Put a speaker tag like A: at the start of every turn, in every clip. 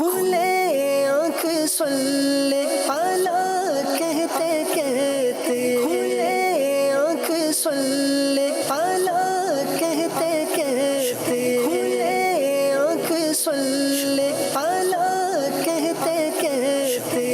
A: کھلے آنکھ صلی اعلیٰ کہتے کہتے، کھلے آنکھ صلی اعلیٰ کہتے کہتے، کھلے آنکھ صلی اعلیٰ کہتے کہتے۔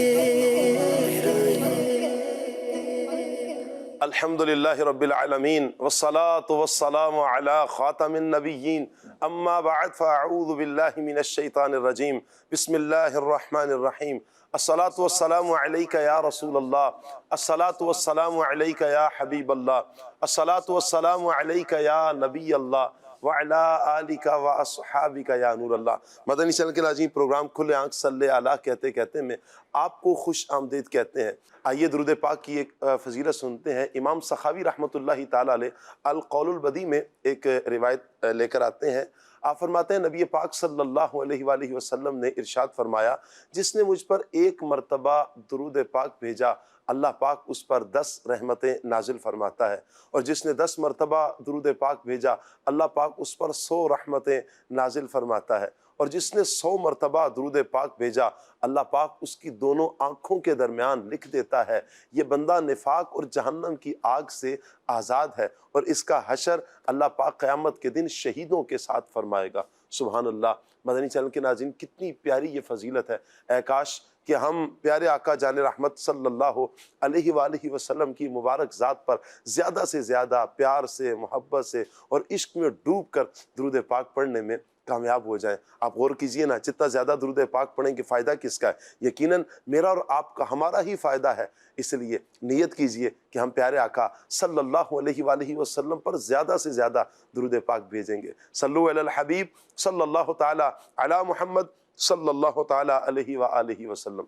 B: الحمدللہ رب العالمین والصلاة والسلام علی خاتم النبیین اما بعد فاعوذ باللہ من الشیطان الرجیم بسم اللہ الرحمن الرحیم الصلاة والسلام علیک یا رسول اللہ، الصلاة والسلام علیک یا حبیب اللہ، الصلاة والسلام علیک یا نبی اللہ وعلا آلک و اصحابک یا نور اللہ۔ مدنی چینل کے ناظرین، پروگرام کھلے آنکھ صلی اعلیٰ کہتے کہتے میں آپ کو خوش آمدید کہتے ہیں۔ آئیے درود پاک کی ایک فضیلت سنتے ہیں۔ امام سخاوی رحمۃ اللہ تعالیٰ علیہ القول البدیع میں ایک روایت لے کر آتے ہیں۔ آپ فرماتے ہیں نبی پاک صلی اللہ علیہ وآلہ وسلم نے ارشاد فرمایا، جس نے مجھ پر ایک مرتبہ درود پاک بھیجا اللہ پاک اس پر 10 رحمتیں نازل فرماتا ہے، اور جس نے 10 مرتبہ درود پاک بھیجا اللہ پاک اس پر 100 رحمتیں نازل فرماتا ہے، اور جس نے 100 مرتبہ درود پاک بھیجا اللہ پاک اس کی دونوں آنکھوں کے درمیان لکھ دیتا ہے یہ بندہ نفاق اور جہنم کی آگ سے آزاد ہے، اور اس کا حشر اللہ پاک قیامت کے دن شہیدوں کے ساتھ فرمائے گا۔ سبحان اللہ۔ مدنی چینل کے ناظرین، کتنی پیاری یہ فضیلت ہے۔ اے کاش کہ ہم پیارے آقا جان رحمت صلی اللہ علیہ وآلہ وسلم کی مبارک ذات پر زیادہ سے زیادہ پیار سے، محبت سے اور عشق میں ڈوب کر درود پاک پڑھنے میں کامیاب ہو جائیں۔ آپ غور کیجئے نا، جتنا زیادہ درود پاک پڑھیں گے فائدہ کس کا ہے؟ یقیناً میرا اور آپ کا، ہمارا ہی فائدہ ہے۔ اس لیے نیت کیجئے کہ ہم پیارے آقا صلی اللہ علیہ وآلہ وسلم پر زیادہ سے زیادہ درود پاک بھیجیں گے۔ صلو علی الحبیب صلی اللہ تعالی علی محمد صلی اللہ تعالی علیہ وآلہ وسلم۔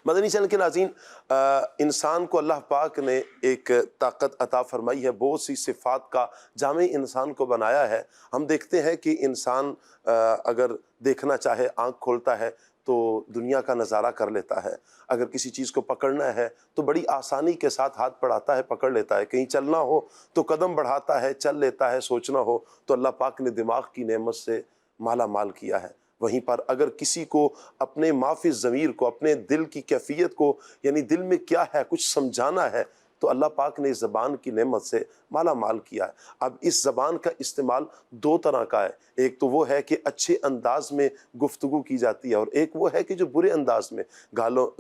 B: مدنی چینل کے ناظرین، انسان کو اللہ پاک نے ایک طاقت عطا فرمائی ہے، بہت سی صفات کا جامع انسان کو بنایا ہے۔ ہم دیکھتے ہیں کہ انسان اگر دیکھنا چاہے آنکھ کھولتا ہے تو دنیا کا نظارہ کر لیتا ہے، اگر کسی چیز کو پکڑنا ہے تو بڑی آسانی کے ساتھ ہاتھ بڑھاتا ہے، پکڑ لیتا ہے، کہیں چلنا ہو تو قدم بڑھاتا ہے، چل لیتا ہے، سوچنا ہو تو اللہ پاک نے دماغ کی نعمت سے مالا مال کیا ہے۔ وہیں پر اگر کسی کو اپنے معافی ضمیر کو، اپنے دل کی کیفیت کو، یعنی دل میں کیا ہے کچھ سمجھانا ہے، تو اللہ پاک نے اس زبان کی نعمت سے مالا مال کیا ہے۔ اب اس زبان کا استعمال 2 طرح کا ہے، ایک تو وہ ہے کہ اچھے انداز میں گفتگو کی جاتی ہے، اور ایک وہ ہے کہ جو برے انداز میں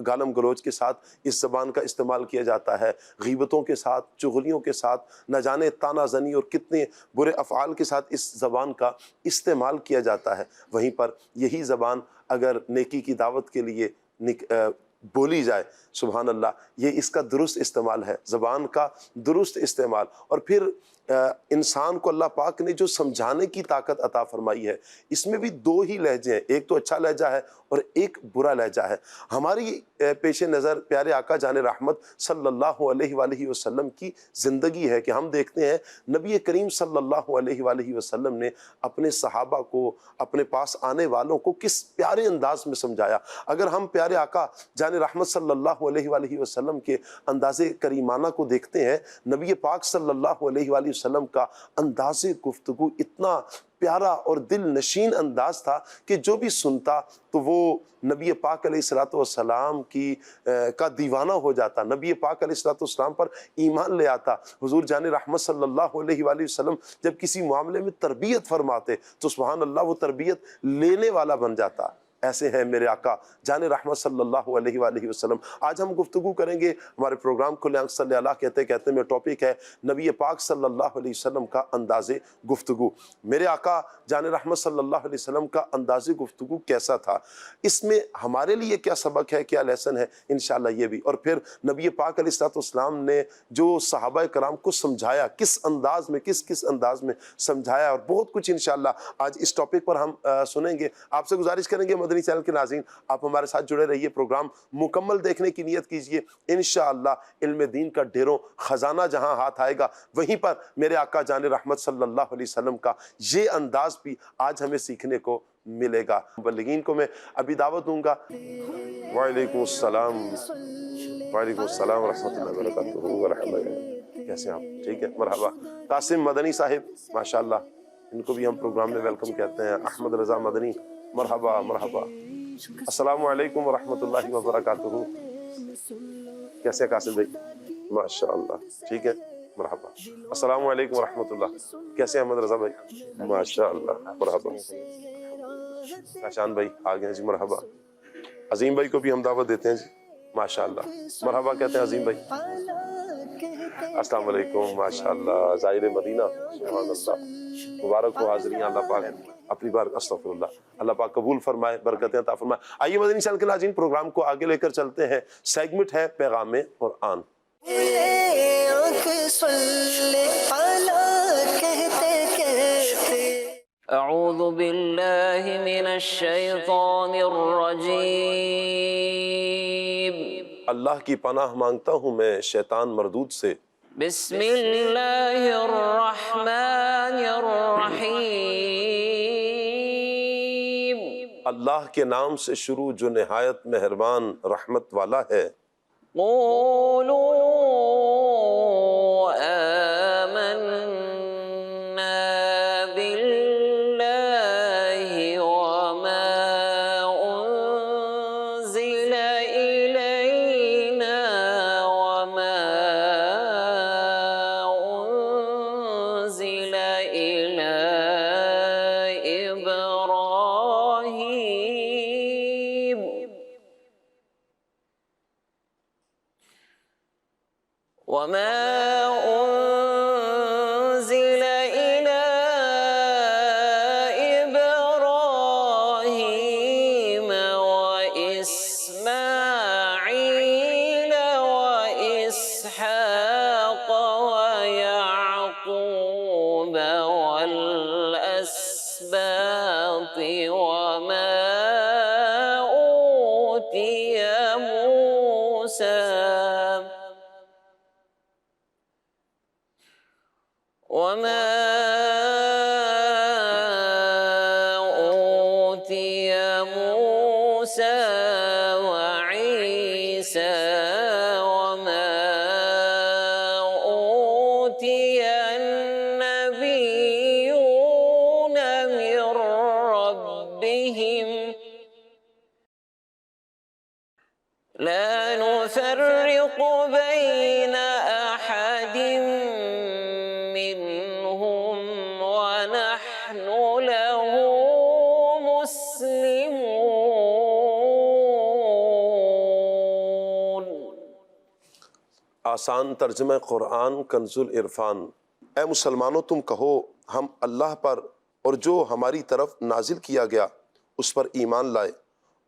B: گالم گلوچ کے ساتھ اس زبان کا استعمال کیا جاتا ہے، غیبتوں کے ساتھ، چغلیوں کے ساتھ، نہ جانے تانا زنی اور کتنے برے افعال کے ساتھ اس زبان کا استعمال کیا جاتا ہے۔ وہیں پر یہی زبان اگر نیکی کی دعوت کے لیے بولی جائے، سبحان اللہ، یہ اس کا درست استعمال ہے، زبان کا درست استعمال۔ اور پھر انسان کو اللہ پاک نے جو سمجھانے کی طاقت عطا فرمائی ہے، اس میں بھی 2 ہی لہجے ہیں، ایک تو اچھا لہجہ ہے اور ایک برا لہجہ ہے۔ ہماری پیش نظر پیارے آقا جان رحمت صلی اللہ علیہ وآلہ وسلم کی زندگی ہے کہ ہم دیکھتے ہیں نبی کریم صلی اللہ علیہ وآلہ وسلم نے اپنے صحابہ کو، اپنے پاس آنے والوں کو کس پیارے انداز میں سمجھایا۔ اگر ہم پیارے آقا جان رحمت صلی اللہ علیہ وآلہ وسلم کے انداز کریمانہ کو دیکھتے ہیں، نبی پاک صلی اللہ علیہ وآلہ وسلم کا انداز گفتگو اتنا پیارا اور دل نشین انداز تھا کہ جو بھی سنتا تو وہ نبی پاک علیہ السلام کی کا دیوانہ ہو جاتا، نبی پاک علیہ السلام پر ایمان لے آتا۔ حضور جان رحمت صلی اللہ علیہ وآلہ وسلم جب کسی معاملے میں تربیت فرماتے تو سبحان اللہ وہ تربیت لینے والا بن جاتا۔ ایسے ہیں میرے آقا جان رحمت صلی اللہ علیہ وآلہ وسلم۔ آج ہم گفتگو کریں گے، ہمارے پروگرام کھلے آنکھ صلی اللہ کہتے کہتے میں ٹاپک ہے نبی پاک صلی اللہ علیہ وسلم کا انداز گفتگو۔ میرے آقا جان رحمت صلی اللہ علیہ وسلم کا انداز گفتگو کیسا تھا، اس میں ہمارے لیے کیا سبق ہے، کیا لیسن ہے، انشاءاللہ یہ بھی۔ اور پھر نبی پاک علیہ السلام نے جو صحابہ کرام کو سمجھایا، کس انداز میں، کس انداز میں سمجھایا، اور بہت کچھ انشاءاللہ آج اس ٹاپک پر ہم سنیں گے۔ آپ سے گزارش کریں گے مدنی چینل کے ناظرین، آپ ہمارے ساتھ جڑے رہیے، پروگرام مکمل دیکھنے کی نیت کیجئے۔ انشاءاللہ علم دین کا ڈھیروں خزانہ جہاں ہاتھ آئے گا، وہیں پر میرے آقا جان رحمت صلی اللہ علیہ وسلم کا یہ انداز بھی آج ہمیں سیکھنے کو ملے گا۔ مبلغین کو میں ابھی دعوت دوں گا۔ وعلیکم السلام، وعلیکم السلام ورحمۃ اللہ وبرکاتہ ورحمۃ۔ کیسے ہیں آپ؟ ٹھیک ہے، مرحبا۔ قاسم مدنی صاحب ماشاءاللہ، ان کو بھی ہم پروگرام میں ویلکم کہتے ہیں۔ احمد رضا مدنی، مرحبا مرحبا۔ السلام علیکم ورحمۃ اللہ وبرکاتہ. کیسے ہیں قاسم بھائی؟ ماشاء اللہ ٹھیک ہے مرحبا. السلام علیکم ورحمۃ اللہ. کیسے ہیں احمد رضا بھائی؟ ماشاء اللہ مرحبا. شان بھائی آ گئے ہیں جی مرحبا. عظیم بھائی کو بھی ہم دعوت دیتے ہیں جی ماشاء اللہ. مرحبا کہتے ہیں عظیم بھائی. السلام علیکم ماشاء اللہ. ظاہر مدینہ سبحان اللہ. مبارک ہو حاضرین. اللہ پاک اپنی بار استغفر اللہ. اللہ پاک قبول فرمائے برکتیں عطا فرمائے. آئیے مدنی چینل کے ناظرین پروگرام کو آگے لے کر چلتے ہیں. سیگمنٹ ہے پیغام قرآن.
C: اعوذ باللہ من الشیطان الرجیم.
B: اللہ کی پناہ مانگتا ہوں میں شیطان مردود سے.
C: بسم اللہ الرحمن الرحیم.
B: اللہ کے نام سے شروع جو نہایت مہربان رحمت والا ہے.
C: قولوا آمنا باللہ وما انزل الینا وما انزل الی ابراہیم وما أنزل إلى إبراهيم وإسماعيل وإسحاق ويعقوب والأسباط وما أوتي موسى وعيسى وما أوتي النبيون من ربهم لا نفرق بين أحد منهم ونحن له مسلمون.
B: آسان ترجمہ قرآن کنز العرفان. اے مسلمانوں تم کہو ہم اللہ پر اور جو ہماری طرف نازل کیا گیا اس پر ایمان لائے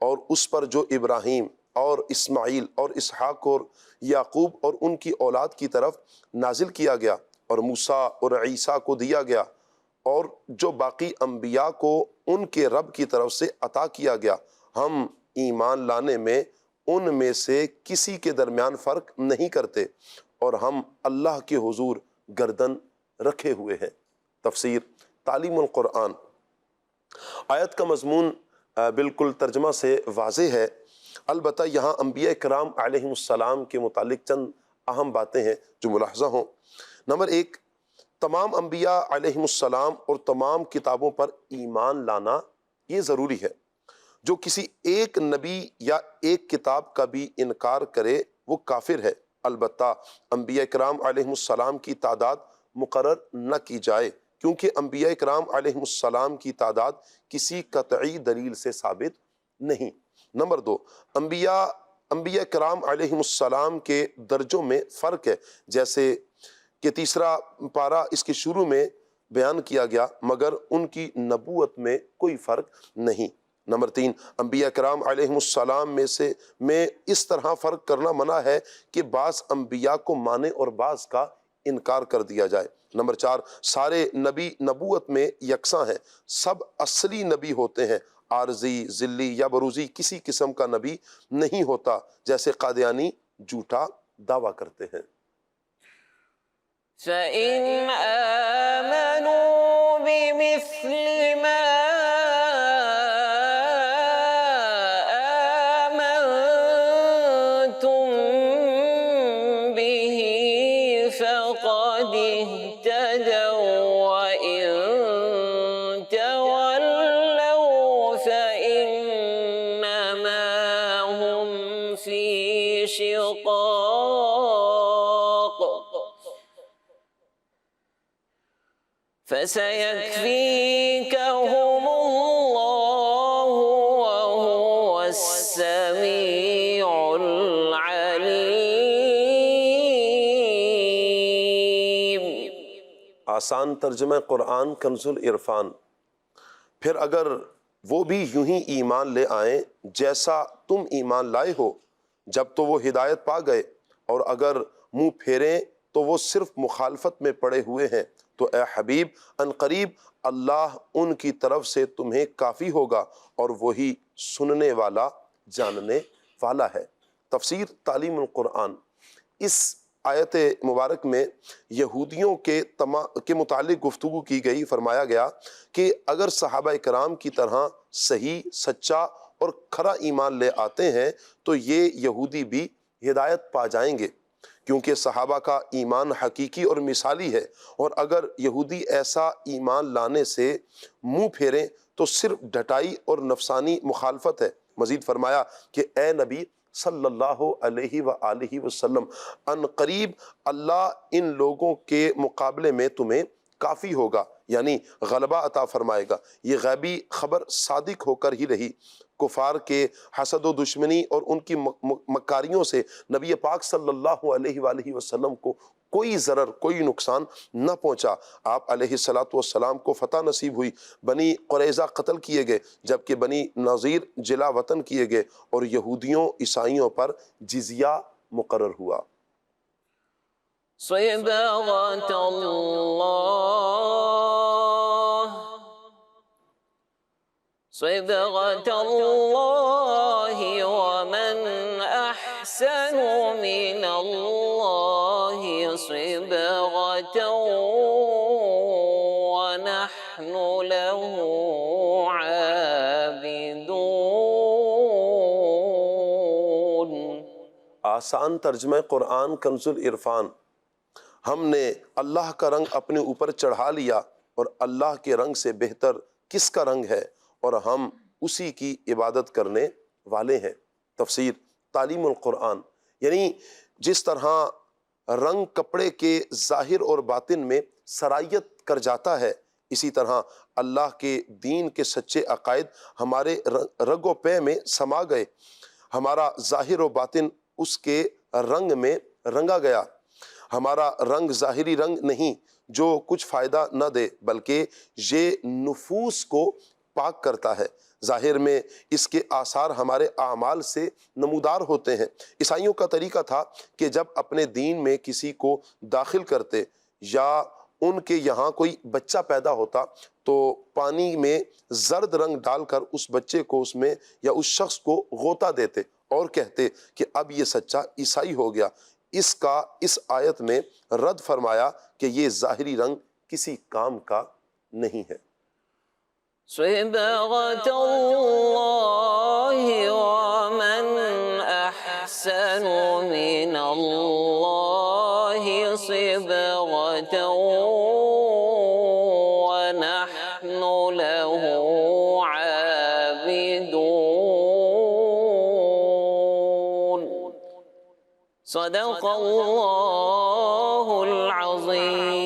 B: اور اس پر جو ابراہیم اور اسماعیل اور اسحاق اور یعقوب اور ان کی اولاد کی طرف نازل کیا گیا اور موسیٰ اور عیسیٰ کو دیا گیا اور جو باقی انبیاء کو ان کے رب کی طرف سے عطا کیا گیا. ہم ایمان لانے میں ان میں سے کسی کے درمیان فرق نہیں کرتے اور ہم اللہ کے حضور گردن رکھے ہوئے ہیں. تفسیر تعلیم القرآن. آیت کا مضمون بالکل ترجمہ سے واضح ہے، البتہ یہاں انبیاء کرام علیہم السلام کے متعلق چند اہم باتیں ہیں جو ملاحظہ ہوں. نمبر 1، تمام انبیاء علیہم السلام اور تمام کتابوں پر ایمان لانا یہ ضروری ہے. جو کسی ایک نبی یا ایک کتاب کا بھی انکار کرے وہ کافر ہے. البتہ انبیاء کرام علیہم السلام کی تعداد مقرر نہ کی جائے کیونکہ انبیاء کرام علیہم السلام کی تعداد کسی قطعی دلیل سے ثابت نہیں. نمبر 2، انبیاء کرام علیہم السلام کے درجوں میں فرق ہے، جیسے کہ تیسرا پارہ اس کے شروع میں بیان کیا گیا، مگر ان کی نبوت میں کوئی فرق نہیں. نمبر 3، انبیاء کرام علیہم السلام میں اس طرح فرق کرنا منع ہے کہ بعض انبیاء کو مانے اور بعض کا انکار کر دیا جائے. نمبر 4، سارے نبی نبوت میں یکساں ہیں، سب اصلی نبی ہوتے ہیں، عارضی، ذلی یا بروزی کسی قسم کا نبی نہیں ہوتا جیسے قادیانی جھوٹا دعویٰ کرتے ہیں.
C: فَإِنْ آمَنُوا بِمِثْلِ مَا آمَنْتُمْ بِهِ فَقَدِ اهْتَدَوْا وَإِنْ تَوَلَّوْا فَإِنَّمَا شقاق فسيكفيكهم الله وهو السميع العليم۔
B: آسان ترجمہ قرآن کنز العرفان۔ پھر اگر وہ بھی یوں ہی ایمان لے آئیں جیسا تم ایمان لائے ہو جب تو وہ ہدایت پا گئے، اور اگر منہ پھیریں تو وہ صرف مخالفت میں پڑے ہوئے ہیں، تو اے حبیب ان قریب اللہ ان کی طرف سے تمہیں کافی ہوگا، اور وہی سننے والا جاننے والا ہے۔ تفسیر تعلیم القرآن۔ اس آیت مبارک میں یہودیوں کے متعلق گفتگو کی گئی۔ فرمایا گیا کہ اگر صحابہ کرام کی طرح صحیح، سچا اور کھرا ایمان لے آتے ہیں تو یہ یہودی بھی ہدایت پا جائیں گے، کیونکہ صحابہ کا ایمان حقیقی اور مثالی ہے، اور اگر یہودی ایسا ایمان لانے سے منہ پھیریں تو صرف ڈھٹائی اور نفسانی مخالفت ہے۔ مزید فرمایا کہ اے نبی صلی اللہ علیہ وآلہ وسلم ان قریب اللہ ان لوگوں کے مقابلے میں تمہیں کافی ہوگا، یعنی غلبہ عطا فرمائے گا۔ یہ غیبی خبر صادق ہو کر ہی رہی۔ کفار کے حسد و دشمنی اور ان کی مکاریوں سے نبی پاک صلی اللہ علیہ وآلہ وسلم کو کوئی ضرر، کوئی نقصان نہ پہنچا۔ آپ علیہ السلام کو فتح نصیب ہوئی، بنی قریظہ قتل کیے گئے، جبکہ بنی نذیر جلا وطن کیے گئے، اور یہودیوں عیسائیوں پر جزیہ مقرر ہوا۔
C: صبغة الله صبغة الله ومن أحسن من الله صبغة ونحن له عابدون۔
B: آسان ترجمہ قرآن کنز العرفان۔ ہم نے اللہ کا رنگ اپنے اوپر چڑھا لیا، اور اللہ کے رنگ سے بہتر کس کا رنگ ہے، اور ہم اسی کی عبادت کرنے والے ہیں۔ تفسیر تعلیم القرآن۔ یعنی جس طرح رنگ کپڑے کے ظاہر اور باطن میں سرایت کر جاتا ہے، اسی طرح اللہ کے دین کے سچے عقائد ہمارے رگ و پے میں سما گئے، ہمارا ظاہر و باطن اس کے رنگ میں رنگا گیا۔ ہمارا رنگ ظاہری رنگ نہیں جو کچھ فائدہ نہ دے، بلکہ یہ نفوس کو پاک کرتا ہے۔ ظاہر میں اس کے آثار ہمارے اعمال سے نمودار ہوتے ہیں۔ عیسائیوں کا طریقہ تھا کہ جب اپنے دین میں کسی کو داخل کرتے یا ان کے یہاں کوئی بچہ پیدا ہوتا تو پانی میں زرد رنگ ڈال کر اس بچے کو اس میں یا اس شخص کو غوطہ دیتے اور کہتے کہ اب یہ سچا عیسائی ہو گیا۔ اس کا اس آیت میں رد فرمایا کہ یہ ظاہری رنگ کسی کام کا نہیں ہے۔
C: صبغة الله ومن أحسن من الله صبغة ونحن له عابدون۔ صدق اللہ العظیم۔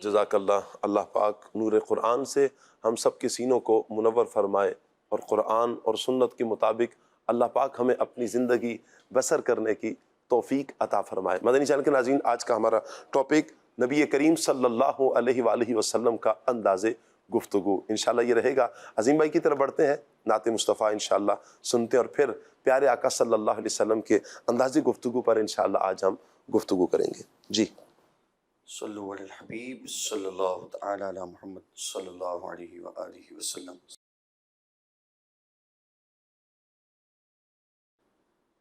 B: جزاک اللہ۔ اللہ پاک نور قرآن سے ہم سب کے سینوں کو منور فرمائے، اور قرآن اور سنت کے مطابق اللہ پاک ہمیں اپنی زندگی بسر کرنے کی توفیق عطا فرمائے۔ مدنی چینل کے ناظرین، آج کا ہمارا ٹاپک نبی کریم صلی اللہ علیہ وآلہ وسلم کا انداز گفتگو انشاءاللہ یہ رہے گا۔ عظیم بھائی کی طرف بڑھتے ہیں، نعت مصطفیٰ انشاءاللہ سنتے ہیں، اور پھر پیارے آقا صلی اللہ علیہ وسلم کے انداز گفتگو پر انشاءاللہ آج ہم گفتگو کریں گے۔ جی
D: صلو علی الحبیب صلی اللہ تعالی علی محمد صلی اللہ علیہ وآلہ وسلم۔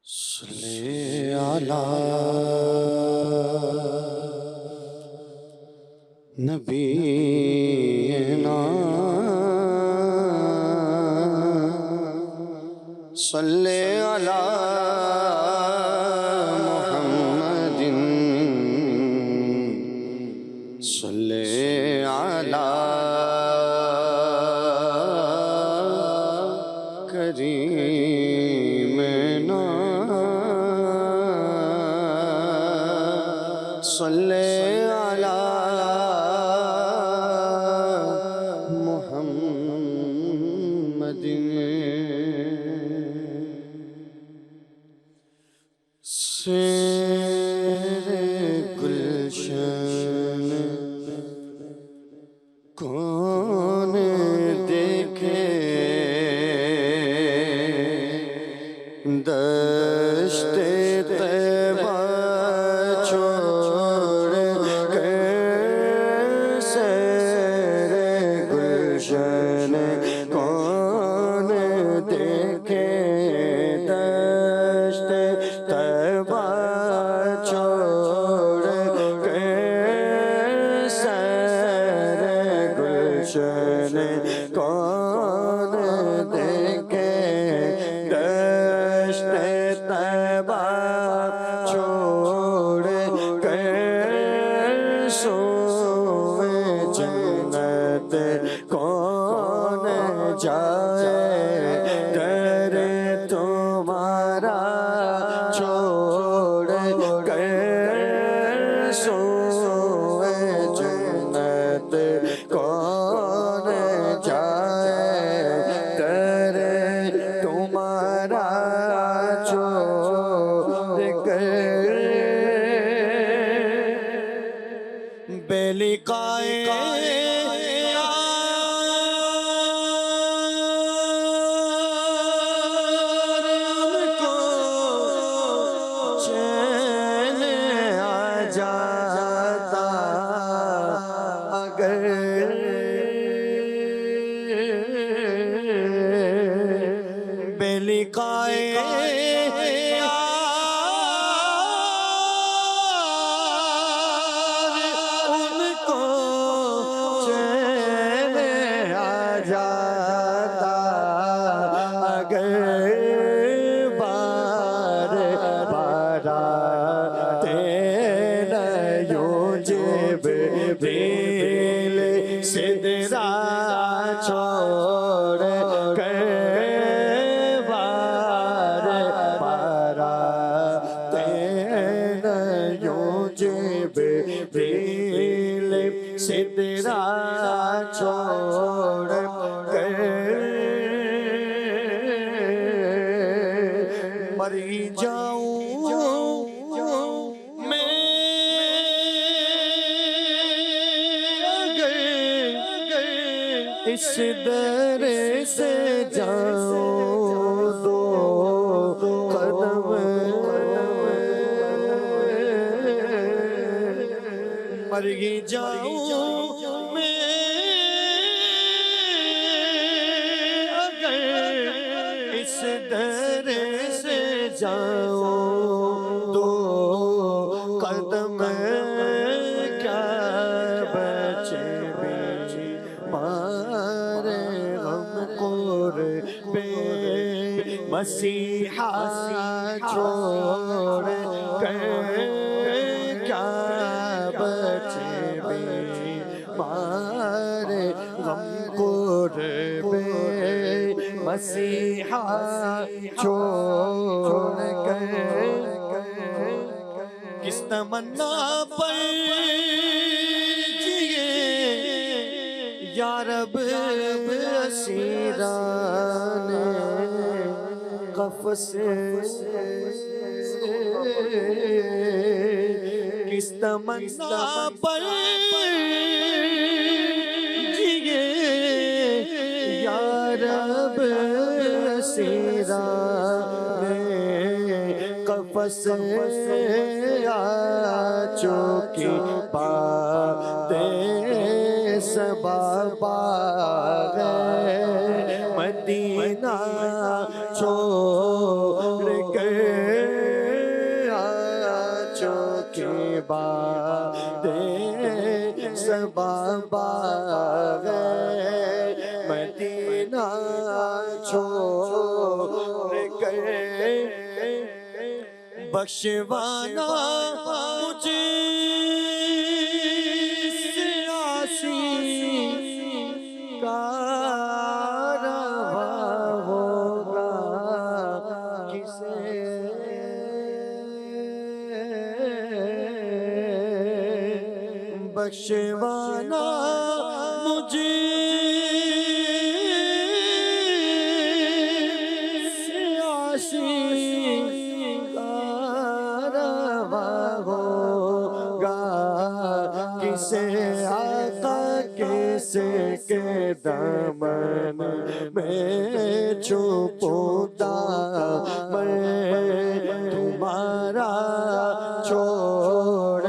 D: صلی علی نبینا صلی علی محمد صلی علی کریمنا
E: صلی علی محمد سیر گلشن کون دیکھے دشت طیبہ چھوڑ کر سیر گلشن کون دیکھے دشت طیبہ چھوڑ کر سیر گلشن کون دیکھے دشت طیبہ چھوڑ کر سوئے جنت کون جائے در تمہارا چھوڑ کر سوئے جنت کون جائے در تمہارا چھوڑ کر بے لقائے کو چین آ جاتا اگر بے لقائے ان کو چین آ جاتا اگر بار باراتیں نیوں جبریل سدرا چھوڑ کر بار باراتیں نیوں جبریل سدرا چھوڑ کر مری جاؤں میں اگر اس در سے جاؤں دو قدم مری جاؤں میں اگر اس در سے جاؤں دو قدم کیا بچے بھی مارے غم قربے مسیحا چھوڑ کر کیا بچے بھی مارے غم قربے مسیحا چھوڑ کر کس تمنا پر جیے یا رب اسیران قفس کس تمنا پر جیے یا رب اسیران قفس چوکی باتیں سبابا مدینہ چھوڑ کر چوکی باتیں سبابا مدینہ چھوڑ کر بخشوانا مجھے سیاسی کا روا ہوگا کسے بخشوانا مجھے سیاسی کا روا ہوگا کسے آقا کسے کے دامن میں چھپوں میں تمہارا چھوڑ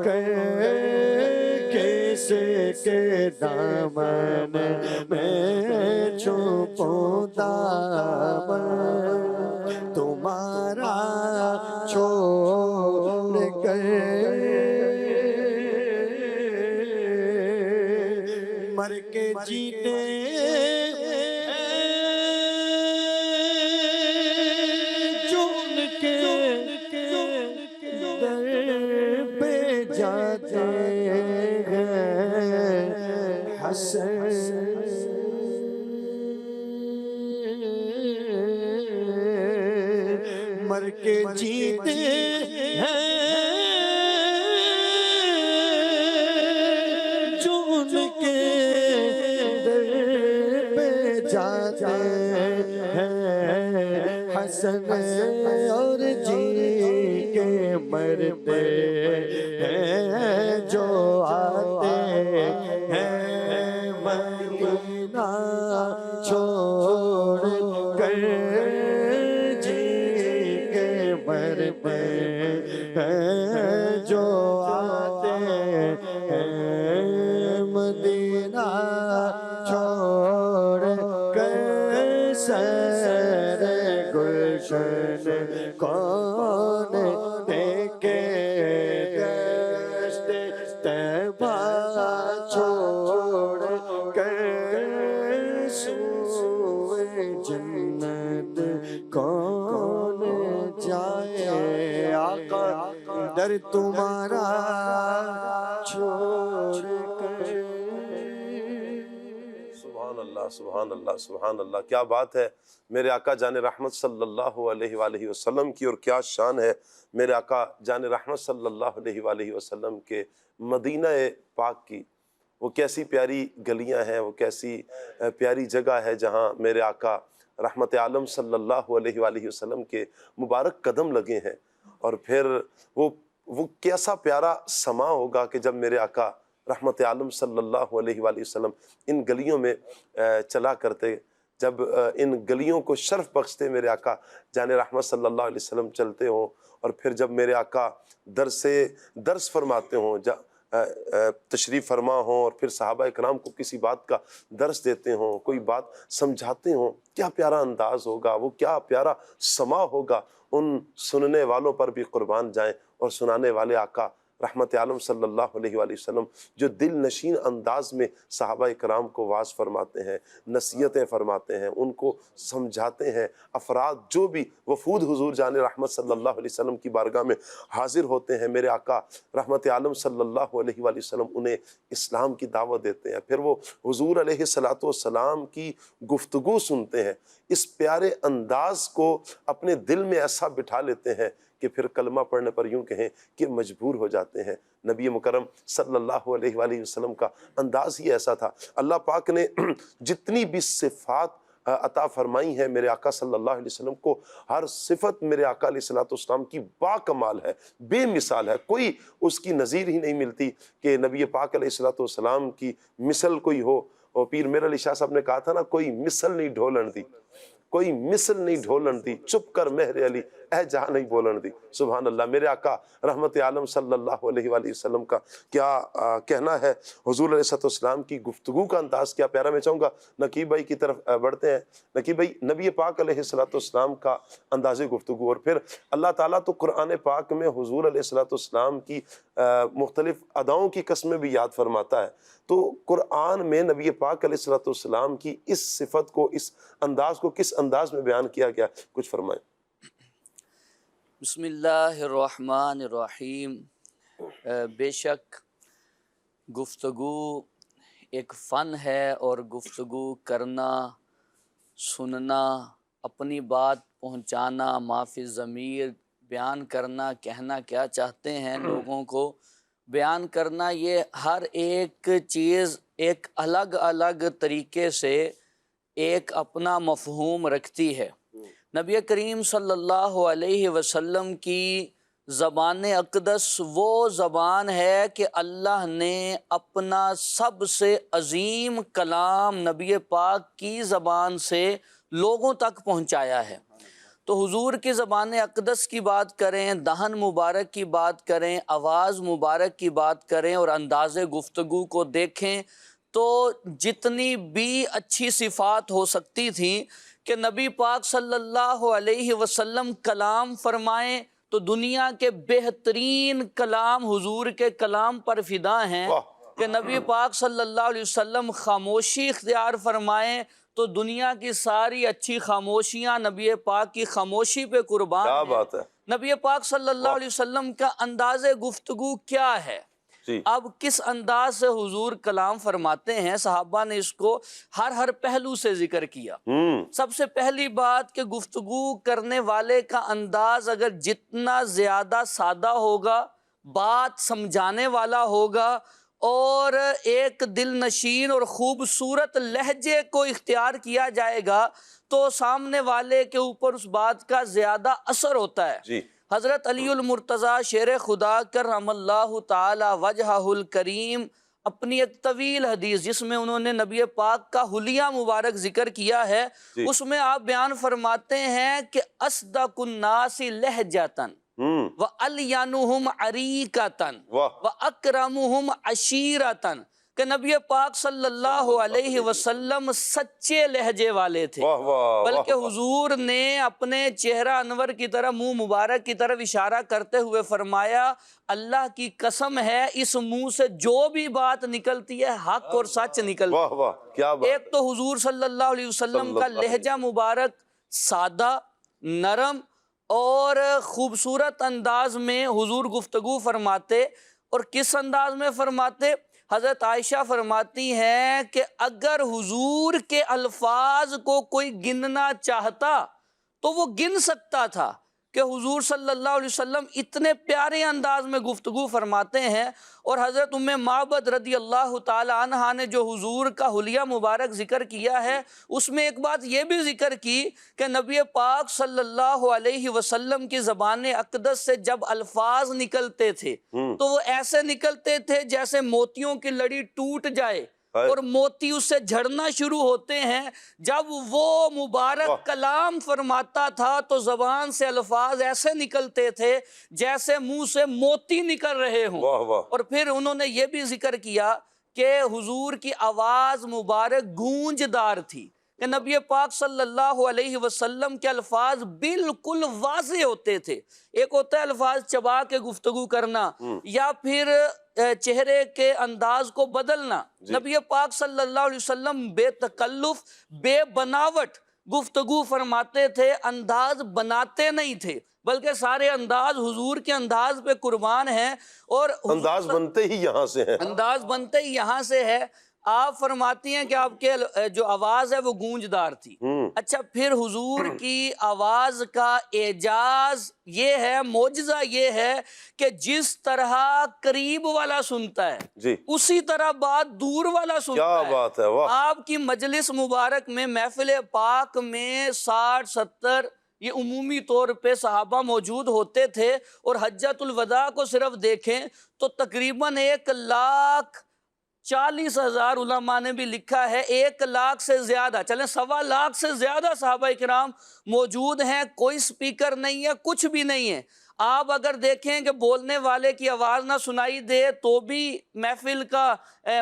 E: کر کسے کے دامن میں چھپوں تمہارا چھوڑ کر مر کے جیتے جو ان کے در پہ جاتے ہیں حسن مر کے جیتے ہیں جو ان کے در پہ جاتے ہیں حسن اور جی کے مرتے ہیں جو آتے ہیں مدینہ چھوڑ کر مرتے ہیں جو آتے ہیں مدینہ چھوڑ کر سر گلشن کون دیکھے دشت طیبہ چھوڑ کر سوئے جنت کون جائے آقا در تمہارا چھوڑ کر
B: سبحان اللہ سبحان اللہ سبحان اللہ، کیا بات ہے میرے آقا جان رحمت صلی اللہ علیہ وآلہ وسلم کی، اور کیا شان ہے میرے آقا جان رحمت صلی اللہ علیہ وآلہ وسلم کے مدینہ پاک کی۔ وہ کیسی پیاری گلیاں ہیں، وہ کیسی پیاری جگہ ہے جہاں میرے آقا رحمت عالم صلی اللہ علیہ وآلہ وسلم کے مبارک قدم لگے ہیں۔ اور پھر وہ کیسا پیارا سما ہوگا کہ جب میرے آقا رحمت عالم صلی اللہ علیہ وآلہ وسلم ان گلیوں میں چلا کرتے، جب ان گلیوں کو شرف بخشتے میرے آقا جان رحمت صلی اللہ علیہ وسلم چلتے ہوں، اور پھر جب میرے آقا درس فرماتے ہوں، تشریف فرما ہوں، اور پھر صحابہ اکرام کو کسی بات کا درس دیتے ہوں، کوئی بات سمجھاتے ہوں، کیا پیارا انداز ہوگا، وہ کیا پیارا سما ہوگا۔ ان سننے والوں پر بھی قربان جائیں، اور سنانے والے آقا رحمت عالم صلی اللہ علیہ وآلہ وسلم جو دل نشین انداز میں صحابہ اکرام کو واعظ فرماتے ہیں، نصیحتیں فرماتے ہیں، ان کو سمجھاتے ہیں۔ افراد جو بھی وفود حضور جان رحمت صلی اللہ علیہ وسلم کی بارگاہ میں حاضر ہوتے ہیں، میرے آقا رحمت عالم صلی اللہ علیہ وآلہ وسلم انہیں اسلام کی دعوت دیتے ہیں، پھر وہ حضور علیہ الصلوۃ والسلام کی گفتگو سنتے ہیں، اس پیارے انداز کو اپنے دل میں ایسا بٹھا لیتے ہیں کہ پھر کلمہ پڑھنے پر یوں کہیں کہ مجبور ہو جاتے ہیں۔ نبی مکرم صلی اللہ علیہ وآلہ وسلم کا انداز ہی ایسا تھا۔ اللہ پاک نے جتنی بھی صفات عطا فرمائی ہیں میرے آقا صلی اللہ علیہ وسلم کو، ہر صفت میرے آقا علیہ الصلوۃ والسلام کی با کمال ہے، بے مثال ہے، کوئی اس کی نظیر ہی نہیں ملتی کہ نبی پاک علیہ الصلوۃ والسلام کی مثل کوئی ہو۔ اور پیر میرے علی شاہ صاحب نے کہا تھا نا، کوئی مثل نہیں ڈھولن دی، کوئی مثل نہیں ڈھولن دی، چپ کر مہر علی اے جہاں نہیں بولن دی۔ سبحان اللہ، میرے آقا رحمت عالم صلی اللہ علیہ وآلہ وسلم کا کیا کہنا ہے۔ حضور علیہ السلام کی گفتگو کا انداز کیا پیارا۔ میں چاہوں گا نقیب بھائی کی طرف بڑھتے ہیں۔ نقیب بھائی، نبی پاک علیہ السلام کا انداز گفتگو، اور پھر اللہ تعالیٰ تو قرآن پاک میں حضور علیہ السلام کی مختلف اداؤں کی قسمیں بھی یاد فرماتا ہے، تو قرآن میں نبی پاک علیہ السلام کی اس صفت کو، اس انداز کو کس انداز میں بیان کیا گیا، کچھ فرمائیں۔
F: بسم اللہ الرحمن الرحیم۔ بے شک گفتگو ایک فن ہے، اور گفتگو کرنا، سننا، اپنی بات پہنچانا، ما فی الضمیر بیان کرنا، کہنا کیا چاہتے ہیں لوگوں کو، بیان کرنا، یہ ہر ایک چیز ایک الگ الگ طریقے سے ایک اپنا مفہوم رکھتی ہے۔ نبی کریم صلی اللہ علیہ وسلم کی زبان اقدس وہ زبان ہے کہ اللہ نے اپنا سب سے عظیم کلام نبی پاک کی زبان سے لوگوں تک پہنچایا ہے۔ تو حضور کی زبان اقدس کی بات کریں، دہن مبارک کی بات کریں، آواز مبارک کی بات کریں اور انداز گفتگو کو دیکھیں تو جتنی بھی اچھی صفات ہو سکتی تھیں کہ نبی پاک صلی اللہ علیہ وسلم کلام فرمائیں تو دنیا کے بہترین کلام حضور کے کلام پر فدا ہیں، کہ نبی پاک صلی اللہ علیہ وسلم خاموشی اختیار فرمائیں تو دنیا کی ساری اچھی خاموشیاں نبی پاک کی خاموشی پہ قربان
B: کیا
F: ہیں۔
B: بات ہے!
F: نبی پاک صلی اللہ علیہ وسلم کا انداز گفتگو کیا ہے؟
B: جی
F: اب کس انداز سے حضور کلام فرماتے ہیں، صحابہ نے اس کو ہر پہلو سے ذکر کیا۔ سب سے پہلی بات کہ گفتگو کرنے والے کا انداز اگر جتنا زیادہ سادہ ہوگا، بات سمجھانے والا ہوگا اور ایک دل نشین اور خوبصورت لہجے کو اختیار کیا جائے گا تو سامنے والے کے اوپر اس بات کا زیادہ اثر ہوتا ہے۔
B: جی
F: حضرت علی المرتضیٰ شیر خدا کرم اللہ تعالی وجہہ الکریم اپنی ایک طویل حدیث جس میں انہوں نے نبی پاک کا حلیہ مبارک ذکر کیا ہے، اس میں آپ بیان فرماتے ہیں کہ اصدق الناس لہجتاً وَأَلْيَنُهُمْ عَرِيقَةً وَأَكْرَمُهُمْ عَشِيرَةً، کہ نبی پاک صلی اللہ علیہ وسلم سچے لہجے والے تھے، بلکہ حضور نے اپنے چہرہ انور کی طرف، منہ مبارک کی طرف اشارہ کرتے ہوئے فرمایا اللہ کی قسم ہے اس منہ سے جو بھی بات نکلتی ہے حق اور سچ نکلتی ہے۔
B: واہ واہ کیا بات!
F: ایک تو حضور صلی اللہ علیہ وسلم کا لہجہ مبارک سادہ، نرم اور خوبصورت انداز میں حضور گفتگو فرماتے، اور کس انداز میں فرماتے؟ حضرت عائشہ فرماتی ہیں کہ اگر حضور کے الفاظ کو کوئی گننا چاہتا تو وہ گن سکتا تھا، کہ حضور صلی اللہ علیہ وسلم اتنے پیارے انداز میں گفتگو فرماتے ہیں۔ اور حضرت ام معبد رضی اللہ تعالی عنہا نے جو حضور کا حلیہ مبارک ذکر کیا ہے اس میں ایک بات یہ بھی ذکر کی کہ نبی پاک صلی اللہ علیہ وسلم کی زبان اقدس سے جب الفاظ نکلتے تھے تو وہ ایسے نکلتے تھے جیسے موتیوں کی لڑی ٹوٹ جائے اور موتی اس سے جھڑنا شروع ہوتے ہیں۔ جب وہ مبارک کلام فرماتا تھا تو زبان سے الفاظ ایسے نکلتے تھے جیسے منہ سے موتی نکل رہے ہوں۔ اور پھر انہوں نے یہ بھی ذکر کیا کہ حضور کی آواز مبارک گونجدار تھی، کہ نبی پاک صلی اللہ علیہ وسلم کے الفاظ بالکل واضح ہوتے تھے۔ ایک ہوتا ہے الفاظ چبا کے گفتگو کرنا یا پھر چہرے کے انداز کو بدلنا، نبی پاک صلی اللہ علیہ وسلم بے تکلف، بے بناوٹ گفتگو فرماتے تھے، انداز بناتے نہیں تھے، بلکہ سارے انداز حضور کے انداز پہ قربان ہیں۔ اور
B: انداز بنتے ہی یہاں سے ہے،
F: انداز بنتے ہی یہاں سے ہے۔ آپ فرماتی ہیں کہ آپ کے جو آواز ہے وہ گونجدار تھی۔ اچھا، پھر حضور کی آواز کا اعجاز یہ ہے، معجزہ یہ ہے کہ جس طرح قریب والا سنتا ہے اسی طرح بات دور والا سنتا ہے۔
B: کیا بات ہے! واہ!
F: آپ کی مجلس مبارک میں، محفل پاک میں 60-70 یہ عمومی طور پہ صحابہ موجود ہوتے تھے، اور حجۃ الوداع کو صرف دیکھیں تو تقریباً 1,40,000 علماء نے بھی لکھا ہے 1 لاکھ سے زیادہ، چلیں 1.25 لاکھ سے زیادہ صحابہ کرام موجود ہیں، کوئی سپیکر نہیں ہے، کچھ بھی نہیں ہے۔ آپ اگر دیکھیں کہ بولنے والے کی آواز نہ سنائی دے تو بھی محفل کا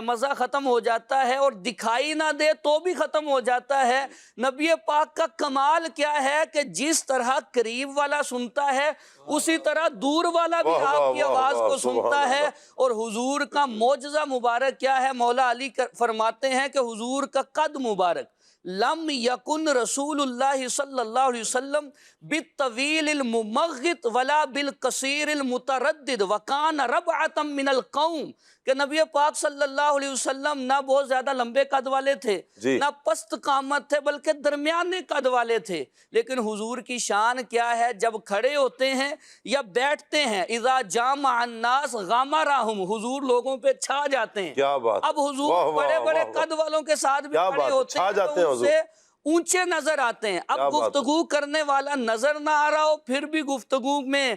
F: مزہ ختم ہو جاتا ہے، اور دکھائی نہ دے تو بھی ختم ہو جاتا ہے۔ نبی پاک کا کمال کیا ہے کہ جس طرح قریب والا سنتا ہے اسی طرح دور والا بھی آپ کی آواز کو سنتا ہے۔ اور حضور کا معجزہ مبارک کیا ہے؟ مولا علی فرماتے ہیں کہ حضور کا قد مبارک لم یکن رسول اللہ صلی اللہ علیہ وسلم بالطویل الممغط ولا بالقصیر المتردد وکان ربعۃ من القوم، کہ نبی پاک صلی اللہ علیہ وسلم نہ بہت زیادہ لمبے قد والے تھے
B: جی
F: نہ پست قامت تھے بلکہ درمیانے قد والے تھے، لیکن حضور کی شان کیا ہے، جب کھڑے ہوتے ہیں یا بیٹھتے ہیں اذا جامع الناس غامرہم، حضور لوگوں پہ چھا جاتے ہیں۔
B: کیا بات،
F: اب حضور
B: واہ واہ
F: بڑے بڑے
B: واہ واہ،
F: قد والوں کے ساتھ بھی
B: کیا
F: کھڑے
B: بات،
F: ہوتے
B: چھا
F: ہیں
B: جاتے ہیں
F: تو ان
B: حضور،
F: سے اونچے نظر آتے ہیں۔ اب
B: کیا بات ہے۔
F: گفتگو کرنے والا نظر نہ آ رہا ہو پھر بھی گفتگو میں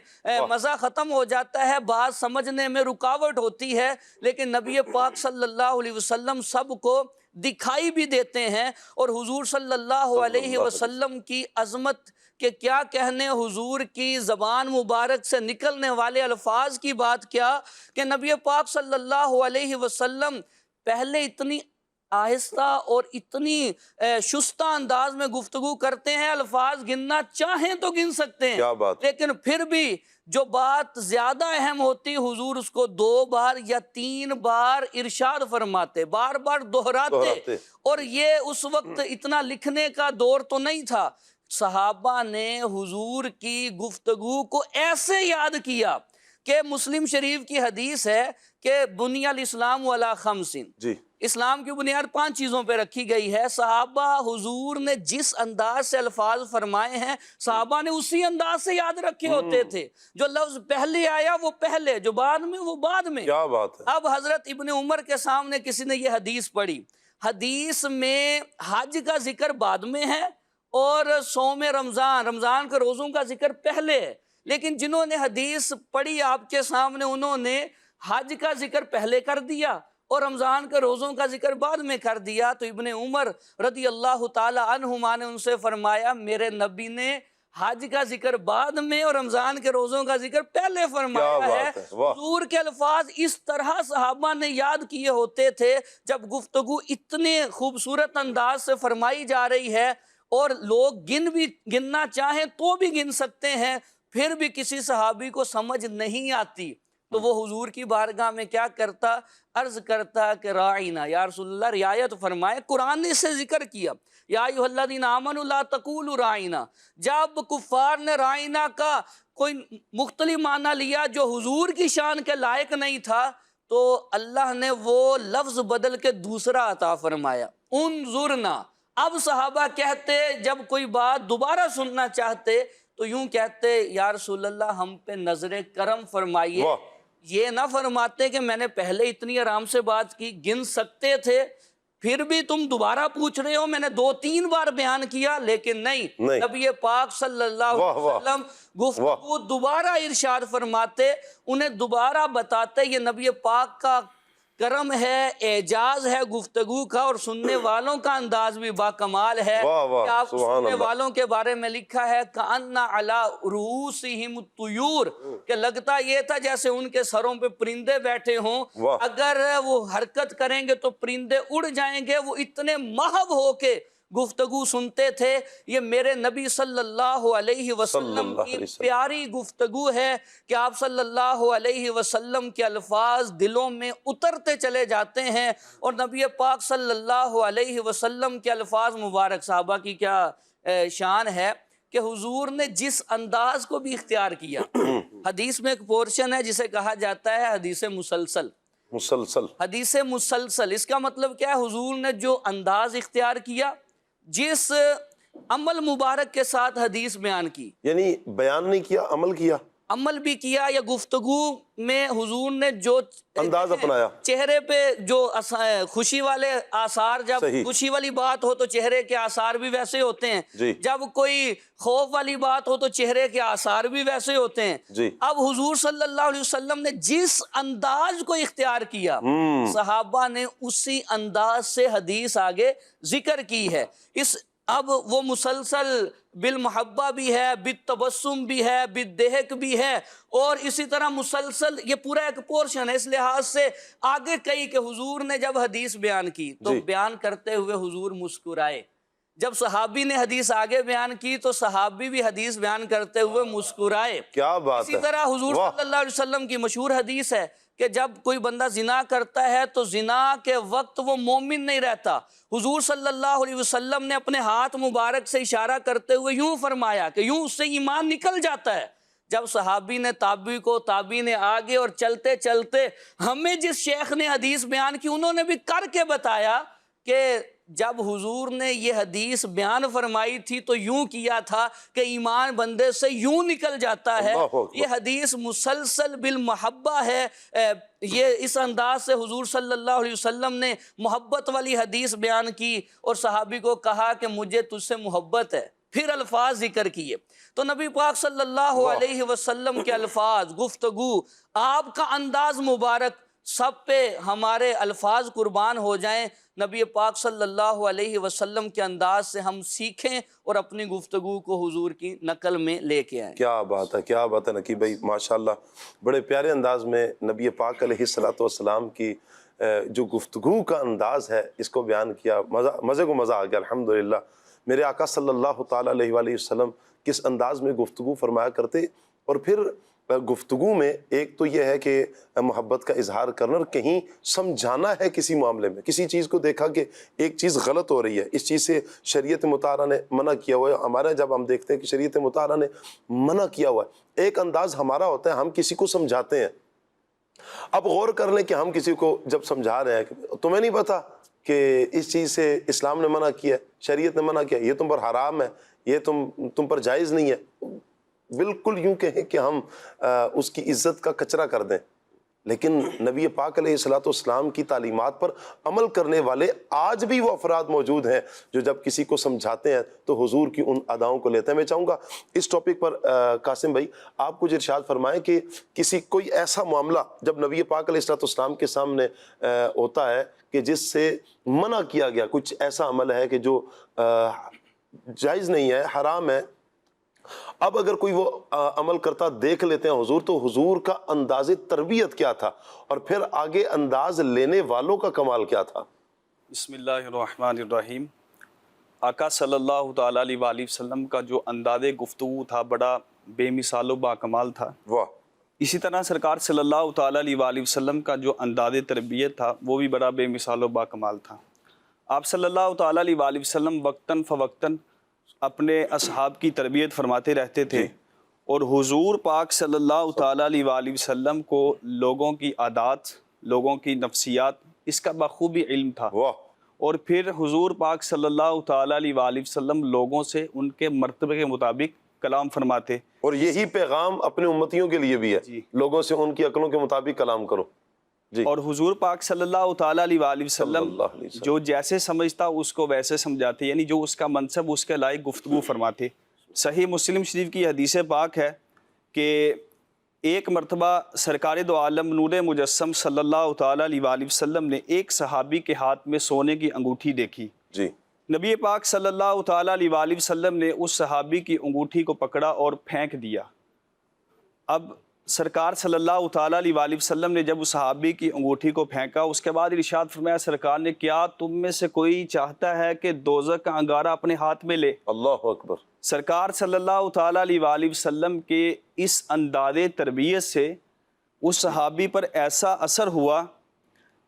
F: مزہ ختم ہو جاتا ہے، بات سمجھنے میں رکاوٹ ہوتی ہے، لیکن نبی پاک صلی اللہ علیہ وسلم سب کو دکھائی بھی دیتے ہیں، اور حضور صلی اللہ علیہ وسلم کی عظمت کہ کیا کہنے، حضور کی زبان مبارک سے نکلنے والے الفاظ کی بات کیا، کہ نبی پاک صلی اللہ علیہ وسلم پہلے اتنی آہستہ اور اتنی شستہ انداز میں گفتگو کرتے ہیں، الفاظ گننا چاہیں تو گن سکتے ہیں،
B: کیا بات،
F: لیکن پھر بھی جو بات زیادہ اہم ہوتی حضور اس کو 2 بار یا 3 بار ارشاد فرماتے، بار بار دہراتے، اور یہ اس وقت اتنا لکھنے کا دور تو نہیں تھا۔ صحابہ نے حضور کی گفتگو کو ایسے یاد کیا کہ مسلم شریف کی حدیث ہے کہ بنی الاسلام علی 5،
B: جی
F: اسلام کی بنیاد 5 چیزوں پہ رکھی گئی ہے۔ صحابہ حضور نے جس انداز سے الفاظ فرمائے ہیں صحابہ نے اسی انداز سے یاد رکھے ہوتے تھے، جو لفظ پہلے آیا وہ پہلے، جو بعد میں وہ بعد میں۔
B: کیا بات ہے۔
F: اب حضرت ابن عمر کے سامنے کسی نے یہ حدیث پڑھی، حدیث میں حج کا ذکر بعد میں ہے اور صوم رمضان کے روزوں کا ذکر پہلے ہے، لیکن جنہوں نے حدیث پڑھی آپ کے سامنے انہوں نے حج کا ذکر پہلے کر دیا اور رمضان کے روزوں کا ذکر بعد میں کر دیا۔ تو ابن عمر رضی اللہ تعالی عنہما نے ان سے فرمایا میرے نبی نے حج کا ذکر بعد میں اور رمضان کے روزوں کا ذکر پہلے فرمایا ہے۔ حضور کے الفاظ اس طرح صحابہ نے یاد کیے ہوتے تھے، جب گفتگو اتنے خوبصورت انداز سے فرمائی جا رہی ہے اور لوگ گننا چاہیں تو بھی گن سکتے ہیں، پھر بھی کسی صحابی کو سمجھ نہیں آتی تو وہ حضور کی بارگاہ میں کیا کرتا، عرض کرتا کہ راعینا، یا رسول اللہ رعایت فرمائے۔ قرآن نے اسے ذکر کیا، یا ایھا الذین آمنوا لا تقولوا راعینا۔ جب کفار نے راعینا کا کوئی مختلف معنی لیا جو حضور کی شان کے لائق نہیں تھا، تو اللہ نے وہ لفظ بدل کے دوسرا عطا فرمایا، انظرنا۔ اب صحابہ کہتے جب کوئی بات دوبارہ سننا چاہتے تو یوں کہتے یا رسول اللہ ہم پہ نظر کرم فرمائیے۔ یہ نہ فرماتے کہ میں نے پہلے اتنی آرام سے بات کی، گن سکتے تھے، پھر بھی تم دوبارہ پوچھ رہے ہو، میں نے 2-3 بار بیان کیا، لیکن نہیں، نبی پاک صلی اللہ علیہ وسلم گفتگو دوبارہ ارشاد فرماتے، انہیں دوبارہ بتاتے یہ نبی پاک کا کرم ہے، اعجاز ہے گفتگو کا، اور سننے والوں کا انداز بھی باکمال ہے کہ آپ سننے والوں کے بارے میں لکھا ہے کأن علی رؤوسہم الطیور، کہ لگتا یہ تھا جیسے ان کے سروں پہ پرندے بیٹھے ہوں، اگر وہ حرکت کریں گے تو پرندے اڑ جائیں گے، وہ اتنے محو ہو کے گفتگو سنتے تھے۔ یہ میرے نبی صلی اللہ علیہ وسلم کی پیاری گفتگو ہے کہ آپ صلی اللہ علیہ وسلم کے الفاظ دلوں میں اترتے چلے جاتے ہیں، اور نبی پاک صلی اللہ علیہ وسلم کے الفاظ مبارک، صحابہ کی کیا شان ہے کہ حضور نے جس انداز کو بھی اختیار کیا۔ حدیث میں ایک پورشن ہے جسے کہا جاتا ہے حدیث مسلسل۔ حدیث مسلسل اس کا مطلب کیا ہے؟ حضور نے جو انداز اختیار کیا، جس عمل مبارک کے ساتھ حدیث بیان کی،
B: یعنی بیان نہیں کیا، عمل کیا،
F: عمل بھی کیا، یا گفتگو میں حضور نے جو
B: انداز اپنایا،
F: چہرے پہ جو خوشی والے آثار، جب خوشی والی بات ہو تو چہرے کے آثار بھی ویسے ہوتے ہیں، جب کوئی خوف والی بات ہو تو چہرے کے آثار بھی ویسے ہوتے ہیں۔ اب حضور صلی اللہ علیہ وسلم نے جس انداز کو اختیار کیا، صحابہ نے اسی انداز سے حدیث آگے ذکر کی ہے۔ اب وہ مسلسل بالمحبہ بھی ہے، بالتبسم بھی ہے، بالضحک بھی ہے، اور اسی طرح مسلسل یہ پورا ایک پورشن ہے۔ اس لحاظ سے آگے کئی کہ حضور نے جب حدیث بیان کی تو بیان کرتے ہوئے حضور مسکرائے، جب صحابی نے حدیث آگے بیان کی تو صحابی بھی حدیث بیان کرتے ہوئے مسکرائے۔
B: کیا بات ہے۔
F: اسی طرح حضور صلی اللہ علیہ وسلم کی مشہور حدیث ہے کہ جب کوئی بندہ زنا کرتا ہے تو زنا کے وقت وہ مومن نہیں رہتا. حضور صلی اللہ علیہ وسلم نے اپنے ہاتھ مبارک سے اشارہ کرتے ہوئے یوں فرمایا کہ یوں اس سے ایمان نکل جاتا ہے. جب صحابی نے تابعی کو، تابعی نے آگے، اور چلتے چلتے ہمیں جس شیخ نے حدیث بیان کی انہوں نے بھی کر کے بتایا کہ جب حضور نے یہ حدیث بیان فرمائی تھی تو یوں کیا تھا کہ ایمان بندے سے یوں نکل جاتا ہے. یہ حدیث مسلسل بالمحبہ ہے. یہ اس انداز سے حضور صلی اللہ علیہ وسلم نے محبت والی حدیث بیان کی اور صحابی کو کہا کہ مجھے تجھ سے محبت ہے، پھر الفاظ ذکر کیے. تو نبی پاک صلی اللہ علیہ وسلم کے الفاظ، گفتگو، آپ کا انداز مبارک، سب پہ ہمارے الفاظ قربان ہو جائیں. نبی پاک صلی اللہ علیہ وسلم کے انداز سے ہم سیکھیں اور اپنی گفتگو کو حضور کی نقل میں لے کے آئیں.
B: کیا بات ہے، کیا بات ہے نقیب بھائی، ماشاءاللہ بڑے پیارے انداز میں نبی پاک علیہ السلام کی جو گفتگو کا انداز ہے اس کو بیان کیا. مزے کو مزہ آ گیا الحمدللہ. میرے آقا صلی اللہ تعالیٰ علیہ وآلہ وسلم کس انداز میں گفتگو فرمایا کرتے، اور پھر گفتگو میں ایک تو یہ ہے کہ محبت کا اظہار کرنا، اور کہیں سمجھانا ہے کسی معاملے میں. کسی چیز کو دیکھا کہ ایک چیز غلط ہو رہی ہے، اس چیز سے شریعت مطہرہ نے منع کیا ہوا ہے. ہمارے جب ہم دیکھتے ہیں کہ شریعت مطہرہ نے منع کیا ہوا ہے، ایک انداز ہمارا ہوتا ہے، ہم کسی کو سمجھاتے ہیں. اب غور کر لیں کہ ہم کسی کو جب سمجھا رہے ہیں کہ تمہیں نہیں پتا کہ اس چیز سے اسلام نے منع کیا، شریعت نے منع کیا، یہ تم پر حرام ہے، یہ تم پر جائز نہیں ہے، بالکل یوں کہیں کہ ہم اس کی عزت کا کچرا کر دیں. لیکن نبی پاک علیہ السلام کی تعلیمات پر عمل کرنے والے آج بھی وہ افراد موجود ہیں جو جب کسی کو سمجھاتے ہیں تو حضور کی ان اداؤں کو لیتے ہیں. میں چاہوں گا اس ٹاپک پر قاسم بھائی آپ کچھ ارشاد فرمائیں کہ کوئی ایسا معاملہ جب نبی پاک علیہ السلام کے سامنے ہوتا ہے کہ جس سے منع کیا گیا، کچھ ایسا عمل ہے کہ جو جائز نہیں ہے، حرام ہے، اب اگر کوئی وہ عمل کرتا دیکھ لیتے ہیں حضور، تو حضور کا انداز تربیت کیا تھا اور پھر آگے انداز لینے والوں کا کمال کیا تھا؟
G: بسم اللہ الرحمن الرحیم. آقا صلی اللہ تعالیٰ علیہ وآلہ وسلم کا جو انداز گفتگو تھا بڑا بے مثال و باکمال تھا.
B: واہ.
G: اسی طرح سرکار صلی اللہ تعالیٰ علیہ وآلہ وسلم کا جو انداز تربیت تھا وہ بھی بڑا بے مثال و باکمال تھا. آپ صلی اللہ تعالیٰ علیہ وآلہ وسلم وقتاً فوقتاً اپنے اصحاب کی تربیت فرماتے رہتے تھے، اور حضور پاک صلی اللہ تعالیٰ علیہ وآلہ وسلم کو لوگوں کی عادات، لوگوں کی نفسیات، اس کا بخوبی علم تھا. اور پھر حضور پاک صلی اللہ تعالیٰ علیہ وآلہ وسلم لوگوں سے ان کے مرتبے کے مطابق کلام فرماتے.
B: اور یہی پیغام اپنے امتیوں کے لیے بھی ہے، لوگوں سے ان کی عقلوں کے مطابق کلام کرو.
G: اور حضور پاک صلی اللہ تعالیٰ علیہ وآلہ وسلم جو جیسے سمجھتا اس کو ویسے سمجھاتے، یعنی جو اس کا منصب اس کے لائق گفتگو فرماتے. صحیح مسلم شریف کی حدیث پاک ہے کہ ایک مرتبہ سرکار دو عالم نور مجسم صلی اللہ تعالیٰ علیہ وآلہ وسلم نے ایک صحابی کے ہاتھ میں سونے کی انگوٹھی دیکھی. نبی پاک صلی اللہ تعالیٰ علیہ وآلہ وسلم نے اس صحابی کی انگوٹھی کو پکڑا اور پھینک دیا. اب سرکار صلی اللہ تعالیٰ علیہ وآلہ وسلم نے جب اس صحابی کی انگوٹھی کو پھینکا، اس کے بعد ارشاد فرمایا سرکار نے، کیا تم میں سے کوئی چاہتا ہے کہ دوزخ کا انگارہ اپنے ہاتھ میں لے؟
B: اللہ اکبر.
G: سرکار صلی اللہ تعالیٰ علیہ وآلہ وسلم کے اس انداز تربیت سے اس صحابی پر ایسا اثر ہوا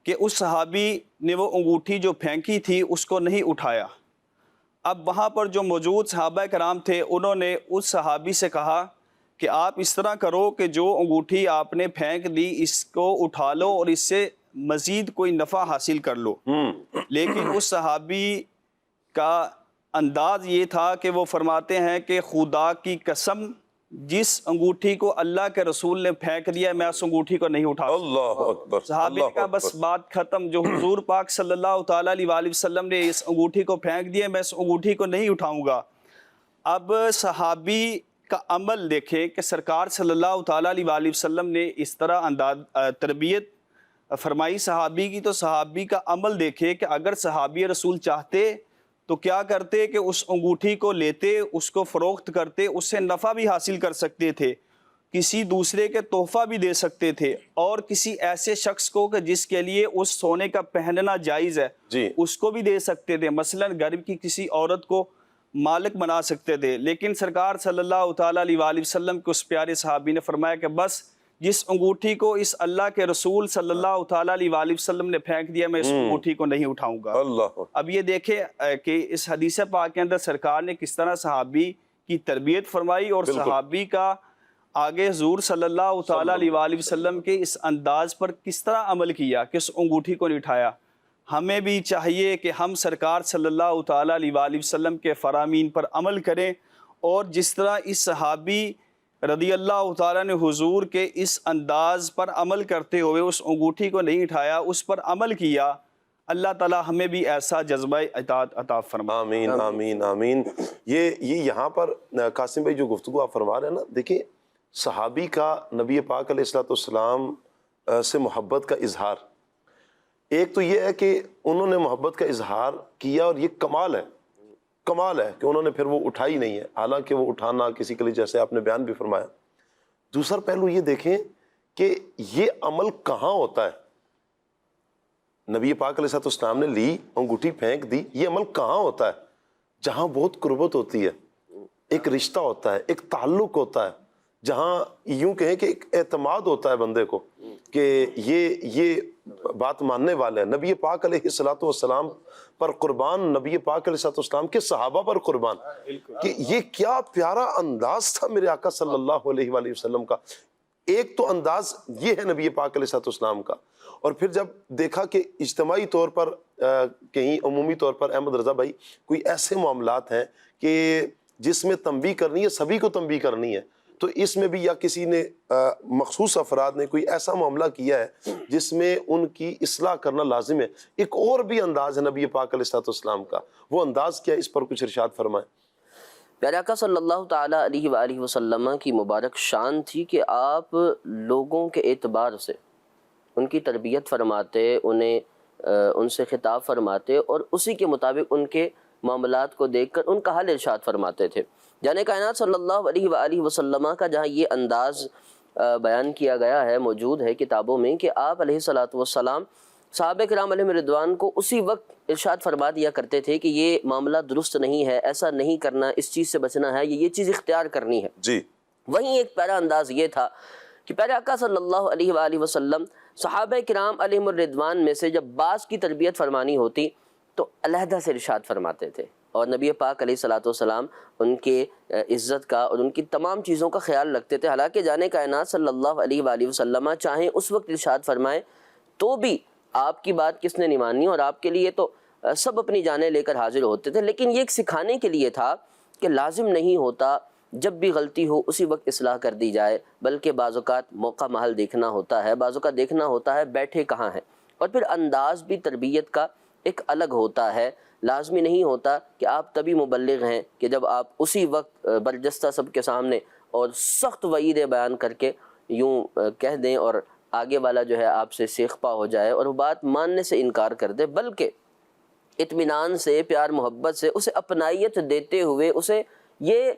G: کہ اس صحابی نے وہ انگوٹھی جو پھینکی تھی اس کو نہیں اٹھایا. اب وہاں پر جو موجود صحابہ کرام تھے انہوں نے اس صحابی سے کہا کہ آپ اس طرح کرو کہ جو انگوٹھی آپ نے پھینک دی اس کو اٹھا لو اور اس سے مزید کوئی نفع حاصل کر لو. لیکن اس صحابی کا انداز یہ تھا کہ وہ فرماتے ہیں کہ خدا کی قسم جس انگوٹھی کو اللہ کے رسول نے پھینک دیا میں اس انگوٹھی کو نہیں اٹھا.
B: اللہ اکبر.
G: صحابی نے کہا بس بات ختم، جو حضور پاک صلی اللہ تعالیٰ علیہ وآلہ وسلم نے اس انگوٹھی کو پھینک دیا میں اس انگوٹھی کو نہیں اٹھاؤں گا. اب صحابی کا عمل دیکھیں کہ سرکار صلی اللہ تعالیٰ علیہ وآلہ وسلم نے اس طرح انداز تربیت فرمائی صحابی کی، تو صحابی کا عمل دیکھیں کہ اگر صحابی رسول چاہتے تو کیا کرتے کہ اس انگوٹھی کو لیتے، اس کو فروخت کرتے، اس سے نفع بھی حاصل کر سکتے تھے، کسی دوسرے کے تحفہ بھی دے سکتے تھے، اور کسی ایسے شخص کو کہ جس کے لیے اس سونے کا پہننا جائز ہے اس کو بھی دے سکتے تھے. مثلا گھر کی کسی عورت کو مالک بنا سکتے تھے. لیکن سرکار صلی اللہ تعالیٰ علیہ وآلہ وسلم کے اس پیارے صحابی نے فرمایا کہ بس جس انگوٹھی کو اس اللہ کے رسول صلی اللہ تعالیٰ علیہ وآلہ وسلم نے پھینک دیا، میں اس انگوٹھی کو نہیں اٹھاؤں گا۔
B: اللہ
G: اب یہ دیکھیں کہ اس حدیث پاک کے اندر سرکار نے کس طرح صحابی کی تربیت فرمائی، اور صحابی کا آگے حضور صلی اللہ تعالیٰ علیہ وآلہ وسلم کے اس انداز پر کس طرح عمل کیا کہ اس انگوٹھی کو نہیں اٹھایا۔ ہمیں بھی چاہیے کہ ہم سرکار صلی اللہ تعالیٰ علیہ وآلہ وسلم کے فرامین پر عمل کریں، اور جس طرح اس صحابی رضی اللہ تعالیٰ نے حضور کے اس انداز پر عمل کرتے ہوئے اس انگوٹھی کو نہیں اٹھایا، اس پر عمل کیا، اللہ تعالیٰ ہمیں بھی ایسا جذبہ اطاعت عطا فرمائے۔
B: آمین آمین آمین۔ یہ یہاں پر قاسم بھائی جو گفتگو آپ فرما رہے ہیں نا، دیکھیں صحابی کا نبی پاک علیہ الصلوۃ والسلام سے محبت کا اظہار، ایک تو یہ ہے کہ انہوں نے محبت کا اظہار کیا، اور یہ کمال ہے کہ انہوں نے پھر وہ اٹھائی نہیں ہے، حالانکہ وہ اٹھانا کسی کے لیے، جیسے آپ نے بیان بھی فرمایا۔ دوسرا پہلو یہ دیکھیں کہ یہ عمل کہاں ہوتا ہے۔ نبی پاک علیہ السلام نے لی انگوٹھی پھینک دی، یہ عمل کہاں ہوتا ہے؟ جہاں بہت قربت ہوتی ہے، ایک رشتہ ہوتا ہے، ایک تعلق ہوتا ہے، جہاں یوں کہیں کہ ایک اعتماد ہوتا ہے بندے کو کہ یہ بات ماننے والے ہیں۔ نبی پاک علیہ الصلوۃ والسلام پر قربان، نبی پاک علیہ الصلوۃ والسلام کے صحابہ پر قربان، کہ یہ کیا پیارا انداز تھا میرے آقا صلی اللہ علیہ وآلہ وسلم کا۔ ایک تو انداز یہ ہے نبی پاک علیہ الصلوۃ والسلام کا، اور پھر جب دیکھا کہ اجتماعی طور پر کہیں عمومی طور پر احمد رضا بھائی کوئی ایسے معاملات ہیں کہ جس میں تنبیہ کرنی ہے، سبھی کو تنبیہ کرنی ہے، تو اس میں بھی یا کسی نے مخصوص افراد نے کوئی ایسا معاملہ کیا ہے جس میں ان کی اصلاح کرنا لازم ہے۔ ایک اور بھی انداز ہے نبی پاک علیہ الصلوۃ والسلام کا، وہ انداز کیا ہے، اس پر کچھ ارشاد فرمائیں۔
C: پیارے آقا صلی اللہ تعالیٰ علیہ وآلہ وسلم کی مبارک شان تھی کہ آپ لوگوں کے اعتبار سے ان کی تربیت فرماتے، انہیں ان سے خطاب فرماتے، اور اسی کے مطابق ان کے معاملات کو دیکھ کر ان کا حل ارشاد فرماتے تھے۔ جانے کائنات صلی اللہ علیہ وآلہ وسلم کا جہاں یہ انداز بیان کیا گیا ہے، موجود ہے کتابوں میں، کہ آپ علیہ الصلوۃ والسلام صحابہ کرام علیہم رضوان کو اسی وقت ارشاد فرما دیا کرتے تھے کہ یہ معاملہ درست نہیں ہے، ایسا نہیں کرنا، اس چیز سے بچنا ہے، یہ چیز اختیار کرنی ہے۔
B: جی،
C: وہیں ایک پیارا انداز یہ تھا کہ پیارے آقا صلی اللہ علیہ وآلہ وسلم صحابہ کرام علیہم الرضوان میں سے جب بعض کی تربیت فرمانی ہوتی تو علیحدہ سے ارشاد فرماتے تھے، اور نبی پاک علیہ الصلوۃ والسلام ان کے عزت کا اور ان کی تمام چیزوں کا خیال رکھتے تھے۔ حالانکہ جانے کائنات صلی اللہ علیہ وآلہ وسلم چاہیں اس وقت ارشاد فرمائیں تو بھی آپ کی بات کس نے نہیں ماننی، اور آپ کے لیے تو سب اپنی جانیں لے کر حاضر ہوتے تھے، لیکن یہ ایک سکھانے کے لیے تھا کہ لازم نہیں ہوتا جب بھی غلطی ہو اسی وقت اصلاح کر دی جائے، بلکہ بعض اوقات موقع محل دیکھنا ہوتا ہے، بعض اوقات دیکھنا ہوتا ہے بیٹھے کہاں ہیں، اور پھر انداز بھی تربیت کا ایک الگ ہوتا ہے۔ لازمی نہیں ہوتا کہ آپ تبھی مبلغ ہیں کہ جب آپ اسی وقت برجستہ سب کے سامنے اور سخت وعیدیں بیان کر کے یوں کہہ دیں اور آگے والا جو ہے آپ سے سیخ پا ہو جائے اور وہ بات ماننے سے انکار کر دے، بلکہ اطمینان سے، پیار محبت سے اسے اپنائیت دیتے ہوئے، اسے یہ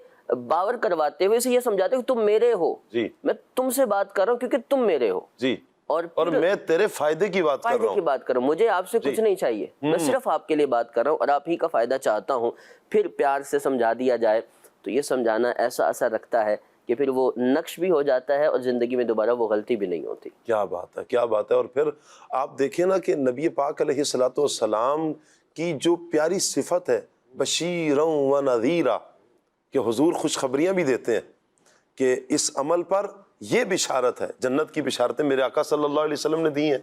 C: باور کرواتے ہوئے، اسے یہ سمجھاتے ہوئے کہ تم میرے ہو،
B: جی،
C: میں تم سے بات کر رہا ہوں کیونکہ تم میرے ہو،
B: جی،
C: اور
B: میں تیرے فائدے کی بات کر رہا ہوں،
C: مجھے آپ سے کچھ نہیں چاہیے، میں صرف آپ کے لیے بات کر رہا ہوں اور آپ ہی کا فائدہ چاہتا ہوں۔ پھر پیار سے سمجھا دیا جائے تو یہ سمجھانا ایسا اثر رکھتا ہے کہ پھر وہ نقش بھی ہو جاتا ہے اور زندگی میں دوبارہ وہ غلطی بھی نہیں ہوتی۔
B: کیا بات ہے، کیا بات ہے۔ اور پھر آپ دیکھیں نا کہ نبی پاک علیہ الصلوۃ والسلام کی جو پیاری صفت ہے، بشیرا و نذیرا، کہ حضور خوشخبریاں بھی دیتے ہیں کہ اس عمل پر یہ بشارت ہے، جنت کی بشارتیں میرے آقا صلی اللہ علیہ وسلم نے دی ہیں۔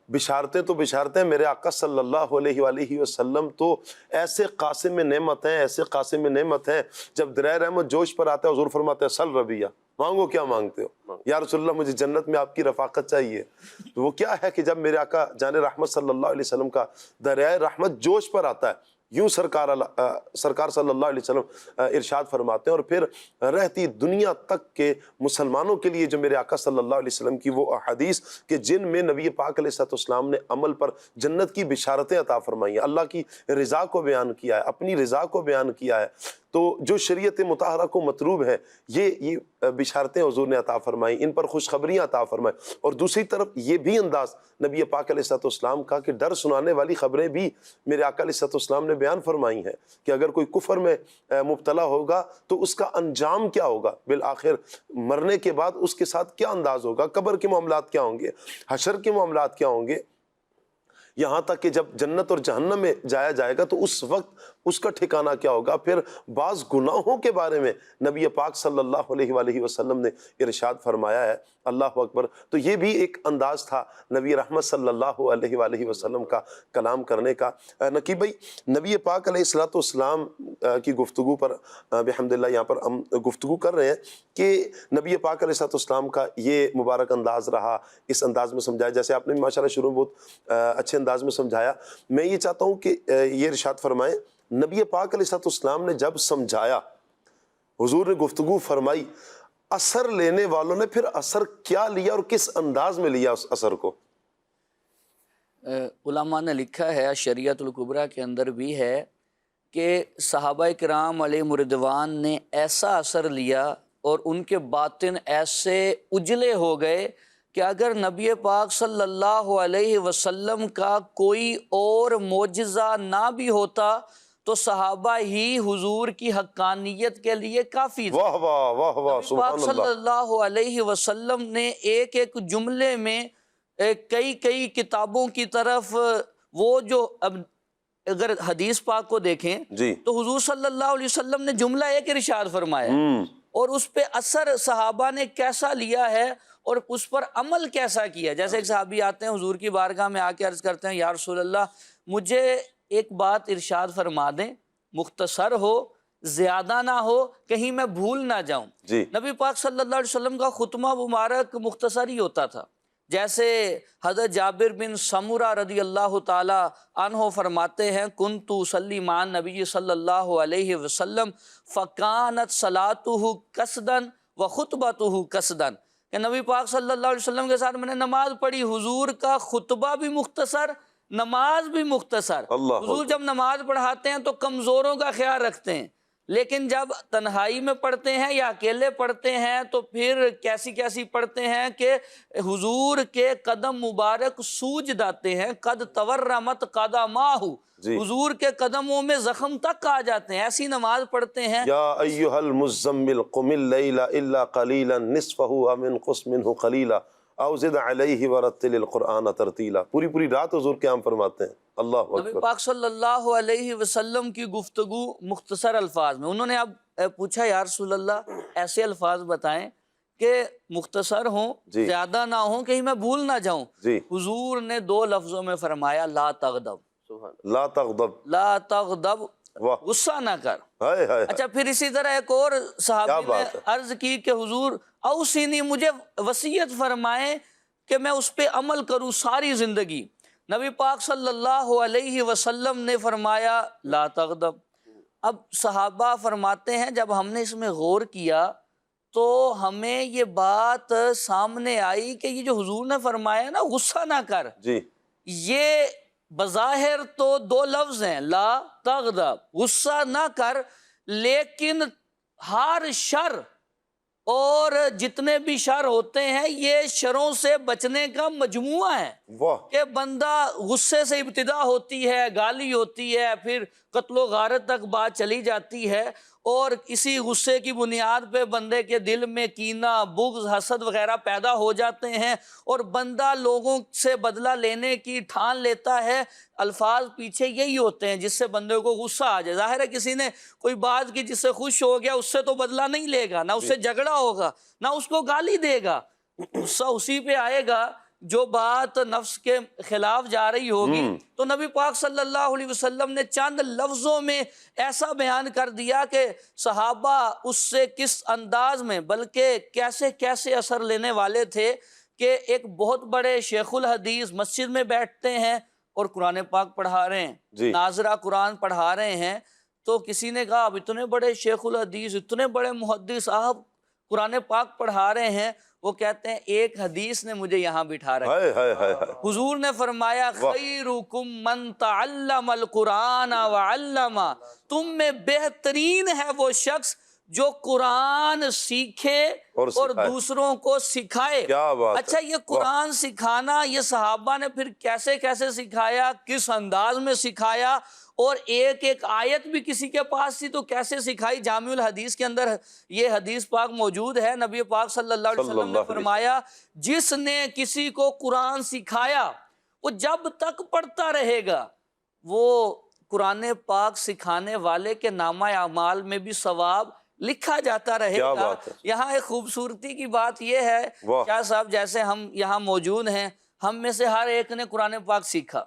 B: بشارتیں تو بشارتیں، میرے آقا صلی اللہ علیہ وآلہ وسلم تو ایسے قاسم نعمت ہیں، ایسے قاسم نعمت ہیں، جب درائے رحمت جوش پر آتا ہے حضور فرماتے ہیں سل ربیہ، مانگو کیا مانگتے ہو یا رسول اللہ، مجھے جنت میں آپ کی رفاقت چاہیے۔ تو وہ کیا ہے کہ جب میرے آقا جان رحمت صلی اللہ علیہ وسلم کا درائے رحمت جوش پر آتا ہے، یوں سرکار صلی اللہ علیہ وسلم ارشاد فرماتے ہیں، اور پھر رہتی دنیا تک کے مسلمانوں کے لیے جو میرے آقا صلی اللہ علیہ وسلم کی وہ احادیث کہ جن میں نبی پاک علیہ السلام نے عمل پر جنت کی بشارتیں عطا فرمائی ہیں، اللہ کی رضا کو بیان کیا ہے، اپنی رضا کو بیان کیا ہے، تو جو شریعت مطہرہ کو مطلوب ہے یہ بشارتیں حضور نے عطا فرمائیں، ان پر خوشخبریاں عطا فرمائیں، اور دوسری طرف یہ بھی انداز نبی پاک علیہ الصلوۃ والسلام کا کہ ڈر سنانے والی خبریں بھی میرے آقا علیہ الصلوۃ والسلام نے بیان فرمائی ہیں کہ اگر کوئی کفر میں مبتلا ہوگا تو اس کا انجام کیا ہوگا، بالآخر مرنے کے بعد اس کے ساتھ کیا انداز ہوگا، قبر کے معاملات کیا ہوں گے، حشر کے معاملات کیا ہوں گے، یہاں تک کہ جب جنت اور جہنم میں جایا جائے گا تو اس وقت اس کا ٹھکانہ کیا ہوگا۔ پھر بعض گناہوں کے بارے میں نبی پاک صلی اللہ علیہ وآلہ وسلم نے ارشاد فرمایا ہے، اللہ اکبر۔ تو یہ بھی ایک انداز تھا نبی رحمت صلی اللہ علیہ وآلہ وسلم کا کلام کرنے کا۔ نقیب بھائی، نبی پاک علیہ الصلوۃ والسلام کی گفتگو پر بحمدللہ یہاں پر ہم گفتگو کر رہے ہیں کہ نبی پاک علیہ الصلوۃ والسلام کا یہ مبارک انداز رہا، اس انداز میں سمجھایا جیسے آپ نے ماشاءاللہ شروع میں بہت اچھے انداز میں سمجھایا۔ میں یہ چاہتا ہوں کہ یہ ارشاد فرمائیں، نبی پاک علیہ الصلوۃ والسلام نے جب سمجھایا، حضور نے گفتگو فرمائی، اثر لینے والوں نے پھر اثر کیا لیا اور کس انداز میں لیا اس اثر کو؟
F: علماء نے لکھا ہے، شریعت الکبریٰ کے اندر بھی ہے کہ صحابہ کرام علیہم رضوان نے ایسا اثر لیا اور ان کے باطن ایسے اجلے ہو گئے کہ اگر نبی پاک صلی اللہ علیہ وسلم کا کوئی اور معجزہ نہ بھی ہوتا تو صحابہ ہی حضور کی حقانیت کے لیے کافی تھے۔
B: واہ واہ واہ واہ،
F: نبی
B: سبحان
F: پاک صلی
B: اللہ۔
F: اللہ علیہ وسلم نے ایک ایک جملے میں کئی کتابوں کی طرف، وہ جو اب اگر حدیث پاک کو دیکھیں
B: جی
F: تو حضور صلی اللہ علیہ وسلم نے جملہ ایک ارشاد فرمایا اور اس پہ اثر صحابہ نے کیسا لیا ہے اور اس پر عمل کیسا کیا۔ جیسے ایک صحابی آتے ہیں حضور کی بارگاہ میں آ کے عرض کرتے ہیں، یا رسول اللہ مجھے ایک بات ارشاد فرما دیں، مختصر ہو، زیادہ نہ ہو، کہیں میں بھول نہ جاؤں۔
B: جی
F: نبی پاک صلی اللہ علیہ وسلم کا خطبہ مبارک مختصر ہی ہوتا تھا۔ جیسے حضرت جابر بن سمرہ رضی اللہ تعالی عنہ فرماتے ہیں، کنت اصلی مع النبی صلی اللہ علیہ وسلم فکانت صلاتہ قصدا وخطبتہ قصدا، کہ نبی پاک صلی اللہ علیہ وسلم کے ساتھ میں نے نماز پڑھی، حضور کا خطبہ بھی مختصر، نماز بھی مختصر۔
B: اللہ
F: حضور جب نماز پڑھاتے ہیں تو کمزوروں کا خیال رکھتے ہیں، لیکن جب تنہائی میں پڑھتے ہیں یا اکیلے پڑھتے ہیں تو پھر کیسی پڑھتے ہیں کہ حضور کے قدم مبارک سوج جاتے ہیں، قد تورمت قدماہ، حضور کے قدموں میں زخم تک آ جاتے ہیں، ایسی نماز پڑھتے ہیں۔
B: یا ایھا المزمل قم اللیل الا قلیلا نصفہ او انقص منہ قلیلا او زد علیہ ورتل القرآن ترتیلا۔ پوری رات حضور قیام فرماتے ہیں۔ اللہ
F: نبی
B: اکبر۔
F: پاک صلی اللہ علیہ وسلم کی گفتگو مختصر الفاظ میں، انہوں نے اب پوچھا یا رسول اللہ ایسے الفاظ بتائیں کہ مختصر ہوں،
B: جی
F: زیادہ نہ ہوں، کہیں میں بھول نہ جاؤں۔
B: جی
F: حضور نے 2 لفظوں میں فرمایا، لا تغضب،
B: لا تغضب،
F: لا تغضب،
B: واہ،
F: غصہ نہ کر۔
B: ہائے ہائے،
F: اچھا پھر اسی طرح ایک اور صحابی نے
B: بات ہے؟
F: عرض کی کہ حضور اوصینی، مجھے وصیت فرمائیں کہ میں اس پہ عمل کروں ساری زندگی۔ نبی پاک صلی اللہ علیہ وسلم نے فرمایا لا تغضب۔ اب صحابہ فرماتے ہیں جب ہم نے اس میں غور کیا تو ہمیں یہ بات سامنے آئی کہ یہ جو حضور نے فرمایا نا غصہ نہ کر،
B: جی
F: یہ بظاہر تو 2 لفظ ہیں، لا تغضب، غصہ نہ کر، لیکن ہر شر اور جتنے بھی شر ہوتے ہیں یہ شروں سے بچنے کا مجموعہ ہے۔
B: واہ،
F: کہ بندہ غصے سے ابتدا ہوتی ہے، گالی ہوتی ہے، پھر قتل و غارت تک بات چلی جاتی ہے، اور اسی غصے کی بنیاد پہ بندے کے دل میں کینہ، بغض، حسد وغیرہ پیدا ہو جاتے ہیں اور بندہ لوگوں سے بدلہ لینے کی ٹھان لیتا ہے۔ الفاظ پیچھے یہی ہوتے ہیں جس سے بندے کو غصہ آ جائے۔ ظاہر ہے کسی نے کوئی بات کی جس سے خوش ہو گیا، اس سے تو بدلہ نہیں لے گا، نہ اس سے جھگڑا ہوگا، نہ اس کو گالی دے گا، غصہ اسی پہ آئے گا جو بات نفس کے خلاف جا رہی ہوگی۔ تو نبی پاک صلی اللہ علیہ وسلم نے چند لفظوں میں ایسا بیان کر دیا کہ صحابہ اس سے کس انداز میں بلکہ کیسے اثر لینے والے تھے کہ ایک بہت بڑے شیخ الحدیث مسجد میں بیٹھتے ہیں اور قرآن پاک پڑھا رہے ہیں، ناظرہ قرآن پڑھا رہے ہیں، تو کسی نے کہا اب اتنے بڑے شیخ الحدیث، اتنے بڑے محدث، آپ قرآن پاک پڑھا رہے ہیں، وہ کہتے ہیں ایک حدیث نے مجھے یہاں بٹھا رکھا.
B: ہائے ہائے ہائے ہائے.
F: حضور نے فرمایا خیرکم من تعلم القرآن وعلم، تم میں بہترین ہے وہ شخص جو قرآن سیکھے اور دوسروں کو سکھائے.
B: کیا بات ہے.
F: اچھا، یہ قرآن سکھانا یہ صحابہ نے پھر کیسے کیسے سکھایا، کس انداز میں سکھایا، اور ایک ایک آیت بھی کسی کے پاس تھی تو کیسے سکھائی. جامع الحدیث کے اندر یہ حدیث پاک موجود ہے. نبی پاک صلی اللہ علیہ وسلم نے فرمایا جس نے کسی کو قرآن سکھایا وہ جب تک پڑھتا رہے گا وہ قرآن پاک سکھانے والے کے نامہ اعمال میں بھی ثواب لکھا جاتا رہے گا. یہاں ایک خوبصورتی کی بات یہ ہے شاہ صاحب، جیسے ہم یہاں موجود ہیں، ہم میں سے ہر ایک نے قرآن پاک سیکھا.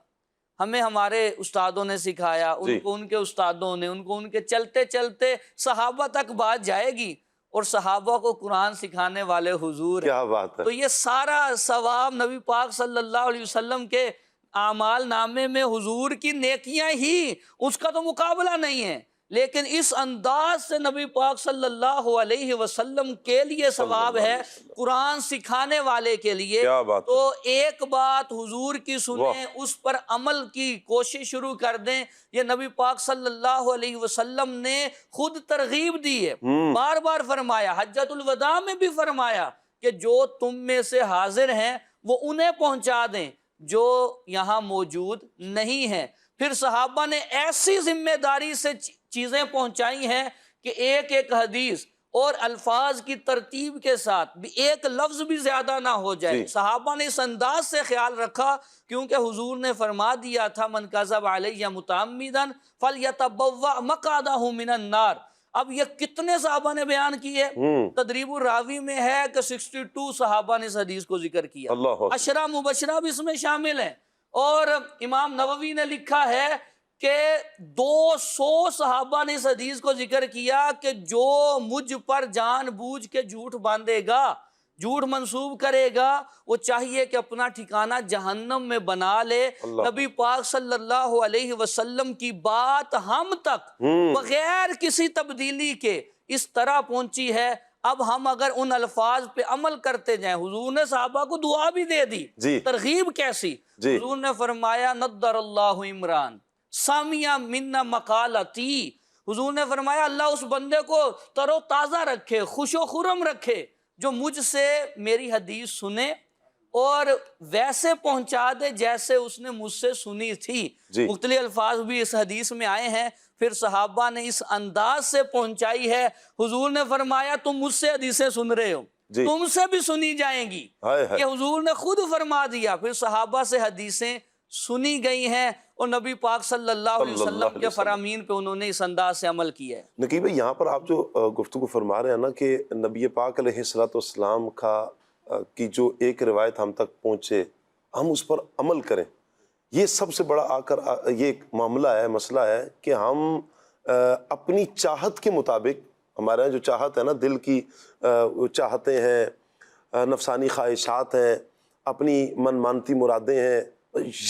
F: ہمیں ہمارے استادوں نے سکھایا، ان کو ان کے استادوں نے، ان کو ان کے چلتے چلتے صحابہ تک بات جائے گی، اور صحابہ کو قرآن سکھانے والے حضور.
B: کیا بات ہے.
F: تو یہ سارا ثواب نبی پاک صلی اللہ علیہ وسلم کے اعمال نامے میں حضور کی نیکیاں ہی، اس کا تو مقابلہ نہیں ہے. لیکن اس انداز سے نبی پاک صلی اللہ علیہ وسلم کے لیے ثواب ہے، قرآن سکھانے والے کے لیے. تو ایک بات حضور کی سنیں، اس پر عمل کی کوشش شروع کر دیں. یہ نبی پاک صلی اللہ علیہ وسلم نے خود ترغیب دی ہے، بار بار فرمایا، حجۃ الوداع میں بھی فرمایا کہ جو تم میں سے حاضر ہیں وہ انہیں پہنچا دیں جو یہاں موجود نہیں ہیں. پھر صحابہ نے ایسی ذمہ داری سے چیزیں پہنچائی ہیں کہ ایک ایک حدیث اور الفاظ کی ترتیب کے ساتھ بھی ایک لفظ بھی زیادہ نہ ہو جائے. صحابہ نے اس انداز سے خیال رکھا کیونکہ حضور نے فرما دیا تھا من کذب علیہ متعمدا فلیتبوأ مقعدہ من النار. اب یہ کتنے صحابہ نے بیان کیے؟ تدریب الراوی میں ہے کہ 62 صحابہ نے اس حدیث کو ذکر کیا. عشرہ مبشرہ بھی اس میں شامل ہیں. اور امام نووی نے لکھا ہے کہ 200 صحابہ نے اس حدیث کو ذکر کیا کہ جو مجھ پر جان بوجھ کے جھوٹ باندھے گا، جھوٹ منسوب کرے گا، وہ چاہیے کہ اپنا ٹھکانہ جہنم میں بنا لے. نبی پاک صلی اللہ علیہ وسلم کی بات ہم تک بغیر کسی تبدیلی کے اس طرح پہنچی ہے. اب ہم اگر ان الفاظ پہ عمل کرتے جائیں، حضور نے صحابہ کو دعا بھی دے دی. ترغیب کیسی؟ حضور نے فرمایا نضر اللہ عمران سامیا منا مقالتی. حضور نے فرمایا اللہ اس بندے کو تر و تازہ رکھے، خوش و خرم رکھے جو مجھ سے میری حدیث سنے اور ویسے پہنچا دے جیسے اس نے مجھ سے سنی تھی. مختلف الفاظ بھی اس حدیث میں آئے ہیں. پھر صحابہ نے اس انداز سے پہنچائی ہے. حضور نے فرمایا تم مجھ سے حدیثیں سن رہے ہو، تم سے بھی سنی جائیں گی. یہ حضور نے خود فرما دیا. پھر صحابہ سے حدیثیں سنی گئی ہیں اور نبی پاک صلی اللہ علیہ وسلم کے فرامین پہ انہوں نے اس انداز سے عمل کیا ہے.
B: نقیب بھائی، یہاں پر آپ جو گفتگو فرما رہے ہیں نا کہ نبی پاک علیہ السلام کی جو ایک روایت ہم تک پہنچے، ہم اس پر عمل کریں، یہ سب سے بڑا یہ ایک معاملہ ہے، مسئلہ ہے کہ ہم اپنی چاہت کے مطابق، ہمارے جو چاہت ہے نا، دل کی چاہتیں ہیں، نفسانی خواہشات ہیں، اپنی من مانتی مرادیں ہیں،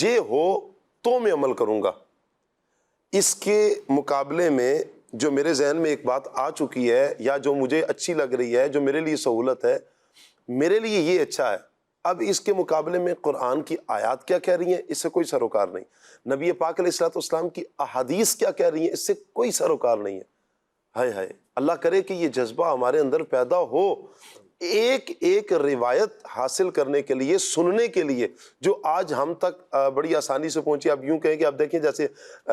B: یہ ہو تو میں عمل کروں گا. اس کے مقابلے میں جو میرے ذہن میں ایک بات آ چکی ہے یا جو مجھے اچھی لگ رہی ہے، جو میرے لیے سہولت ہے، میرے لیے یہ اچھا ہے، اب اس کے مقابلے میں قرآن کی آیات کیا کہہ رہی ہیں، اس سے کوئی سروکار نہیں. نبی پاک علیہ السلام کی احادیث کیا کہہ رہی ہیں، اس سے کوئی سروکار نہیں ہے. ہائے ہائے، اللہ کرے کہ یہ جذبہ ہمارے اندر پیدا ہو، ایک ایک روایت حاصل کرنے کے لیے، سننے کے لیے، جو آج ہم تک بڑی آسانی سے پہنچی. آپ یوں کہیں کہ آپ دیکھیں جیسے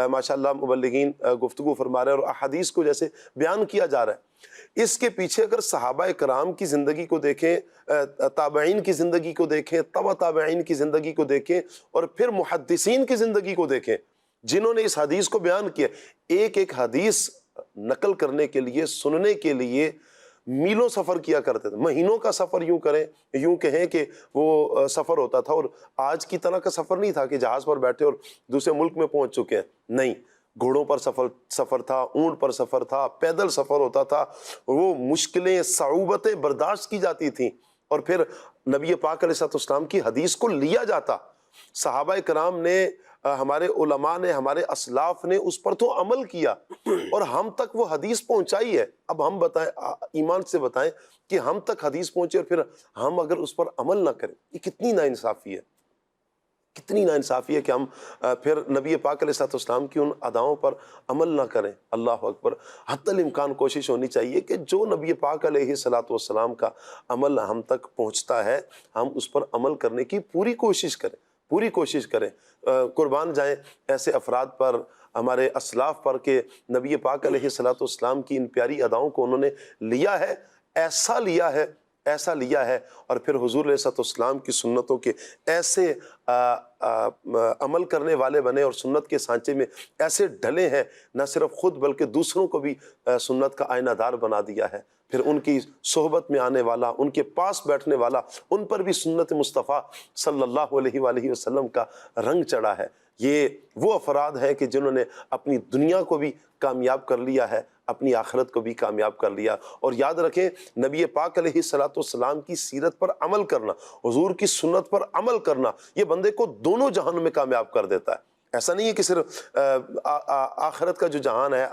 B: ماشاءاللہ مبلغین گفتگو فرما رہے ہیں اور احادیث کو جیسے بیان کیا جا رہا ہے. اس کے پیچھے اگر صحابہ کرام کی زندگی کو دیکھیں، تابعین کی زندگی کو دیکھیں، تبع تابعین کی زندگی کو دیکھیں، اور پھر محدثین کی زندگی کو دیکھیں جنہوں نے اس حدیث کو بیان کیا، ایک ایک حدیث نقل کرنے کے لیے، سننے کے لیے میلوں سفر کیا کرتے تھے. مہینوں کا سفر یوں کہیں کہ وہ سفر ہوتا تھا، اور آج کی طرح کا سفر نہیں تھا کہ جہاز پر بیٹھے اور دوسرے ملک میں پہنچ چکے ہیں. نہیں، گھوڑوں پر سفر تھا، اونٹ پر سفر تھا، پیدل سفر ہوتا تھا. وہ مشکلیں، صعوبتیں برداشت کی جاتی تھیں، اور پھر نبی پاک علیہ السلام کی حدیث کو لیا جاتا. صحابہ کرام نے ہمارے علماء نے, ہمارے اسلاف نے اس پر تو عمل کیا اور ہم تک وہ حدیث پہنچائی ہے. اب ہم بتائیں, ایمان سے بتائیں کہ ہم تک حدیث پہنچے اور پھر ہم اگر اس پر عمل نہ کریں, یہ کتنی ناانصافی ہے, کتنی ناانصافی ہے کہ ہم پھر نبی پاک علیہ السلام کی ان اداؤں پر عمل نہ کریں. اللہ اکبر. حتی الامکان کوشش ہونی چاہیے کہ جو نبی پاک علیہ السلام کا عمل ہم تک پہنچتا ہے ہم اس پر عمل کرنے کی پوری کوشش کریں, پوری کوشش کریں. قربان جائیں ایسے افراد پر, ہمارے اسلاف پر کہ نبی پاک علیہ السلام کی ان پیاری اداؤں کو انہوں نے لیا ہے, ایسا لیا ہے, ایسا لیا ہے, اور پھر حضور علیہ السلام کی سنتوں کے ایسے عمل کرنے والے بنے اور سنت کے سانچے میں ایسے ڈھلے ہیں, نہ صرف خود بلکہ دوسروں کو بھی سنت کا آئینہ دار بنا دیا ہے. پھر ان کی صحبت میں آنے والا, ان کے پاس بیٹھنے والا, ان پر بھی سنت مصطفیٰ صلی اللہ علیہ وآلہ وسلم کا رنگ چڑھا ہے. یہ وہ افراد ہیں کہ جنہوں نے اپنی دنیا کو بھی کامیاب کر لیا ہے, اپنی آخرت کو بھی کامیاب کر لیا. اور یاد رکھیں نبی پاک علیہ السلام کی سیرت پر عمل کرنا, حضور کی سنت پر عمل کرنا, یہ بندے کو دونوں جہانوں میں کامیاب کر دیتا ہے. ایسا نہیں ہے کہ صرف آخرت کا جو جہان ہے,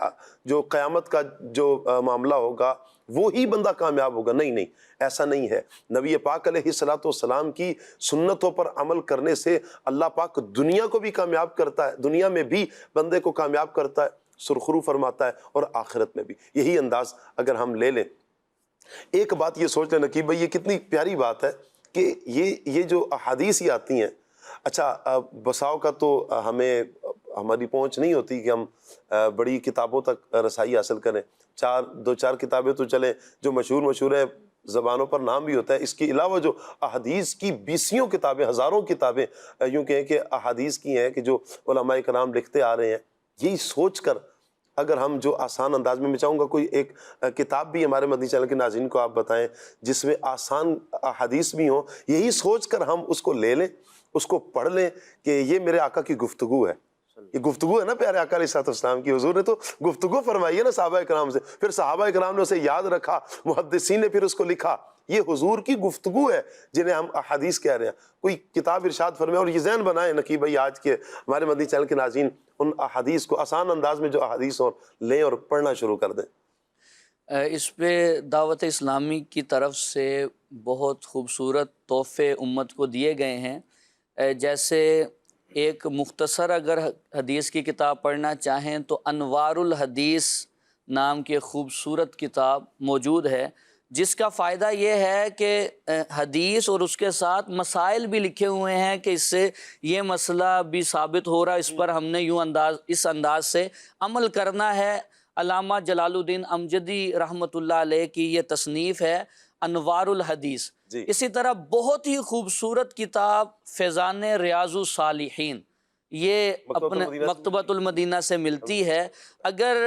B: جو قیامت کا جو معاملہ ہوگا وہی بندہ کامیاب ہوگا, نہیں نہیں, ایسا نہیں ہے. نبی پاک علیہ السلام کی سنتوں پر عمل کرنے سے اللہ پاک دنیا کو بھی کامیاب کرتا ہے, دنیا میں بھی بندے کو کامیاب کرتا ہے, سرخرو فرماتا ہے, اور آخرت میں بھی. یہی انداز اگر ہم لے لیں. ایک بات یہ سوچ لیں نقیب بھائی, یہ کتنی پیاری بات ہے کہ یہ جو احادیث ہی آتی ہیں, اچھا بساؤ کا تو ہماری پہنچ نہیں ہوتی کہ ہم بڑی کتابوں تک رسائی حاصل کریں. دو چار کتابیں تو چلیں جو مشہور ہیں, زبانوں پر نام بھی ہوتا ہے. اس کے علاوہ جو احادیث کی بیسیوں کتابیں, ہزاروں کتابیں یوں کہیں کہ احادیث کی ہیں کہ جو علماء کرام لکھتے آ رہے ہیں, یہی سوچ کر اگر ہم جو آسان انداز میں چاہوں گا کوئی ایک کتاب بھی ہمارے مدنی چینل کے ناظرین کو آپ بتائیں جس میں آسان احادیث بھی ہوں, یہی سوچ کر ہم اس کو لے لیں, اس کو پڑھ لیں کہ یہ میرے آقا کی گفتگو ہے. یہ گفتگو ہے نا پیارے آقا علیہ السلام کی. حضور نے تو گفتگو فرمائی ہے نا صحابہ کرام سے, پھر صحابہ کرام نے اسے یاد رکھا, محدثین نے پھر اس کو لکھا. یہ حضور کی گفتگو ہے جنہیں ہم احادیث کہہ رہے ہیں. کوئی کتاب ارشاد فرمائے اور یہ ذہن بنائیں نقیب بھائی آج کے ہمارے مدنی چینل کے ناظرین ان احادیث کو آسان انداز میں جو احادیث اور لیں اور پڑھنا شروع کر دیں.
F: اس پہ دعوت اسلامی کی طرف سے بہت خوبصورت تحفے امت کو دیے گئے ہیں. جیسے ایک مختصر اگر حدیث کی کتاب پڑھنا چاہیں تو انوار الحدیث نام کی خوبصورت کتاب موجود ہے, جس کا فائدہ یہ ہے کہ حدیث اور اس کے ساتھ مسائل بھی لکھے ہوئے ہیں کہ اس سے یہ مسئلہ بھی ثابت ہو رہا, اس پر ہم نے اس انداز سے عمل کرنا ہے. علامہ جلال الدین امجدی رحمۃ اللہ علیہ کی یہ تصنیف ہے انوار الحدیث. اسی طرح بہت ہی خوبصورت کتاب فیضان ریاض الصالحین, یہ اپنے مکتبۃ المدینہ سے ملتی ہے. اگر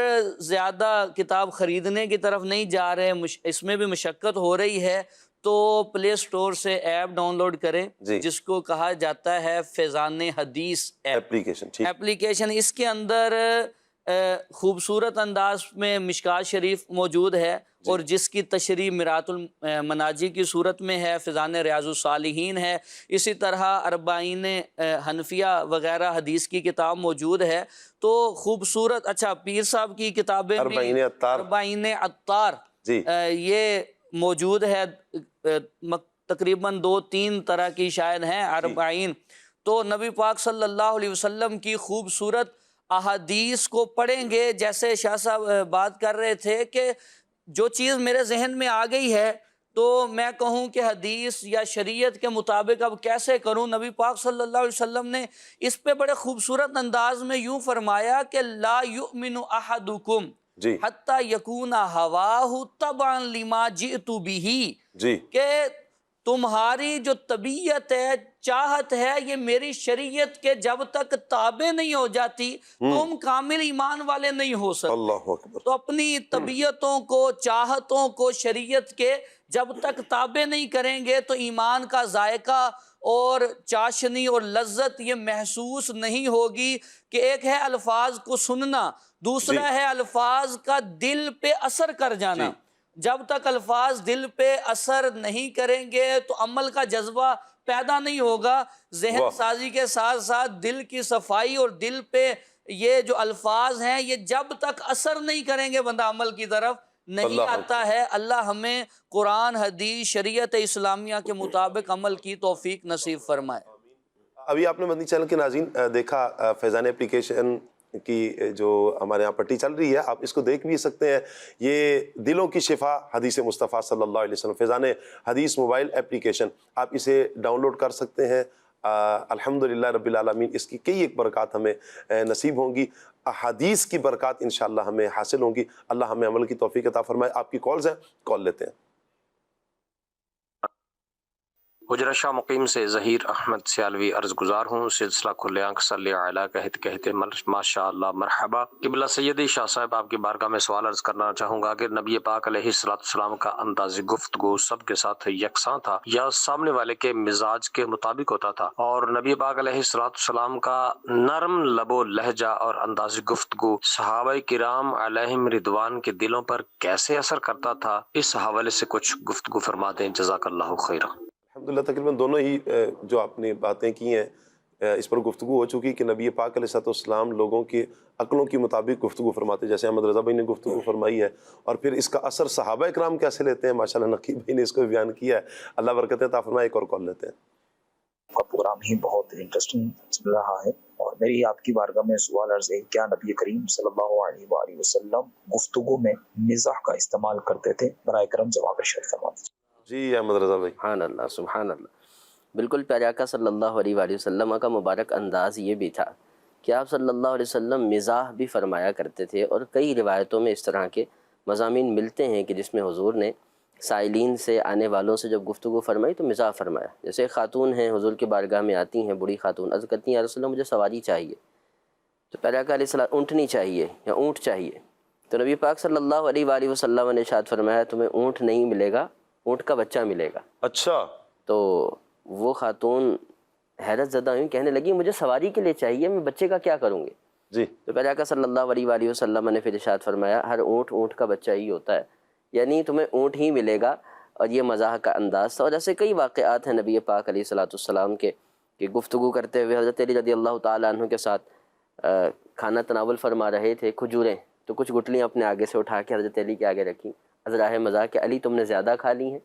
F: زیادہ کتاب خریدنے کی طرف نہیں جا رہے, اس میں بھی مشقت ہو رہی ہے, تو پلے سٹور سے ایپ ڈاؤن لوڈ کریں جس کو کہا جاتا ہے فیضان حدیث ایپلیکیشن. اس کے اندر خوبصورت انداز میں مشکات شریف موجود ہے اور جس کی تشریح مرات المناجی کی صورت میں ہے, فیضان ریاض الصالحین ہے. اسی طرح اربعین حنفیہ وغیرہ حدیث کی کتاب موجود ہے. تو خوبصورت, اچھا پیر صاحب کی کتابیں اربعین عطار یہ موجود ہے, تقریباً 2-3 طرح کی شاید ہیں اربعین. تو نبی پاک صلی اللہ علیہ وسلم کی خوبصورت احادیث کو پڑھیں گے. جیسے شاہ صاحب بات کر رہے تھے کہ جو چیز میرے ذہن میں آ گئی ہے تو میں کہوں کہ حدیث یا شریعت کے مطابق اب کیسے کروں. نبی پاک صلی اللہ علیہ وسلم نے اس پہ بڑے خوبصورت انداز میں یوں فرمایا کہ لا یؤمن احدکم حتی یکون ہواہ تبعا لما جئت بہ, کہ تمہاری جو طبیعت ہے, چاہت ہے, یہ میری شریعت کے جب تک تابع نہیں ہو جاتی تم کامل ایمان والے نہیں ہو سکتے. اللہ اکبر. تو اپنی طبیعتوں کو, چاہتوں کو شریعت کے جب تک تابع نہیں کریں گے تو ایمان کا ذائقہ اور چاشنی اور لذت یہ محسوس نہیں ہوگی. کہ ایک ہے الفاظ کو سننا, دوسرا ہے الفاظ کا دل پہ اثر کر جانا. جب تک الفاظ دل پہ اثر نہیں کریں گے تو عمل کا جذبہ پیدا نہیں ہوگا ذہن
B: واہ۔
F: سازی کے ساتھ ساتھ دل کی صفائی، اور دل پہ یہ جو الفاظ ہیں یہ جب تک اثر نہیں کریں گے بندہ عمل کی طرف نہیں
B: اللہ
F: آتا ہے۔ اللہ ہمیں قرآن، حدیث، شریعت اسلامیہ کے مطابق عمل کی توفیق نصیب فرمائے۔
B: ابھی آپ نے مدنی چینل کے ناظرین دیکھا فیضان اپلیکیشن کی جو ہمارے یہاں پٹی چل رہی ہے، آپ اس کو دیکھ بھی سکتے ہیں۔ یہ دلوں کی شفا حدیث مصطفیٰ صلی اللہ علیہ وسلم، فیضان حدیث موبائل اپلیکیشن، آپ اسے ڈاؤن لوڈ کر سکتے ہیں۔ الحمدللہ رب العالمین اس کی کئی ایک برکات ہمیں نصیب ہوں گی، احادیث کی برکات انشاءاللہ ہمیں حاصل ہوں گی۔ اللہ ہمیں عمل کی توفیق عطا فرمائے۔ آپ کی کالز ہیں، کال لیتے ہیں۔
H: حجرہ شاہ مقیم سے ظہیر احمد سیالوی عرض گزار ہوں۔ سلسلہ کھلے آنکھ صلی علی کہتے کہتے ماشاء اللہ مرحبا۔ قبلہ سیدی شاہ صاحب، آپ کی بارگاہ میں سوال عرض کرنا چاہوں گا کہ نبی پاک علیہ السلام کا انداز گفتگو سب کے ساتھ یکساں تھا یا سامنے والے کے مزاج کے مطابق ہوتا تھا؟ اور نبی پاک علیہ السلام کا نرم لب و لہجہ اور انداز گفتگو صحابہ کرام علیہم رضوان کے دلوں پر کیسے اثر کرتا تھا؟ اس حوالے سے کچھ گفتگو فرما دیں، جزاک اللہ خیرہ۔
B: الحمدللہ تقریباً دونوں ہی جو آپ نے باتیں کی ہیں اس پر گفتگو ہو چکی کہ نبی پاک علیہ السلام لوگوں کی عقلوں کے مطابق گفتگو فرماتے، جیسے احمد رضا بھائی نے گفتگو فرمائی ہے، اور پھر اس کا اثر صحابہ اکرام کیسے لیتے ہیں، ماشاءاللہ نقیب بھائی نے اس کو بیان کیا ہے۔ اللہ برکتیں عطا فرمائے۔ ایک اور کال لیتے ہیں۔
I: کا پروگرام ہی بہت انٹرسٹنگ چل رہا ہے، اور میری آپ کی بارگاہ میں سوال عرض ہے، کیا نبی کریم صلی اللہ علیہ وآلہ وسلم گفتگو میں مزاح کا استعمال کرتے تھے؟ برائے کرم جواب ارشاد فرما دیجیے۔
B: جی احمد رضا بھائی۔
C: سبحان اللہ، سبحان اللہ۔ بالکل پیارے آقا صلی اللہ علیہ وآلہ وسلم کا مبارک انداز یہ بھی تھا کہ آپ صلی اللہ علیہ وسلم مزاح بھی فرمایا کرتے تھے، اور کئی روایتوں میں اس طرح کے مضامین ملتے ہیں کہ جس میں حضور نے سائلین سے، آنے والوں سے جب گفتگو فرمائی تو مزاح فرمایا۔ جیسے خاتون ہیں حضور کی بارگاہ میں آتی ہیں، بوڑھی خاتون عرض کرتی ہیں یا رسول اللہ مجھے سواری چاہیے، تو پیارے آقا علیہ السلام اونٹنی چاہیے یا اونٹ چاہیے، تو نبی پاک صلی اللہ علیہ وآلہ وسلم نے ارشاد فرمایا تمہیں اونٹ نہیں ملے گا، اونٹ کا بچہ ملے گا۔
B: اچھا۔
C: تو وہ خاتون حیرت زدہ ہوئی، کہنے لگی مجھے سواری کے لیے چاہیے، میں بچے کا کیا کروں گی؟
B: جی۔
C: تو پیارے آقا صلی اللہ علیہ وآلہ وسلم نے پھر ارشاد فرمایا ہر اونٹ کا بچہ ہی ہوتا ہے، یعنی تمہیں اونٹ ہی ملے گا۔ اور یہ مزاح کا انداز تھا۔ اور ایسے کئی واقعات ہیں نبی پاک علیہ السلام کے کہ گفتگو کرتے ہوئے حضرت علی رضی اللہ تعالیٰ عنہ کے ساتھ کھانا تناول فرما رہے تھے، کھجوریں، تو کچھ گٹلیاں اپنے آگے سے اٹھا کے حضرت علی کے آگے رکھیں، ازراہ مزاح کہ علی تم نے زیادہ کھا لی ہیں۔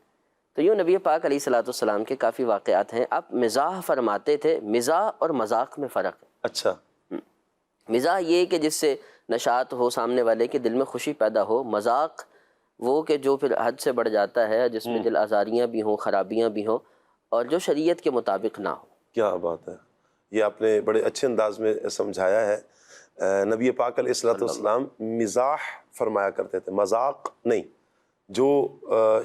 C: تو یوں نبی پاک علیہ السلام کے کافی واقعات ہیں۔ آپ مزاح فرماتے تھے، مزاح اور مذاق میں فرق ہے۔
B: اچھا۔
C: مزاح یہ کہ جس سے نشاط ہو، سامنے والے کے دل میں خوشی پیدا ہو۔ مذاق وہ کہ جو پھر حد سے بڑھ جاتا ہے، جس میں دل آزاریاں بھی ہوں، خرابیاں بھی ہوں، اور جو شریعت کے مطابق نہ ہو۔
B: کیا بات ہے، یہ آپ نے بڑے اچھے انداز میں سمجھایا ہے۔ نبی پاک علیہ السلام مزاح فرمایا کرتے تھے، مذاق نہیں۔ جو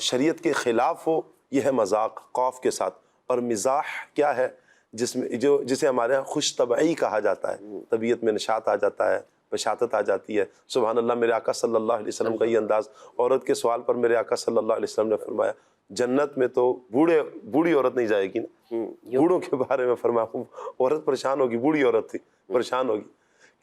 B: شریعت کے خلاف ہو یہ ہے مذاق قاف کے ساتھ، اور مزاح کیا ہے جس میں جسے ہمارے ہاں خوش طبعی کہا جاتا ہے، طبیعت میں نشاط آ جاتا ہے، بشاطت آ جاتی ہے۔ سبحان اللہ، میرے آقا صلی اللہ علیہ وسلم کا یہ انداز۔ عورت کے سوال پر میرے آقا صلی اللہ علیہ وسلم نے فرمایا جنت میں تو بوڑھی عورت نہیں جائے گی نا، بوڑھوں کے بارے میں فرمایا عورت پریشان ہوگی، بوڑھی عورت تھی پریشان ہوگی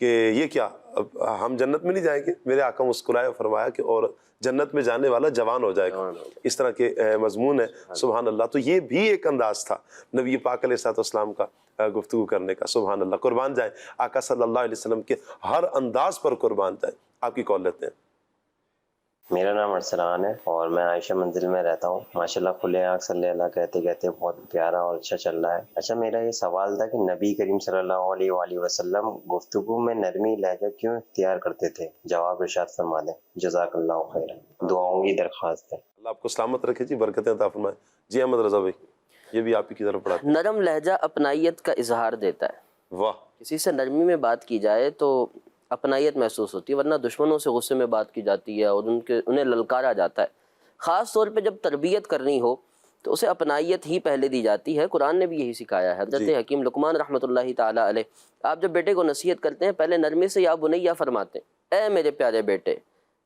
B: کہ یہ کیا، اب ہم جنت میں نہیں جائیں گے؟ میرے آقا مسکرائے فرمایا کہ اور جنت میں جانے والا جوان ہو جائے گا۔ اس طرح کے مضمون ہے۔ سبحان اللہ، تو یہ بھی ایک انداز تھا نبی پاک علیہ السلام کا گفتگو کرنے کا۔ سبحان اللہ، قربان جائیں آقا صلی اللہ علیہ وسلم کے ہر انداز پر قربان جائیں۔ آپ کی کال لیتے ہیں۔
J: میرا نام ارسلان ہے اور میں عائشہ منزل میں رہتا ہوں۔ ماشاءاللہ کھلے آنکھ صلی اللہ کہتے کہتے بہت پیارا اور اچھا چل رہا ہے۔ اچھا، میرا یہ سوال تھا کہ نبی کریم صلی اللہ علیہ وآلہ وسلم گفتگو میں نرمی لہجہ کیوں اختیار کرتے تھے؟ جواب ارشاد فرما دیں، جزاک اللہ خیر۔ دعاؤں کی درخواست ہے۔
B: اللہ آپ کو سلامت رکھے جی، برکتیں عطا فرمائے۔ جی احمد رضا بھائی، یہ بھی آپ کی طرف پڑھاتے ہیں۔
C: نرم لہجہ اپنائیت کا اظہار دیتا ہے۔
B: واہ۔
C: کسی سے نرمی میں بات کی جائے تو اپنائیت محسوس ہوتی ہے، ورنہ دشمنوں سے غصے میں بات کی جاتی ہے اور انہیں للکارا جاتا ہے۔ خاص طور پہ جب تربیت کرنی ہو تو اسے اپنائیت ہی پہلے دی جاتی ہے۔ قرآن نے بھی یہی سکھایا ہے۔ حضرت حکیم لقمان رحمۃ اللہ تعالیٰ علیہ، آپ جب بیٹے کو نصیحت کرتے ہیں پہلے نرمی سے یا بنیا فرماتے ہیں، اے میرے پیارے بیٹے۔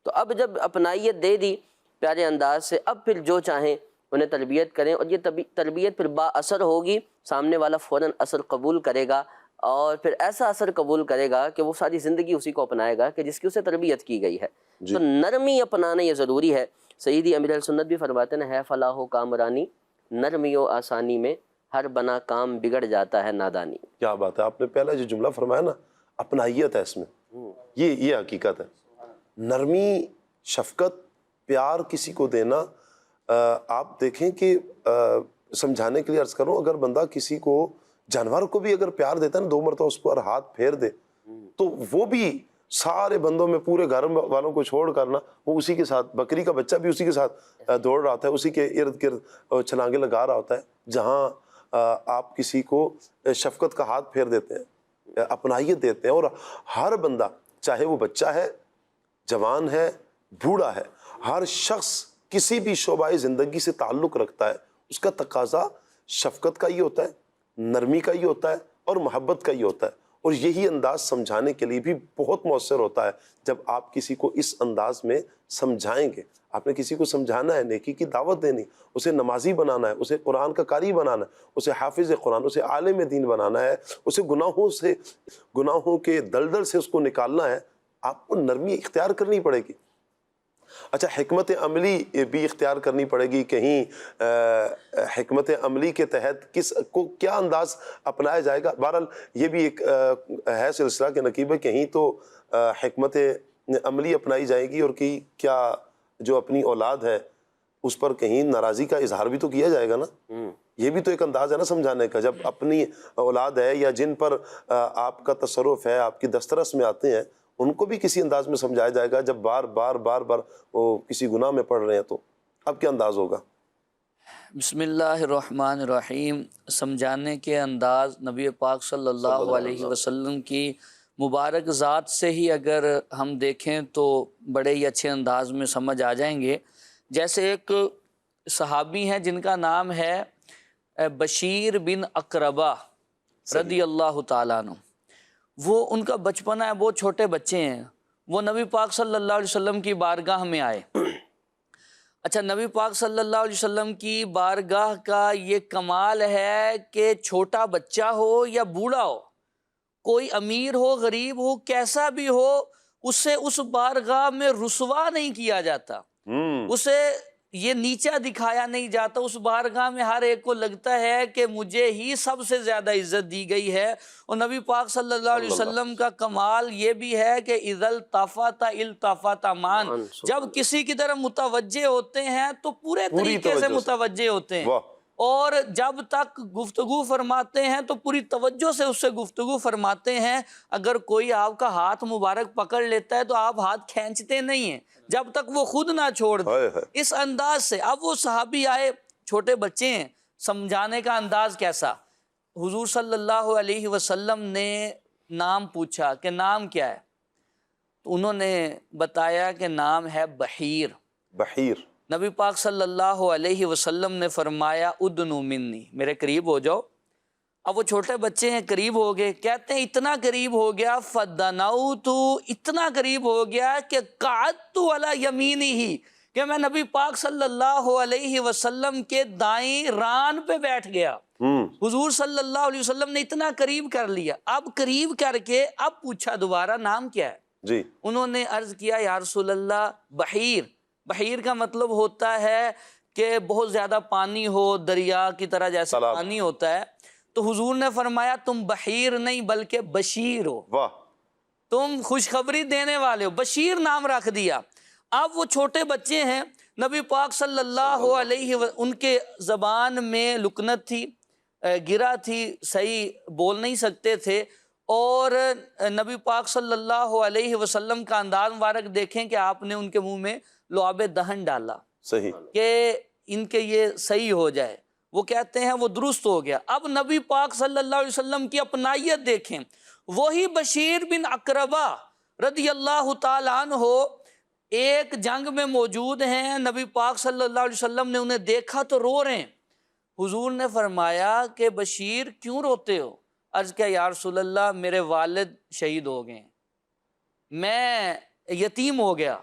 C: تو اب جب اپنائیت دے دی پیارے انداز سے، اب پھر جو چاہیں انہیں تربیت کریں، اور یہ تربیت پھر با اثر ہوگی، سامنے والا فوراً اثر قبول کرے گا، اور پھر ایسا اثر قبول کرے گا کہ وہ ساری زندگی اسی کو اپنائے گا کہ جس کی اسے تربیت کی گئی ہے۔ تو نرمی اپنانا یہ ضروری ہے۔ سیدی امیر السنت بھی فرماتے ہیں ہے فلاح و کامرانی، نرمی و آسانی میں ہر بنا کام بگڑ جاتا ہے نادانی.
B: کیا بات ہے، آپ نے پہلا جو جملہ فرمایا نا، اپنائیت ہے اس میں، یہ حقیقت ہے. نرمی، شفقت، پیار کسی کو دینا. آپ دیکھیں کہ سمجھانے کے لیے عرض کروں، اگر بندہ کسی کو، جانور کو بھی اگر پیار دیتا ہے نا، 2 مرتبہ اس پر ہاتھ پھیر دے تو وہ بھی سارے بندوں میں پورے گھر والوں کو چھوڑ کرنا، وہ اسی کے ساتھ، بکری کا بچہ بھی اسی کے ساتھ دوڑ رہا ہوتا ہے، اسی کے ارد گرد چھلانگیں لگا رہا ہوتا ہے. جہاں آپ کسی کو شفقت کا ہاتھ پھیر دیتے ہیں، اپنائیت دیتے ہیں، اور ہر بندہ، چاہے وہ بچہ ہے، جوان ہے، بوڑھا ہے، ہر شخص کسی بھی شعبہ زندگی سے تعلق رکھتا ہے، اس کا تقاضا شفقت کا ہی ہوتا ہے، نرمی کا ہی ہوتا ہے، اور محبت کا ہی ہوتا ہے. اور یہی انداز سمجھانے کے لیے بھی بہت مؤثر ہوتا ہے. جب آپ کسی کو اس انداز میں سمجھائیں گے، آپ نے کسی کو سمجھانا ہے، نیکی کی دعوت دینی، اسے نمازی بنانا ہے، اسے قرآن کا قاری بنانا ہے، اسے حافظ قرآن، اسے عالم دین بنانا ہے، اسے گناہوں کے دلدل سے اس کو نکالنا ہے، آپ کو نرمی اختیار کرنی پڑے گی. اچھا، حکمت عملی بھی اختیار کرنی پڑے گی. کہیں حکمت عملی کے تحت کس کو کیا انداز اپنایا جائے گا. بہرحال یہ بھی ایک ہے سلسلہ کہ نقیب ہے، کہیں تو حکمت عملی اپنائی جائے گی، اور کہ کیا جو اپنی اولاد ہے اس پر کہیں ناراضی کا اظہار بھی تو کیا جائے گا نا. یہ بھی تو ایک انداز ہے نا سمجھانے کا. جب اپنی اولاد ہے یا جن پر آپ کا تصرف ہے، آپ کی دسترس میں آتے ہیں، ان کو بھی کسی انداز میں سمجھایا جائے گا. جب بار بار وہ کسی گناہ میں پڑ رہے ہیں تو اب کیا انداز ہوگا؟
F: بسم اللہ الرحمن الرحیم. سمجھانے کے انداز نبی پاک صلی اللہ علیہ وسلم کی مبارک ذات سے ہی اگر ہم دیکھیں تو بڑے ہی اچھے انداز میں سمجھ آ جائیں گے. جیسے ایک صحابی ہیں جن کا نام ہے بشیر بن اقربہ رضی اللہ تعالیٰ عنہ. وہ ان کا بچپنا ہے، بہت چھوٹے بچے ہیں. وہ نبی پاک صلی اللہ علیہ وسلم کی بارگاہ میں آئے. اچھا، نبی پاک صلی اللہ علیہ وسلم کی بارگاہ کا یہ کمال ہے کہ چھوٹا بچہ ہو یا بوڑھا ہو، کوئی امیر ہو، غریب ہو، کیسا بھی ہو، اسے اس بارگاہ میں رسوا نہیں کیا جاتا، اسے یہ نیچا دکھایا نہیں جاتا. اس بارگاہ میں ہر ایک کو لگتا ہے کہ مجھے ہی سب سے زیادہ عزت دی گئی ہے. اور نبی پاک صلی اللہ علیہ وسلم کا کمال یہ بھی ہے کہ اذا التفت التفت مان، جب کسی کی طرف متوجہ ہوتے ہیں تو پورے طریقے سے متوجہ ہوتے ہیں، اور جب تک گفتگو فرماتے ہیں تو پوری توجہ سے اس سے گفتگو فرماتے ہیں. اگر کوئی آپ کا ہاتھ مبارک پکڑ لیتا ہے تو آپ ہاتھ کھینچتے نہیں ہیں جب تک وہ خود نہ چھوڑ دے. اس انداز سے اب وہ صحابی آئے، چھوٹے بچے ہیں. سمجھانے کا انداز کیسا؟ حضور صلی اللہ علیہ وسلم نے نام پوچھا کہ نام کیا ہے، تو انہوں نے بتایا کہ نام ہے بحیر.
B: بحیر.
F: نبی پاک صلی اللہ علیہ وسلم نے فرمایا ادنو منی، میرے قریب ہو جاؤ. اب وہ چھوٹے بچے ہیں، قریب ہو گئے. کہتے ہیں اتنا قریب ہو گیا، فدنوت، اتنا قریب ہو گیا کہ قعدت علی یمینی ہی، کہ میں نبی پاک صلی اللہ علیہ وسلم کے دائیں ران پہ بیٹھ گیا. حضور صلی اللہ علیہ وسلم نے اتنا قریب کر لیا. اب قریب کر کے اب پوچھا دوبارہ نام کیا ہے.
B: جی.
F: انہوں نے عرض کیا یا رسول اللہ بحیر. بحیر کا مطلب ہوتا ہے کہ بہت زیادہ پانی ہو، دریا کی طرح جیسے پانی ہوتا ہے. تو حضور نے فرمایا تم بحیر نہیں بلکہ بشیر ہو.
B: واہ.
F: تم خوشخبری دینے والے ہو. بشیر نام رکھ دیا. اب وہ چھوٹے بچے ہیں، نبی پاک صلی اللہ علیہ ان کے زبان میں لکنت تھی، گرا تھی، صحیح بول نہیں سکتے تھے. اور نبی پاک صلی اللہ علیہ وسلم کا انداز مبارک دیکھیں کہ آپ نے ان کے منہ میں لعاب دہن ڈالا،
B: صحیح،
F: کہ ان کے یہ صحیح ہو جائے. وہ کہتے ہیں وہ درست ہو گیا. اب نبی پاک صلی اللہ علیہ وسلم کی اپنائیت دیکھیں. وہی بشیر بن اقربہ رضی اللہ تعالیٰ عنہ ایک جنگ میں موجود ہیں. نبی پاک صلی اللہ علیہ وسلم نے انہیں دیکھا تو رو رہے ہیں. حضور نے فرمایا کہ بشیر کیوں روتے ہو؟ عرض کیا یا رسول اللہ میرے والد شہید ہو گئے، میں یتیم ہو گیا.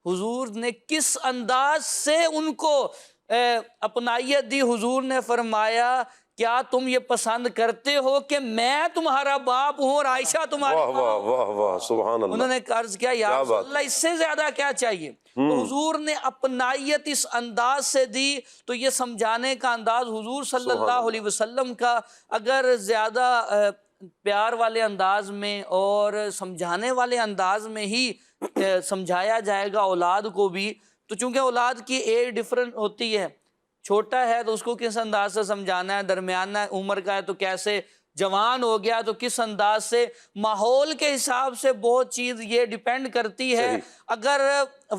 F: حضور نے کس انداز سے ان کو اپنائیت دی. حضور نے فرمایا کیا تم یہ پسند کرتے ہو کہ میں تمہارا باپ ہوں اور عائشہ تمہاری
B: واہ واہ واہ واہ سبحان اللہ.
F: انہوں نے عرض کیا یا
B: کیا
F: رسول
B: بات.
F: اللہ اس سے زیادہ کیا چاہیے؟ تو حضور نے اپنائیت اس انداز سے دی. تو یہ سمجھانے کا انداز حضور صلی اللہ علیہ وسلم کا اگر زیادہ پیار والے انداز میں اور سمجھانے والے انداز میں ہی سمجھایا جائے گا اولاد کو بھی، تو چونکہ اولاد کی ایج ڈفرنٹ ہوتی ہے، چھوٹا ہے تو اس کو کس انداز سے سمجھانا ہے، درمیانہ عمر کا ہے تو کیسے، جوان ہو گیا تو کس انداز سے، ماحول کے حساب سے بہت چیز یہ ڈیپینڈ کرتی ہے. اگر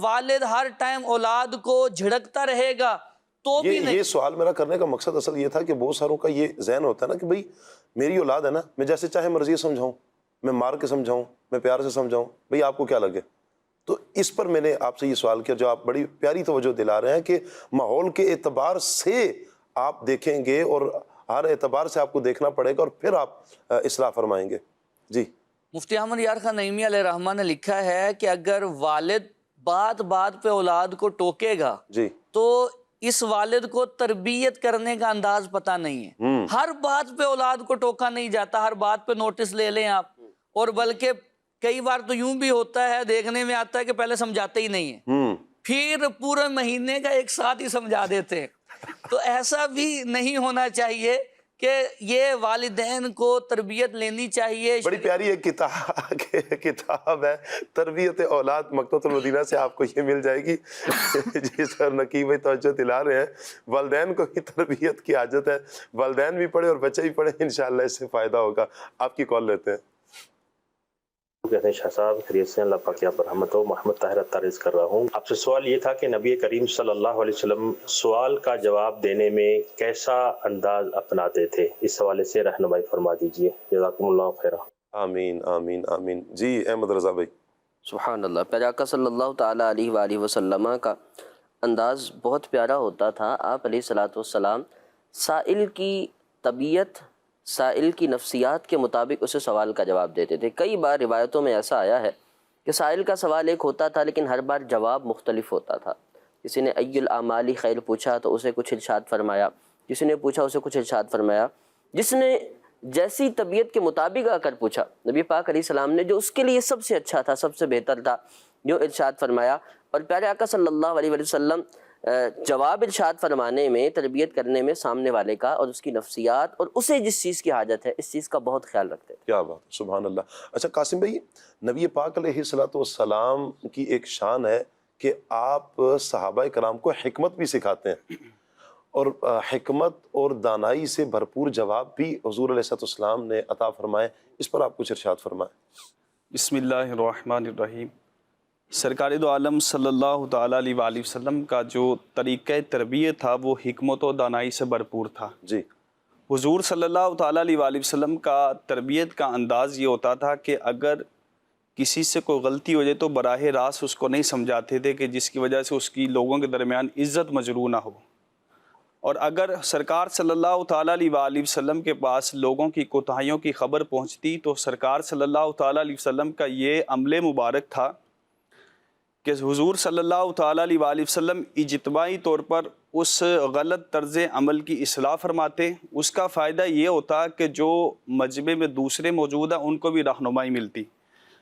F: والد ہر ٹائم اولاد کو جھڑکتا رہے گا تو بھی نہیں.
B: یہ سوال میرا کرنے کا مقصد اصل یہ تھا کہ بہت ساروں کا یہ ذہن ہوتا ہے نا کہ بھئی میری اولاد ہے نا، میں جیسے چاہے مرضی سمجھاؤں، میں مار کے سمجھاؤں، میں پیار سے سمجھاؤں، بھئی آپ کو کیا لگے. تو اس پر میں نے آپ سے یہ سوال کیا جو آپ بڑی پیاری توجہ دلا رہے ہیں کہ ماحول کے اعتبار سے آپ دیکھیں گے اور ہر اعتبار سے آپ کو دیکھنا پڑے گا اور پھر آپ اصلاح فرمائیں گے. جی
F: مفتی احمد یار خان نعیمی علیہ رحمہ نے لکھا ہے کہ اگر والد بات بات پہ اولاد کو ٹوکے گا
B: جی
F: تو اس والد کو تربیت کرنے کا انداز پتہ نہیں ہے. ہر بات پہ اولاد کو ٹوکا نہیں جاتا، ہر بات پہ نوٹس لے لیں آپ، اور بلکہ کئی بار تو یوں بھی ہوتا ہے، دیکھنے میں آتا ہے کہ پہلے سمجھاتے ہی نہیں ہیں، پھر پورے مہینے کا ایک ساتھ ہی سمجھا دیتے ہیں. تو ایسا بھی نہیں ہونا چاہیے کہ یہ والدین کو تربیت لینی چاہیے.
B: بڑی پیاری ایک کتاب ہے تربیت اولاد، مکتبۃ المدینہ سے آپ کو یہ مل جائے گی. جس پر نقیب بھائی توجہ دلا رہے ہیں، والدین کو ہی تربیت کی حاجت ہے، والدین بھی پڑھے اور بچے بھی پڑھے، انشاءاللہ اس سے فائدہ ہوگا. آپ کی کال لیتے ہیں.
K: کہتے ہیں شاہ صاحب خیریت سے؟ اللہ پاک آپ پر رحمت ہو. محمد طاہر عطار کر رہا ہوں. آپ سے سوال یہ تھا کہ نبی کریم صلی اللہ علیہ وسلم سوال کا جواب دینے میں کیسا انداز اپناتے تھے، اس حوالے سے رہنمائی فرما دیجیے. جزاکم اللہ خیرہ.
B: آمین آمین آمین. جی احمد رضا بھائی.
C: سبحان اللہ. پیارے آقا صلی اللہ تعالیٰ علیہ وآلہ وسلم کا انداز بہت پیارا ہوتا تھا. آپ علیہ الصلوۃ والسلام سائل کی طبیعت، سائل کی نفسیات کے مطابق اسے سوال کا جواب دیتے تھے. کئی بار روایتوں میں ایسا آیا ہے کہ سائل کا سوال ایک ہوتا تھا لیکن ہر بار جواب مختلف ہوتا تھا. کسی نے ای الاعمال خیر پوچھا تو اسے کچھ ارشاد فرمایا، کسی نے پوچھا اسے کچھ ارشاد فرمایا. جس نے جیسی طبیعت کے مطابق آ کر پوچھا، نبی پاک علیہ السلام نے جو اس کے لیے سب سے اچھا تھا، سب سے بہتر تھا، جو ارشاد فرمایا. اور پیارے آقا صلی اللہ علیہ وسلم جواب ارشاد فرمانے میں، تربیت کرنے میں سامنے والے کا اور اس کی نفسیات اور اسے جس چیز کی حاجت ہے اس چیز کا بہت خیال رکھتے تھے.
B: کیا بات، سبحان اللہ. اچھا قاسم بھائی، نبی پاک علیہ الصلوۃ والسلام کی ایک شان ہے کہ آپ صحابہ کرام کو حکمت بھی سکھاتے ہیں، اور حکمت اور دانائی سے بھرپور جواب بھی حضور علیہ السلام نے عطا فرمائے. اس پر آپ کچھ ارشاد فرمائیں.
G: بسم اللہ الرحمن الرحیم. سرکار دو عالم صلی اللہ تعالیٰ علیہ وآلہ وسلم کا جو طریقہ تربیت تھا وہ حکمت و دانائی سے بھرپور تھا.
B: جی
G: حضور صلی اللہ تعالیٰ علیہ وآلہ وسلم کا تربیت کا انداز یہ ہوتا تھا کہ اگر کسی سے کوئی غلطی ہو جائے تو براہ راست اس کو نہیں سمجھاتے تھے کہ جس کی وجہ سے اس کی لوگوں کے درمیان عزت مجروح نہ ہو. اور اگر سرکار صلی اللہ تعالیٰ علیہ وآلہ وسلم کے پاس لوگوں کی کوتاہیوں کی خبر پہنچتی تو سرکار صلی اللہ تعالیٰ علیہ وسلم کا یہ عمل مبارک تھا کہ حضور صلی اللہ تعالیٰ علیہ وآلہ وسلم اجتماعی طور پر اس غلط طرز عمل کی اصلاح فرماتے. اس کا فائدہ یہ ہوتا کہ جو مجمع میں دوسرے موجود ہیں ان کو بھی رہنمائی ملتی.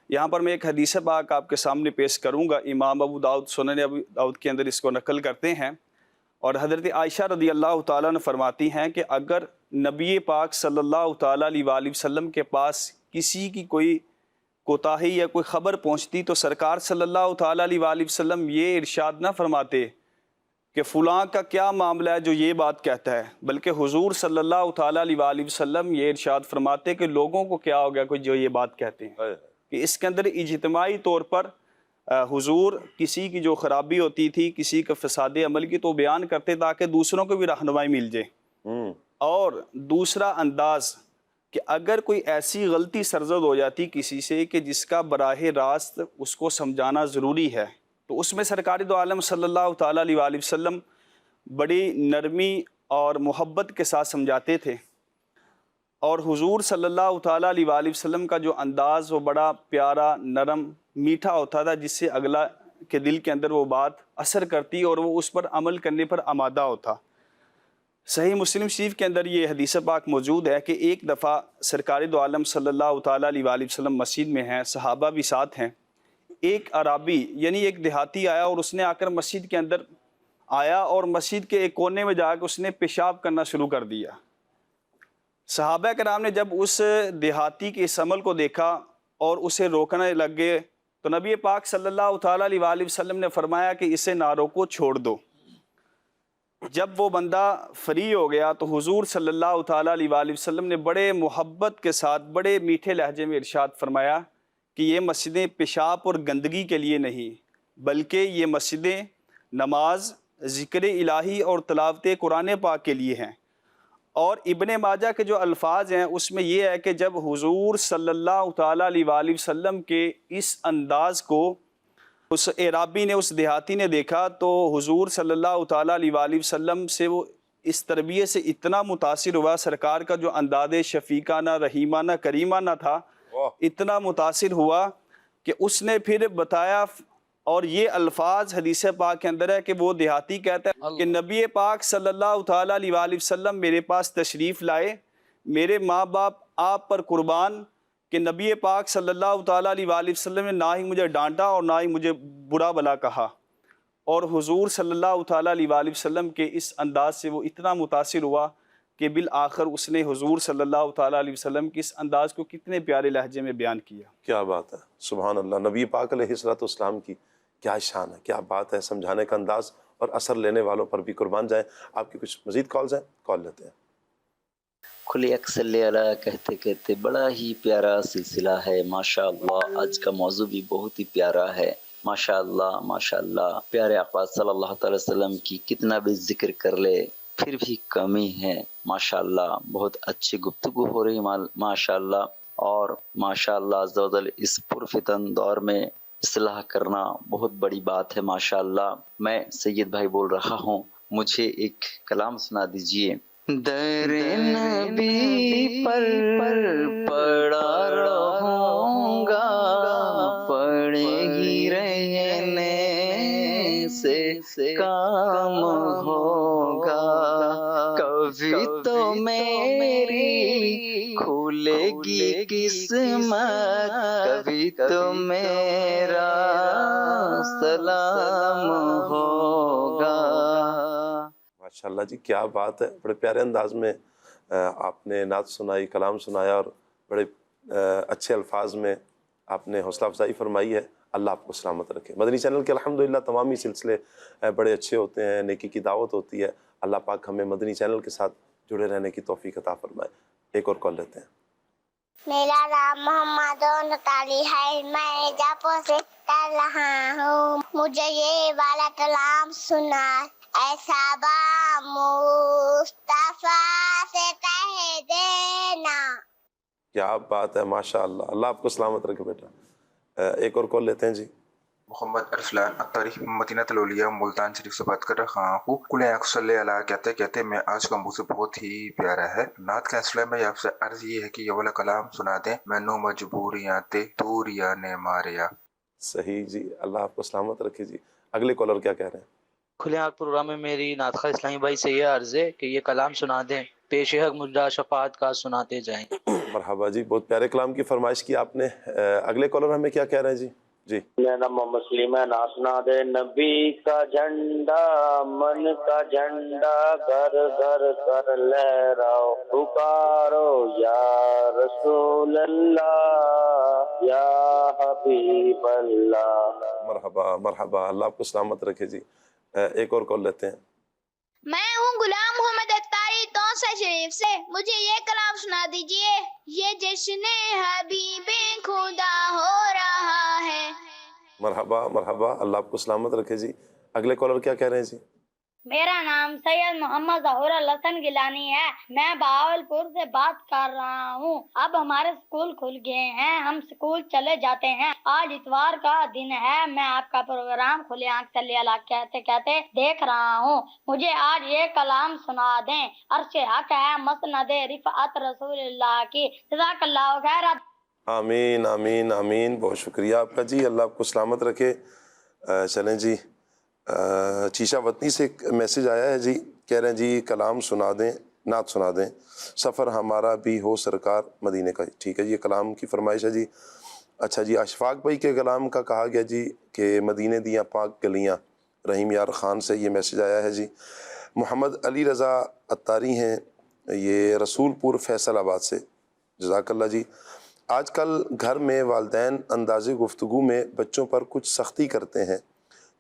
G: یہاں پر میں ایک حدیث پاک آپ کے سامنے پیش کروں گا. امام ابو داؤد سنن ابو داؤد کے اندر اس کو نقل کرتے ہیں، اور حضرت عائشہ رضی اللہ تعالیٰ نے فرماتی ہیں کہ اگر نبی پاک صلی اللہ تعالیٰ علیہ وآلہ وسلم کے پاس کسی کی کوئی کوتاہی یا کوئی خبر پہنچتی تو سرکار صلی اللہ تعالیٰ علیہ وآلہ وسلم یہ ارشاد نہ فرماتے کہ فلاں کا کیا معاملہ ہے جو یہ بات کہتا ہے، بلکہ حضور صلی اللہ تعالیٰ علیہ وآلہ وسلم یہ ارشاد فرماتے کہ لوگوں کو کیا ہو گیا کوئی جو یہ بات کہتے ہیں. کہ اس کے اندر اجتماعی طور پر حضور کسی کی جو خرابی ہوتی تھی، کسی کا فساد عمل کی، تو بیان کرتے تاکہ دوسروں کو بھی رہنمائی مل جائے. اور دوسرا انداز کہ اگر کوئی ایسی غلطی سرزد ہو جاتی کسی سے کہ جس کا براہ راست اس کو سمجھانا ضروری ہے تو اس میں سرکار دو عالم صلی اللہ تعالیٰ علیہ وآلہ وسلم بڑی نرمی اور محبت کے ساتھ سمجھاتے تھے. اور حضور صلی اللہ تعالیٰ علیہ وآلہ وسلم کا جو انداز وہ بڑا پیارا، نرم، میٹھا ہوتا تھا جس سے اگلا کے دل کے اندر وہ بات اثر کرتی اور وہ اس پر عمل کرنے پر آمادہ ہوتا. صحیح مسلم شریف کے اندر یہ حدیث پاک موجود ہے کہ ایک دفعہ سرکار دو عالم صلی اللہ تعالیٰ علیہ وآلہ وسلم مسجد میں ہیں، صحابہ بھی ساتھ ہیں. ایک عرابی یعنی ایک دیہاتی آیا اور اس نے آ کر مسجد کے اندر آیا اور مسجد کے ایک کونے میں جا کے اس نے پیشاب کرنا شروع کر دیا. صحابہ کرام نے جب اس دیہاتی کے اس عمل کو دیکھا اور اسے روکنے لگ گئے تو نبی پاک صلی اللہ تعالیٰ علیہ وآلہ وسلم نے فرمایا کہ اسے نہ روکو، چھوڑ دو. جب وہ بندہ فری ہو گیا تو حضور صلی اللہ تعالیٰ علیہ وآلہ وسلم نے بڑے محبت کے ساتھ بڑے میٹھے لہجے میں ارشاد فرمایا کہ یہ مسجدیں پیشاب اور گندگی کے لیے نہیں، بلکہ یہ مسجدیں نماز، ذکر الہی اور تلاوت قرآن پاک کے لیے ہیں. اور ابن ماجہ کے جو الفاظ ہیں اس میں یہ ہے کہ جب حضور صلی اللہ تعالیٰ علیہ وآلہ وسلم کے اس انداز کو اس اعرابی نے، اس دیہاتی نے دیکھا تو حضور صلی اللہ تعالیٰ علیہ وآلہ وسلم سے وہ اس تربیت سے اتنا متاثر ہوا، سرکار کا جو انداز شفیقانہ، رحیمانہ، کریمانہ تھا، اتنا متاثر ہوا کہ اس نے پھر بتایا. اور یہ الفاظ حدیث پاک کے اندر ہے کہ وہ دیہاتی کہتا ہے کہ نبی پاک صلی اللہ تعالیٰ علیہ وآلہ وسلم میرے پاس تشریف لائے، میرے ماں باپ آپ پر قربان کہ نبی پاک صلی اللہ تعالیٰ علیہ وآلہ وسلم نے نہ ہی مجھے ڈانٹا اور نہ ہی مجھے برا بلا کہا. اور حضور صلی اللہ تعالیٰ علیہ وآلہ وسلم کے اس انداز سے وہ اتنا متاثر ہوا کہ بالآخر اس نے حضور صلی اللہ تعالیٰ علیہ وسلم کے اس انداز کو کتنے پیارے لہجے میں بیان کیا.
B: کیا بات ہے، سبحان اللہ. نبی پاک علیہ الصلوۃ والسلام کی کیا شان ہے، کیا بات ہے، سمجھانے کا انداز اور اثر لینے والوں پر بھی قربان جائیں. آپ کی کچھ مزید کالز ہیں، کال لیتے ہیں.
L: کھلے اکسل علیہ کہتے کہتے بڑا ہی پیارا سلسلہ ہے ماشاءاللہ. آج کا موضوع بھی بہت ہی پیارا ہے ماشاءاللہ ماشاءاللہ. پیارے آقا صلی اللہ تعالی وسلم کی کتنا بھی ذکر کر لے پھر بھی کمی ہے ماشاءاللہ. بہت اچھی گفتگو ہو رہی ماشاءاللہ. اور ماشاءاللہ عز و جل اس پرفتن دور میں اصلاح کرنا بہت بڑی بات ہے ماشاءاللہ. میں سید بھائی بول رہا ہوں، مجھے ایک کلام سنا دیجئے. در نبی پر پڑا رہوں گا، پڑے ہی رہنے سے کام ہوگا. کبھی تو میری کھلے گی قسمت، کبھی تو میرا سلام ہوگا.
B: ماشاءاللہ جی، کیا بات ہے. بڑے پیارے انداز میں آپ نے نعت سنائی، کلام سنایا اور بڑے اچھے الفاظ میں آپ نے حوصلہ افزائی فرمائی ہے. اللہ آپ کو سلامت رکھے. مدنی چینل کے الحمدللہ تمامی سلسلے بڑے اچھے ہوتے ہیں، نیکی کی دعوت ہوتی ہے. اللہ پاک ہمیں مدنی چینل کے ساتھ جڑے رہنے کی توفیق عطا فرمائے. ایک اور کال لیتے ہیں.
M: میرا نام محمد نتالی ہے، میں جاپور سے کر رہا ہوں. مجھے یہ والا کلام سنا، ایسا با مصطفیٰ سے کہہ دینا.
B: کیا بات ہے ماشاءاللہ. اللہ آپ کو سلامت رکھے بیٹا. ایک اور کال لیتے ہیں جی.
N: محمد ارسلان اختاری مدینہ الاولیاء ملتان شریف سے بات کر رہا ہوں. کل صلی اللہ کہتے کہتے میں آج کا موضوع بہت ہی پیارا ہے. نعت کا سلسلہ میں آپ سے عرض یہ ہے کہ یہ والا کلام سنا دیں. میں نو مجبوریاں تے دوریا نے ماریا.
B: صحیح جی، اللہ آپ کو سلامت رکھے جی. اگلے کالر کیا کہہ رہے ہیں؟
O: کھلے آنکھ پروگرام میں میری نعت خواہ اسلامی بھائی سے یہ عرض ہے کہ یہ کلام سنا دیں، پیش حق مجرا شفاعت کا سناتے جائیں.
B: مرحبا جی، بہت پیارے کلام کی فرمائش کی آپ نے. اگلے کالر ہمیں کیا کہہ رہے ہیں جی؟ جی
P: میرا محمد سلیم ہے، نا سنا دے. نبی کا جھنڈا من کا جھنڈا گھر گھر کر لہراؤ، پکارو یا رسول اللہ یا حبیب اللہ.
B: مرحبا مرحبا، اللہ آپ کو سلامت رکھے جی. ایک اور کال لیتے ہیں.
M: میں ہوں غلام محمد اتاری توسہ شریف سے. مجھے یہ کلام سنا دیجئے. یہ جشن حبیب خدا ہو رہا ہے.
B: مرحبا مرحبا، اللہ آپ کو سلامت رکھے جی. اگلے کالر کیا کہہ رہے ہیں جی؟
Q: میرا نام سید محمد ظہور الحسن گیلانی ہے، میں بہاولپور سے بات کر رہا ہوں. اب ہمارے سکول کھل گئے ہیں، ہم سکول چلے جاتے ہیں. آج اتوار کا دن ہے، میں آپ کا پروگرام کھلے آنکھ صلی اللہ کہتے کہتے دیکھ رہا ہوں. مجھے آج یہ کلام سنا دیں. عرش حق ہے مسند رفعت رسول اللہ کی. جزاک اللہ خیر.
B: آمین آمین آمین. بہت شکریہ آپ کا جی، اللہ آپ کو سلامت رکھے. چلیں جی، چیشا وطنی سے ایک میسیج آیا ہے جی. کہہ رہے ہیں جی کلام سنا دیں، نعت سنا دیں، سفر ہمارا بھی ہو سرکار مدینے کا۔ ٹھیک ہے جی، یہ کلام کی فرمائش ہے جی۔ اچھا جی، اشفاق بھائی کے کلام کا کہا گیا جی کہ مدینے دیاں پاک گلیاں، رحیم یار خان سے یہ میسج آیا ہے جی۔ محمد علی رضا اتاری ہیں، یہ رسول پور فیصل آباد سے، جزاک اللہ جی۔ آج کل گھر میں والدین انداز گفتگو میں بچوں پر کچھ سختی کرتے ہیں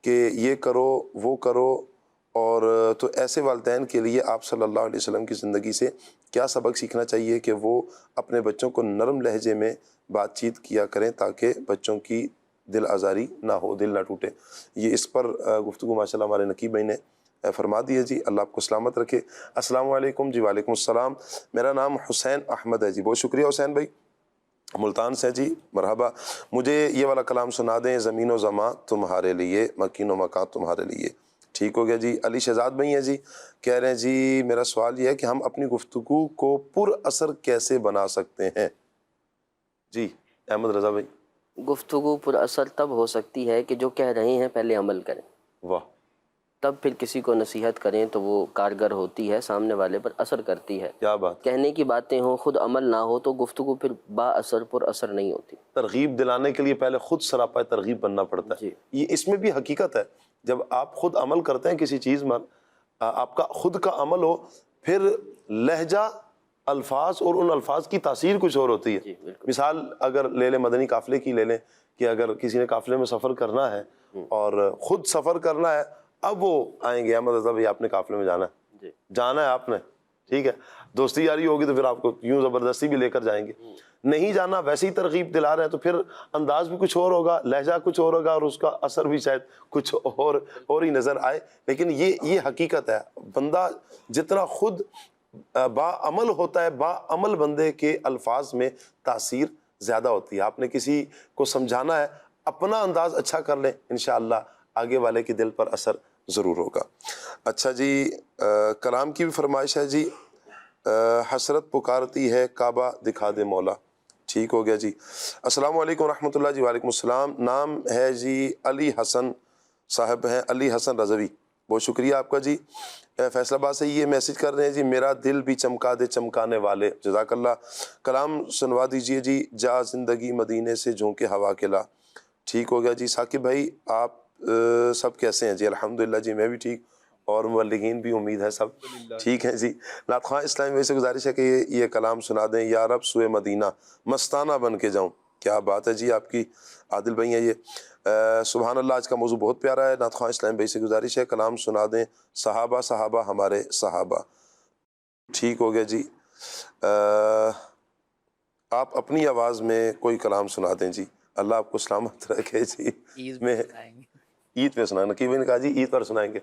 B: کہ یہ کرو وہ کرو، اور تو ایسے والدین کے لیے آپ صلی اللہ علیہ وسلم کی زندگی سے کیا سبق سیکھنا چاہیے کہ وہ اپنے بچوں کو نرم لہجے میں بات چیت کیا کریں تاکہ بچوں کی دل آزاری نہ ہو، دل نہ ٹوٹے؟ یہ اس پر گفتگو ماشاءاللہ ہمارے نقیب بھائی نے فرما دی ہے جی، اللہ آپ کو سلامت رکھے۔ السلام علیکم جی۔ وعلیکم السلام، میرا نام حسین احمد ہے جی۔ بہت شکریہ حسین بھائی، ملتان سے جی، مرحبا۔ مجھے یہ والا کلام سنا دیں، زمین و زماں تمہارے لیے، مکین و مکان تمہارے لیے۔ ٹھیک ہو گیا جی۔ علی شہزاد بھائی ہیں جی، کہہ رہے ہیں جی میرا سوال یہ ہے کہ ہم اپنی گفتگو کو پر اثر کیسے بنا سکتے ہیں؟ جی احمد رضا بھائی۔
C: گفتگو پر اثر تب ہو سکتی ہے کہ جو کہہ رہے ہیں پہلے عمل کریں،
B: واہ،
C: تب پھر کسی کو نصیحت کریں تو وہ کارگر ہوتی ہے، سامنے والے پر اثر کرتی ہے۔
B: کیا بات،
C: کہنے کی باتیں ہوں خود عمل نہ ہو تو گفتگو پھر با اثر پر اثر نہیں ہوتی۔
B: ترغیب دلانے کے لیے پہلے خود سراپا ترغیب بننا پڑتا ہے۔ یہ اس میں بھی حقیقت ہے، جب آپ خود عمل کرتے ہیں کسی چیز میں، آپ کا خود کا عمل ہو، پھر لہجہ، الفاظ اور ان الفاظ کی تاثیر کچھ اور ہوتی ہے۔ مثال اگر لے لیں مدنی قافلے کی لے لیں، کہ اگر کسی نے قافلے میں سفر کرنا ہے اور خود سفر کرنا ہے، اب وہ آئیں گے احمد رضا بھائی آپ نے قافلے میں جانا ہے، جانا ہے آپ نے، ٹھیک ہے، دوستی یاری ہوگی تو پھر آپ کو یوں زبردستی بھی لے کر جائیں گے۔ نہیں جانا، ویسے ہی ترغیب دلا رہے ہیں تو پھر انداز بھی کچھ اور ہوگا، لہجہ کچھ اور ہوگا، اور اس کا اثر بھی شاید کچھ اور ہی نظر آئے۔ لیکن یہ حقیقت ہے، بندہ جتنا خود با عمل ہوتا ہے، با عمل بندے کے الفاظ میں تاثیر زیادہ ہوتی ہے۔ آپ نے کسی کو سمجھانا ہے، اپنا انداز اچھا کر لیں، انشاءاللہ آگے والے کے دل پر اثر ضرور ہوگا۔ اچھا جی، کلام کی بھی فرمائش ہے جی، حسرت پکارتی ہے کعبہ دکھا دے مولا۔ ٹھیک ہو گیا جی۔ السلام علیکم ورحمۃ اللہ جی۔ وعلیکم السلام، نام ہے جی علی حسن، صاحب ہیں علی حسن رضوی، بہت شکریہ آپ کا جی۔ فیصل آباد سے یہ میسج کر رہے ہیں جی، میرا دل بھی چمکا دے چمکانے والے، جزاک اللہ۔ کلام سنوا دیجئے جی، جا زندگی مدینے سے جھونکے ہوا کے لا۔ ٹھیک ہو گیا جی۔ ثاقب بھائی آپ سب کیسے ہیں جی؟ الحمدللہ جی، میں بھی ٹھیک، اور مبلغین بھی امید ہے سب ٹھیک ہیں جی۔ نعت خواں اسلامی بھائی سے گزارش ہے کہ یہ کلام سنا دیں، یا رب سوئے مدینہ مستانہ بن کے جاؤں۔ کیا بات ہے جی آپ کی، عادل بھائی ہیں یہ۔ سبحان اللہ، آج کا موضوع بہت پیارا ہے۔ نعت خواں اسلامی بھائی سے گزارش ہے کلام سنا دیں، صحابہ صحابہ ہمارے صحابہ۔ ٹھیک ہو گیا جی۔ آپ اپنی آواز میں کوئی کلام سنا دیں جی، اللہ آپ کو سلامت رکھے جی۔ میں عید پہ سنائیں، نقیب نے کہا جی عید پر سنائیں گے،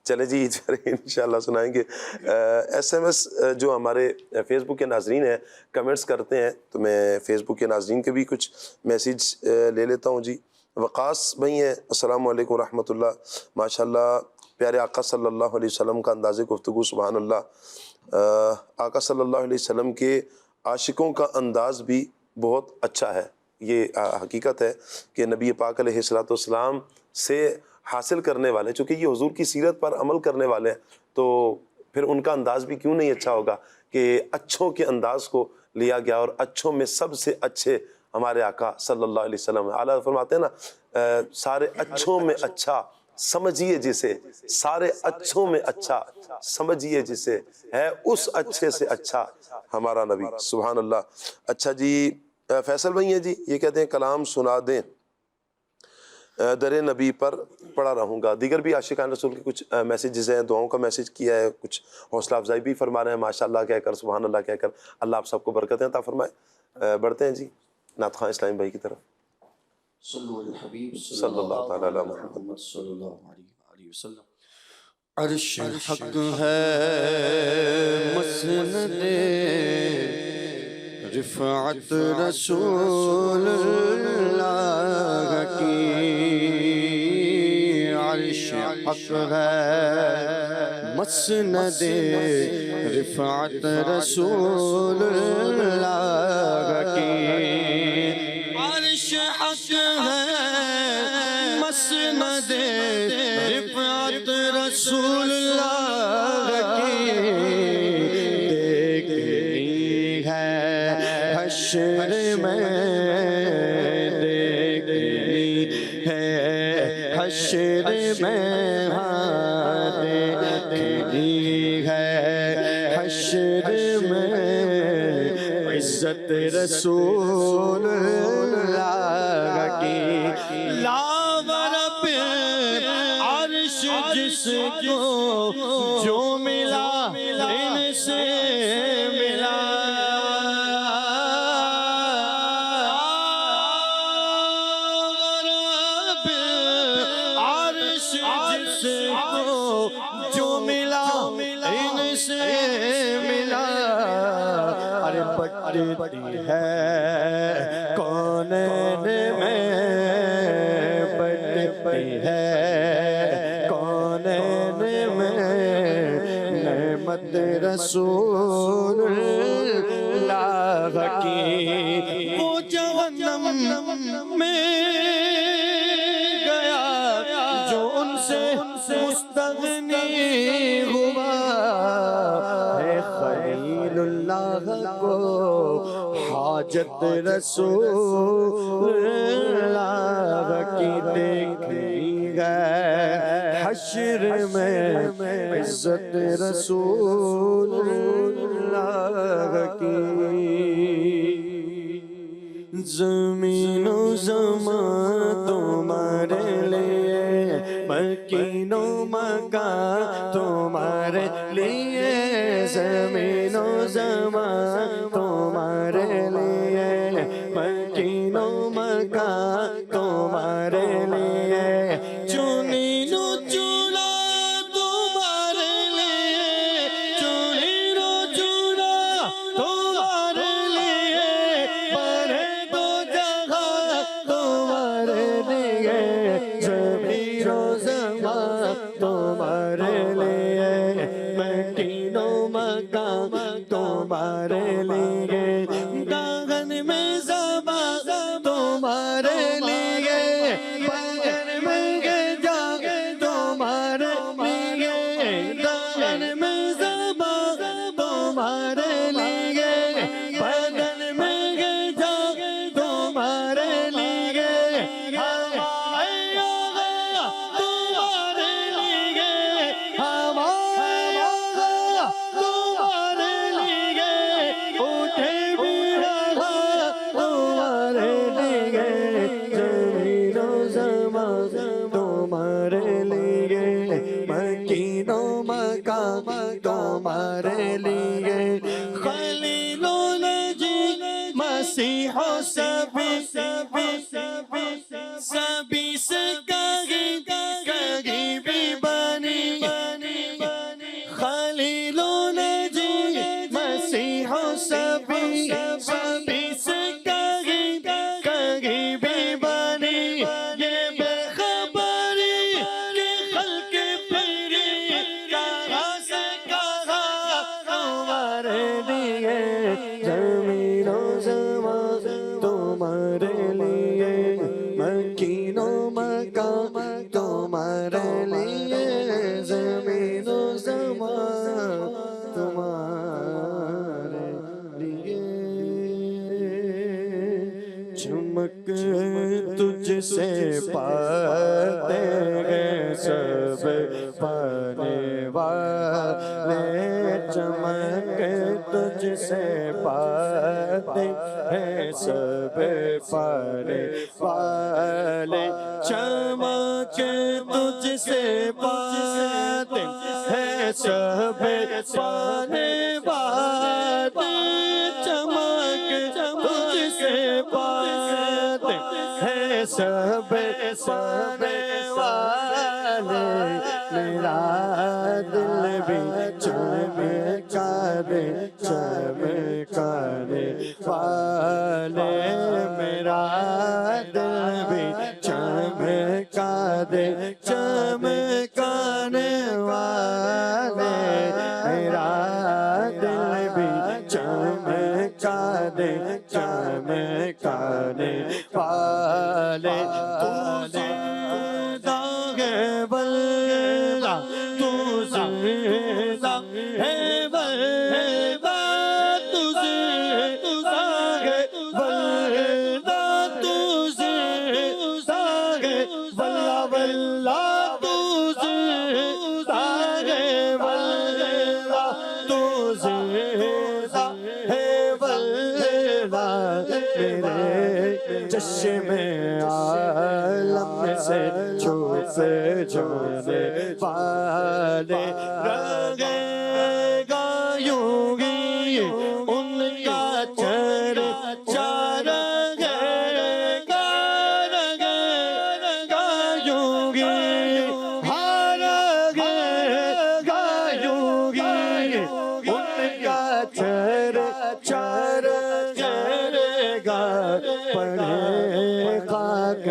B: چلے جی عید پر انشاءاللہ سنائیں گے۔ ایس ایم ایس جو ہمارے فیس بک کے ناظرین ہیں کمنٹس کرتے ہیں، تو میں فیس بک کے ناظرین کے بھی کچھ میسیج لے لیتا ہوں جی۔ وقاص بھائی ہیں، السلام علیکم ورحمۃ اللہ، ماشاءاللہ پیارے آقا صلی اللہ علیہ وسلم کا انداز گفتگو، سبحان اللہ۔ آقا صلی اللہ علیہ وسلم کے عاشقوں کا انداز بھی بہت اچھا ہے۔ یہ حقیقت ہے کہ نبی پاک علیہ السلام سے حاصل کرنے والے، چونکہ یہ حضور کی سیرت پر عمل کرنے والے ہیں، تو پھر ان کا انداز بھی کیوں نہیں اچھا ہوگا کہ اچھوں کے انداز کو لیا گیا، اور اچھوں میں سب سے اچھے ہمارے آقا صلی اللہ علیہ وسلم۔ اعلیٰ فرماتے ہیں نا، سارے اچھوں میں اچھا سمجھیے جسے، سارے اچھوں میں اچھا سمجھیے جسے، ہے اس اچھے سے اچھا ہمارا نبی، سبحان اللہ۔ اچھا جی، فیصل بھائی ہیں جی، یہ کہتے ہیں کلام سنا دیں، در نبی پر پڑا رہوں گا۔ دیگر بھی عاشقان رسول کے کچھ میسیجز ہیں، دعاؤں کا میسیج کیا ہے، کچھ حوصلہ افزائی بھی فرما رہے ہیں، ماشاءاللہ کہہ کر، سبحان اللہ کہہ کر، اللہ آپ سب کو برکتیں عطا فرمائے۔ بڑھتے ہیں جی نعت خواں اسلامی بھائی کی طرف۔
D: صلو علی الحبیب
B: صلی اللہ تعالی علی محمد
D: صلی اللہ علیہ وسلم۔
E: عرش حق ہے مسند رفعت رسول اللہ کی، عرش حق ہے مسند رفعت رسول اللہ کی، عرش حق ہے مسند رفعت رسول اللہ عزت رسول اللہ کی لاور پہ عرش جس کو جو ملا ان سے ملا عرش جس کو جو ملا ان سے ملا ارے بٹتی ہے کونین میں بٹتی ہے کونین میں نعمت رسول اللہ کی وہ جہنم میں گیا جو ان سے مستغنی ہوا ہے خلیل اللہ کو حاجت رسول اللہ کی دیکھنی ہے حشر میں عزت رسول اللہ کی زمین و زمان تمہارے لیے مکین و مکان تمہارے لیے زمین و زمان تمہارے لیے مکین و مکان تمہارے لیے چنین و چنا تمہارے لیے چنین و چنا تمہارے لیے بڑے دو جگہ تمہارے لیے زمین و زمان تمہارے لیے مکین و مکان تمہارے لیے گاگن میں زبان تمہارے لیے بغن میں جا تمہارے لیے گاگن میں زبان تمہارے لیے بغن میں جا تمہارے لیے ہمارے آقا تمہارے لیے ہمارے آقا تمہارے لیے اٹھے بھی رہا تمہارے لیے زمین و زمان تمہارے لیے مکین و مکان تمہارے لیے خلیل و نجی مسیح و سبی سبی سے کہیں بھی بنی خلیل و نجی مسیح و سبی سے کہیں بھی بنی یہ بے خبری کہ خلق پھری کہاں سے کہاں تمہارے لیے زمین و زمان تمہارے لیے مکین و مکان تمہارے لیے زمین و زمان تمہارے لیے چمک تجھ سے پاتے ہیں سب پانے والے چمک تجھ سے پاتے ہیں سب پانے والے چمک تجھ سے پاتے ہیں سب پانے والے چمک تجھ سے پاتے ہیں سب پانے والے میرا دل بھی چمکانے والے میرا دل بھی چمکانے والے میرا دل بھی چمکانے والے تو زندہ ہے واللہ تو زندہ ہے واللہ تو زندہ ہے واللہ تو زندہ ہے واللہ واللہ تو زندہ ہے واللہ تو زندہ ہے واللہ چشم عالم سے چھپ جانے والے رہے گا یوں ہی ان کا چرچا رہے گا یوں ہی رہے گا یوں ہی ان کا چرچا رہے گا پڑے خاک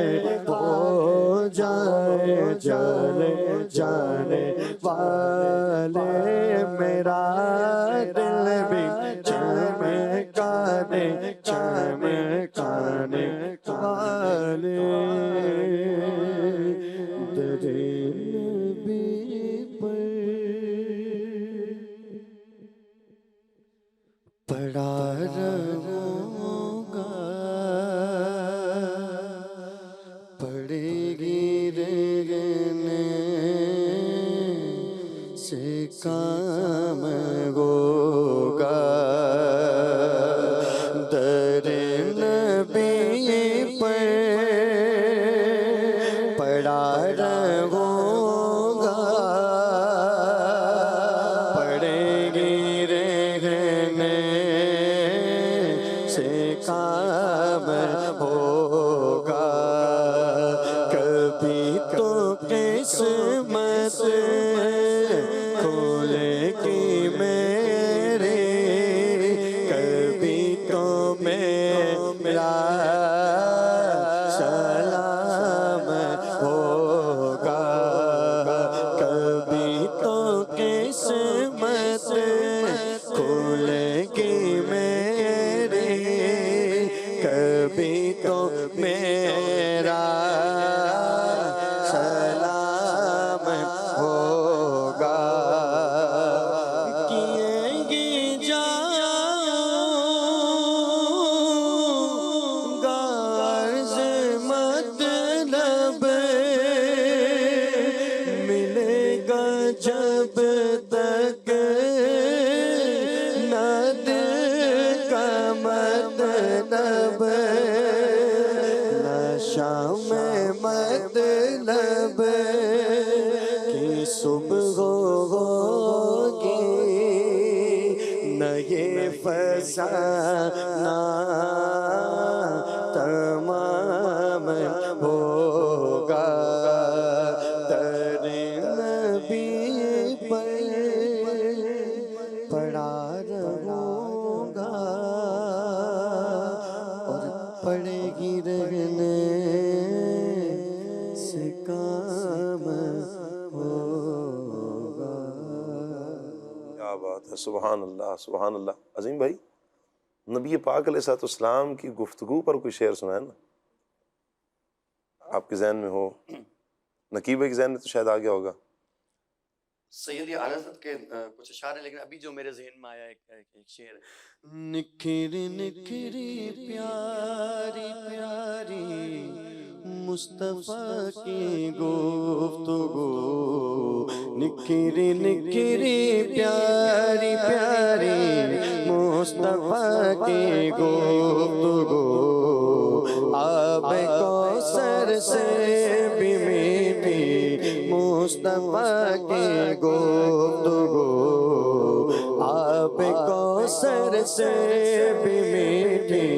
E: ہو جائے جانے والے میرا دل بھی چمکانے والے دل بھی پڑا رہوں گا پڑے گی رہنے سے کام ہوگا در نبی پر پڑا رہوں گا پڑے گی رہنے سے کام ہوگا کبھی تو قسمت کھولے گی میرے کبھی تو میرا سلام ہوگا کبھی تو قسمت کھولے گی میرے کبھی تو میرا سلام ہوگا کیے گی عرض مطلب ملے گا جب تک نہ دل کا مطلب نہ شام مطلب کی صبح ہوگی نہ یہ فسانہ تمام ہوگا در نبی پر پڑا رہوں گا اور پڑے گی رہنے سے کام ہوگا.
B: کیا بات ہے، سبحان اللہ سبحان اللہ. عظیم بھائی، نبی پاک علیہ السلام کی گفتگو پر کوئی شعر سنائے نا، آپ کے ذہن میں ہو. نقیب کے ذہن میں تو شاید آ گیا ہوگا.
R: سیدی اعلی حضرت کے کچھ اشعار ہیں، لیکن ابھی جو میرے ذہن میں آیا ایک شعر ہے.
E: نکھری نکھری پیاری پیاری مصطفیٰ کی گفتگو، نکھری نکھری پیاری پیاری مصطفیٰ کی گفتگو، آب کوثر سے بھی میٹھی مصطفیٰ کی گفتگو، آب کوثر سے بھی میٹھی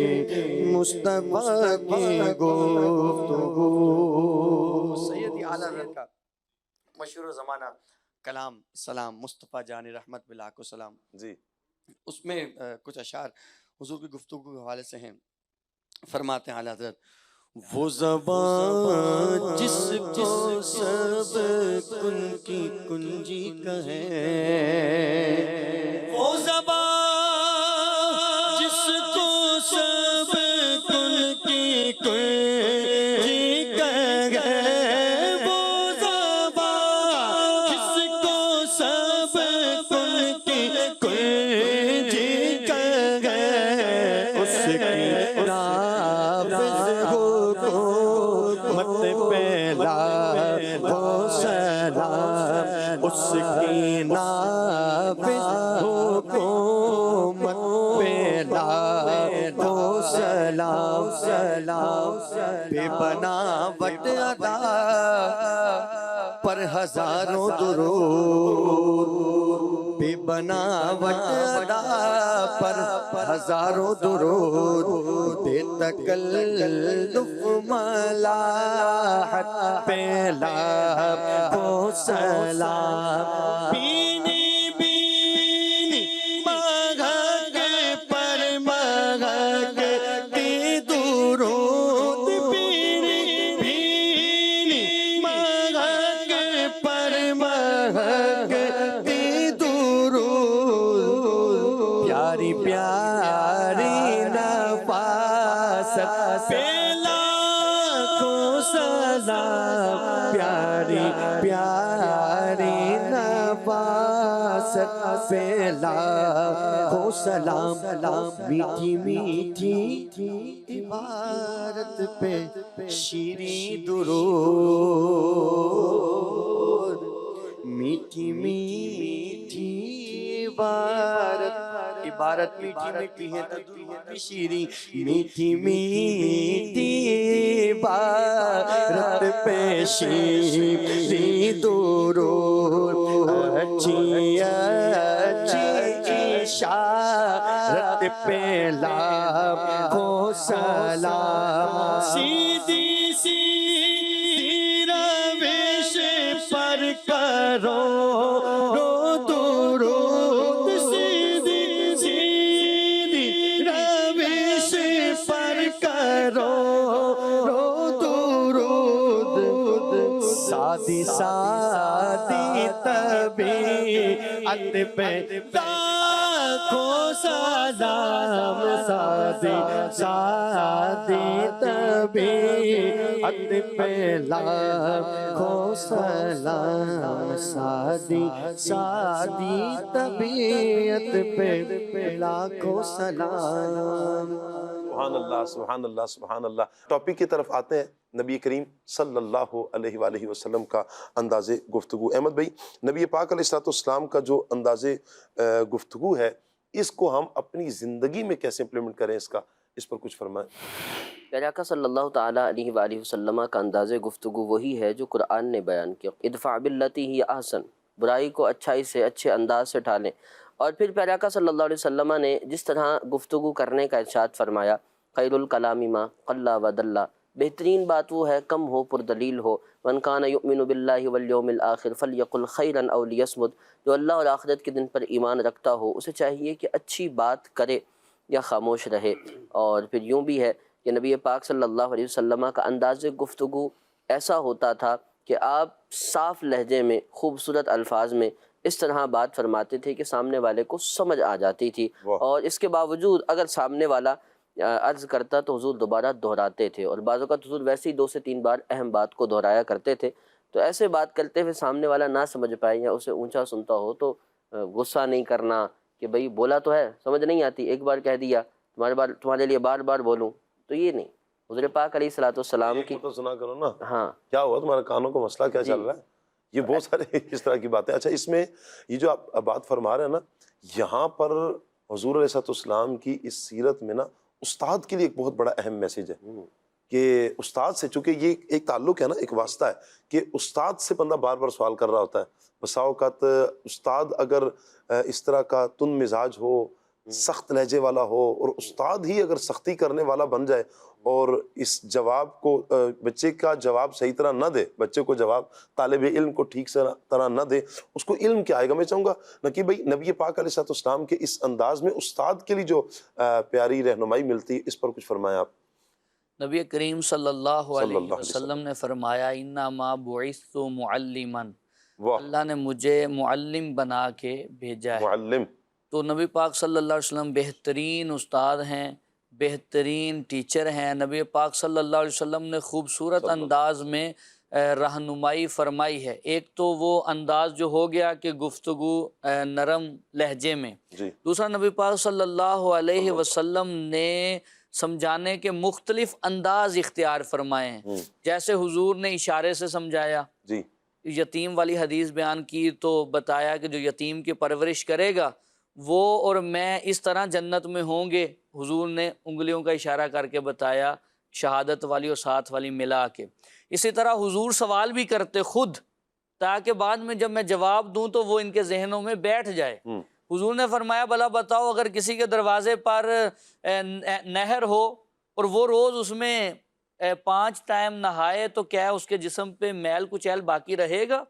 E: مصطفیٰ کی گفتگو.
R: سیدی اعلی حضرت کا مشہور زمانہ کلام سلام مصطفیٰ جان رحمت بلاک و سلام
B: جی،
R: اس میں کچھ اشعار حضور کی گفتگو کے حوالے سے ہیں. فرماتے ہیں اعلی حضرت،
E: وہ زبان جس کو سب کن کی کنجی کہے، وہ زبان جس کو سب کن کی کنجی کہے، وہ زبان جس کو سب کن کی کنجی کہے، اس کی نافذ حکومت پہ لاکھوں سلام، اس کی نافذ حکومت پہ لاکھوں سلام سلام بے بناوٹ ادا پر ہزاروں درود، بے بناوٹ ادا پر ہزاروں درود، بے تکلف ملاحت پہ لاکھوں سلام، بینی بینی مغک پر مغک دی درود، بینی بینی مغک پر مغک دی درود، پیاری پیاری نفاست پہ لاکھوں سلام، پیاری پیاری نفاست پہ لاکھوں سلام، میٹھی میٹھی عبارت پہ شیریں درود، میٹھی میٹھی عبارت میٹھی میٹھی ہے تو درود بھی شیریں، میٹھی میٹھی عبارت پہ شیریں درود، اچھی اچھی اشارت پہ لاکھوں سلام، سیدھی سیدھی روش پر کرو درود، سیدھی سیدھی روش پر کرو درود، سادی سادی طبیعت پہ لاکھوں سلام، سادی سادی طبیعت پہ لاکھوں سلام، سادی سادی طبیعت پہ لاکھوں سلام۔
B: سبحان اللہ سبحان اللہ سبحان اللہ۔ ٹاپک کی طرف آتے ہیں، نبی کریم صلی اللہ علیہ وآلہ وسلم کا انداز گفتگو۔ احمد بھائی، نبی پاک علیہ السلام کا جو انداز گفتگو ہے، اس کو ہم اپنی زندگی میں کیسے امپلیمنٹ کریں، اس پر کچھ فرمائیں۔
C: پیارے آقا صلی اللہ تعالیٰ علیہ وآلہ وسلم کا انداز گفتگو وہی ہے جو قرآن نے بیان کیا، ادفع باللتی ہی احسن، برائی کو اچھائی سے اچھے انداز سے ٹالیں۔ اور پھر پیارے آقا صلی اللہ علیہ وسلم نے جس طرح گفتگو کرنے کا ارشاد فرمایا، خیر الکلام ما قل و دل، بہترین بات وہ ہے کم ہو پردلیل ہو، من کان یؤمن باللہ والیوم الآخر فلیقل خیرا او لیصمت، جو اللہ اور آخرت کے دن پر ایمان رکھتا ہو اسے چاہیے کہ اچھی بات کرے یا خاموش رہے۔ اور پھر یوں بھی ہے کہ نبی پاک صلی اللہ علیہ وسلم کا انداز گفتگو ایسا ہوتا تھا کہ آپ صاف لہجے میں خوبصورت الفاظ میں اس طرح بات فرماتے تھے کہ سامنے والے کو سمجھ آ جاتی تھی، اور اس کے باوجود اگر سامنے والا عرض کرتا تو حضور دوبارہ دہراتے تھے، اور بعض اوقات حضور ویسے ہی 2 سے 3 بار اہم بات کو دہرایا کرتے تھے۔ تو ایسے بات کرتے ہوئے سامنے والا نہ سمجھ پائے یا اسے اونچا سنتا ہو تو غصہ نہیں کرنا کہ بھئی بولا تو ہے، سمجھ نہیں آتی، ایک بار کہہ دیا تمہارے لیے بار بار بولوں، تو یہ نہیں۔ حضور پاک علیہ السلام کی
B: تو سنا کرو نا،
C: ہاں
B: کیا ہوا تمہارے کانوں کو مسئلہ کیا چل رہا ہے، یہ بہت سارے اس طرح کی باتیں۔ اچھا، اس میں یہ جو آپ بات فرما رہے ہیں نا، یہاں پر حضور علیہ السلام کی اس سیرت میں نا استاد کے لیے ایک بہت بڑا اہم میسیج ہے کہ استاد سے، چونکہ یہ ایک تعلق ہے نا، ایک واسطہ ہے کہ استاد سے بندہ بار بار سوال کر رہا ہوتا ہے۔ بسا اوقات استاد اگر اس طرح کا تند مزاج ہو، سخت لہجے والا ہو، اور استاد ہی اگر سختی کرنے والا بن جائے اور اس جواب کو بچے کا جواب صحیح طرح نہ دے، بچے کو جواب طالب علم کو ٹھیک سے طرح نہ دے، اس کو علم کیا آئے گا؟ میں چاہوں گا نہ بھائی نبی پاک علیہ السلام کے اس انداز میں استاد کے لیے جو پیاری رہنمائی ملتی، اس پر کچھ فرمایا آپ۔
F: نبی کریم صلی اللہ علیہ وسلم نے فرمایا، انما بعثت معلما، اللہ نے مجھے معلم بنا کے بھیجا ہے۔
B: معلم، تو
F: نبی پاک صلی اللہ علیہ وسلم بہترین استاد ہیں، بہترین ٹیچر ہیں۔ نبی پاک صلی اللہ علیہ وسلم نے خوبصورت انداز میں رہنمائی فرمائی ہے۔ ایک تو وہ انداز جو ہو گیا کہ گفتگو نرم لہجے میں، دوسرا نبی پاک صلی اللہ علیہ وسلم نے سمجھانے کے مختلف انداز اختیار فرمائے ہیں۔ جیسے حضور نے اشارے سے سمجھایا، یتیم والی حدیث بیان کی تو بتایا کہ جو یتیم کی پرورش کرے گا وہ اور میں اس طرح جنت میں ہوں گے. حضور نے انگلیوں کا اشارہ کر کے بتایا، شہادت والی اور ساتھ والی ملا کے. اسی طرح حضور سوال بھی کرتے خود، تاکہ بعد میں جب میں جواب دوں تو وہ ان کے ذہنوں میں بیٹھ جائے. حضور نے فرمایا بھلا بتاؤ، اگر کسی کے دروازے پر نہر ہو اور وہ روز اس میں 5 ٹائم نہائے تو کیا اس کے جسم پہ میل کچیل باقی رہے گا؟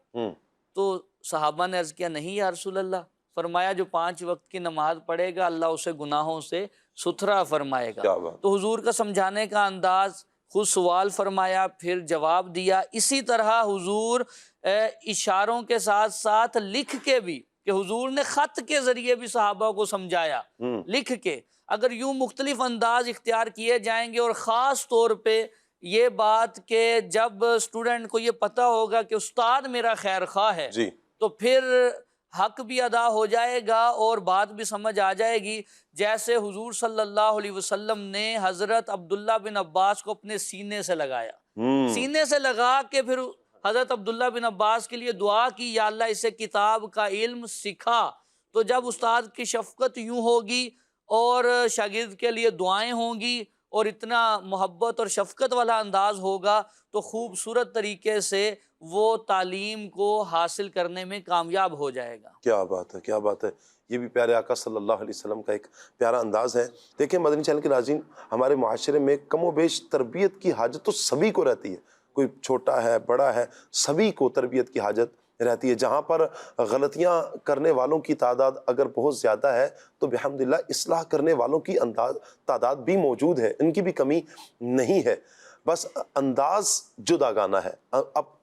F: تو صحابہ نے عرض کیا نہیں یا رسول اللہ. فرمایا جو 5 وقت کی نماز پڑھے گا اللہ اسے گناہوں سے ستھرا فرمائے گا. تو حضور کا سمجھانے کا انداز، خود سوال فرمایا پھر جواب دیا. اسی طرح حضور اشاروں کے ساتھ ساتھ لکھ کے بھی، کہ حضور نے خط کے ذریعے بھی صحابہ کو سمجھایا لکھ کے. اگر یوں مختلف انداز اختیار کیے جائیں گے، اور خاص طور پہ یہ بات کہ جب اسٹوڈنٹ کو یہ پتہ ہوگا کہ استاد میرا خیر خواہ ہے تو پھر حق بھی ادا ہو جائے گا اور بات بھی سمجھ آ جائے گی. جیسے حضور صلی اللہ علیہ وسلم نے حضرت عبداللہ بن عباس کو اپنے سینے سے لگایا، سینے سے لگا کے پھر حضرت عبداللہ بن عباس کے لیے دعا کی، یا اللہ اسے کتاب کا علم سکھا. تو جب استاد کی شفقت یوں ہوگی اور شاگرد کے لیے دعائیں ہوں گی اور اتنا محبت اور شفقت والا انداز ہوگا تو خوبصورت طریقے سے وہ تعلیم کو حاصل کرنے میں کامیاب ہو جائے گا.
B: کیا بات ہے، کیا بات ہے. یہ بھی پیارے آقا صلی اللہ علیہ وسلم کا ایک پیارا انداز ہے. دیکھیں مدنی چینل کے ناظرین، ہمارے معاشرے میں کم و بیش تربیت کی حاجت تو سبھی کو رہتی ہے، کوئی چھوٹا ہے بڑا ہے، سبھی کو تربیت کی حاجت رہتی ہے. جہاں پر غلطیاں کرنے والوں کی تعداد اگر بہت زیادہ ہے تو بحمدللہ اصلاح کرنے والوں کی تعداد بھی موجود ہے، ان کی بھی کمی نہیں ہے. بس انداز جدا گانا ہے.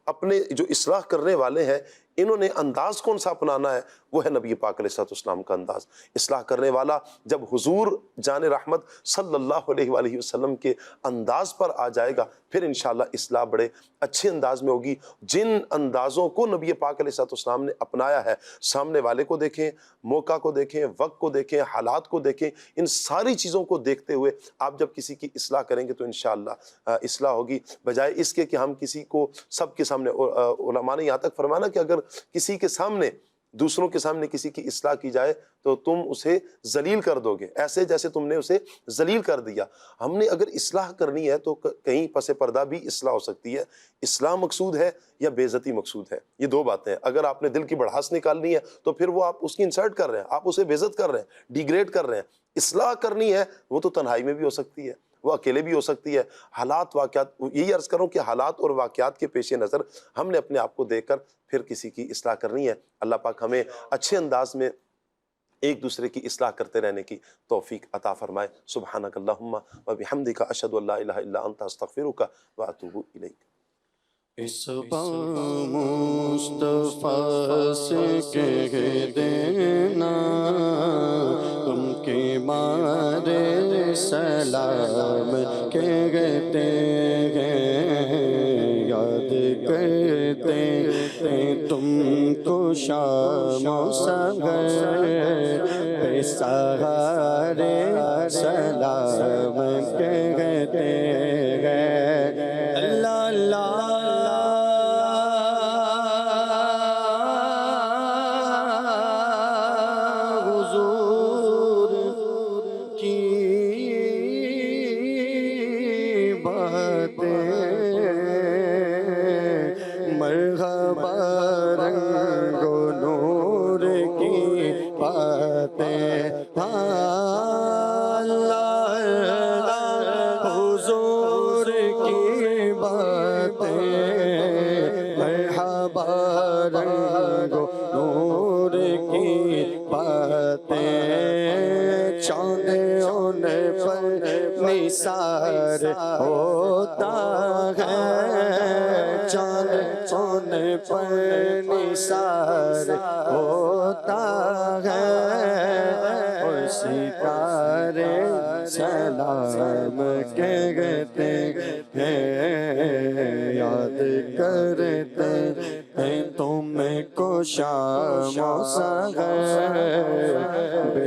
B: اپنے جو اصلاح کرنے والے ہیں انہوں نے انداز کون سا اپنانا ہے، وہ ہے نبی پاک علیہ السلام کا انداز. اصلاح کرنے والا جب حضور جان رحمت صلی اللہ علیہ وآلہ وسلم کے انداز پر آ جائے گا پھر انشاءاللہ اصلاح بڑے اچھے انداز میں ہوگی. جن اندازوں کو نبی پاک علیہ السلام نے اپنایا ہے، سامنے والے کو دیکھیں، موقع کو دیکھیں، وقت کو دیکھیں، حالات کو دیکھیں، ان ساری چیزوں کو دیکھتے ہوئے آپ جب کسی کی اصلاح کریں گے تو انشاءاللہ اصلاح ہوگی. بجائے اس کے کہ ہم کسی کو سب کے سامنے، علماء نے یہاں تک فرمانا کہ اگر کسی کے سامنے، دوسروں کے سامنے کسی کی اصلاح کی جائے تو تم اسے ذلیل کر دو گے، ایسے جیسے تم نے اسے ذلیل کر دیا. ہم نے اگر اصلاح کرنی ہے تو کہیں پس پردہ بھی اصلاح ہو سکتی ہے. اصلاح مقصود ہے یا بے عزتی مقصود ہے، یہ دو باتیں ہیں. اگر آپ نے دل کی بڑھاس نکالنی ہے تو پھر وہ آپ اس کی انسلٹ کر رہے ہیں، آپ اسے بے عزت کر رہے ہیں، ڈیگریڈ کر رہے ہیں. اصلاح کرنی ہے وہ تو تنہائی میں بھی ہو سکتی ہے، وہ اکیلے بھی ہو سکتی ہے. حالات واقعات، یہی عرض کروں کہ حالات اور واقعات کے پیش نظر ہم نے اپنے آپ کو دیکھ کر پھر کسی کی اصلاح کرنی ہے. اللہ پاک ہمیں اچھے انداز میں ایک دوسرے کی اصلاح کرتے رہنے کی توفیق عطا فرمائے. سبحانک اللہم و بحمدک، اشہد ان لا الہ الا انت، استغفرک و اتوب الیک.
E: اس مصطفیٰ سے کہہ دینا تم کے مارے سلام کہتے ہیں، یاد کرتے ہیں تم کو شام و سحر، بے سہارے سلام کہتے ہیں. اللہ اللہ نثار ہوتا ہے، چاند چون پر نثار ہوتا ہے، اور ستارے سلام کہتے ہیں. یاد کرتے ہیں تم کو شام و سحر، بے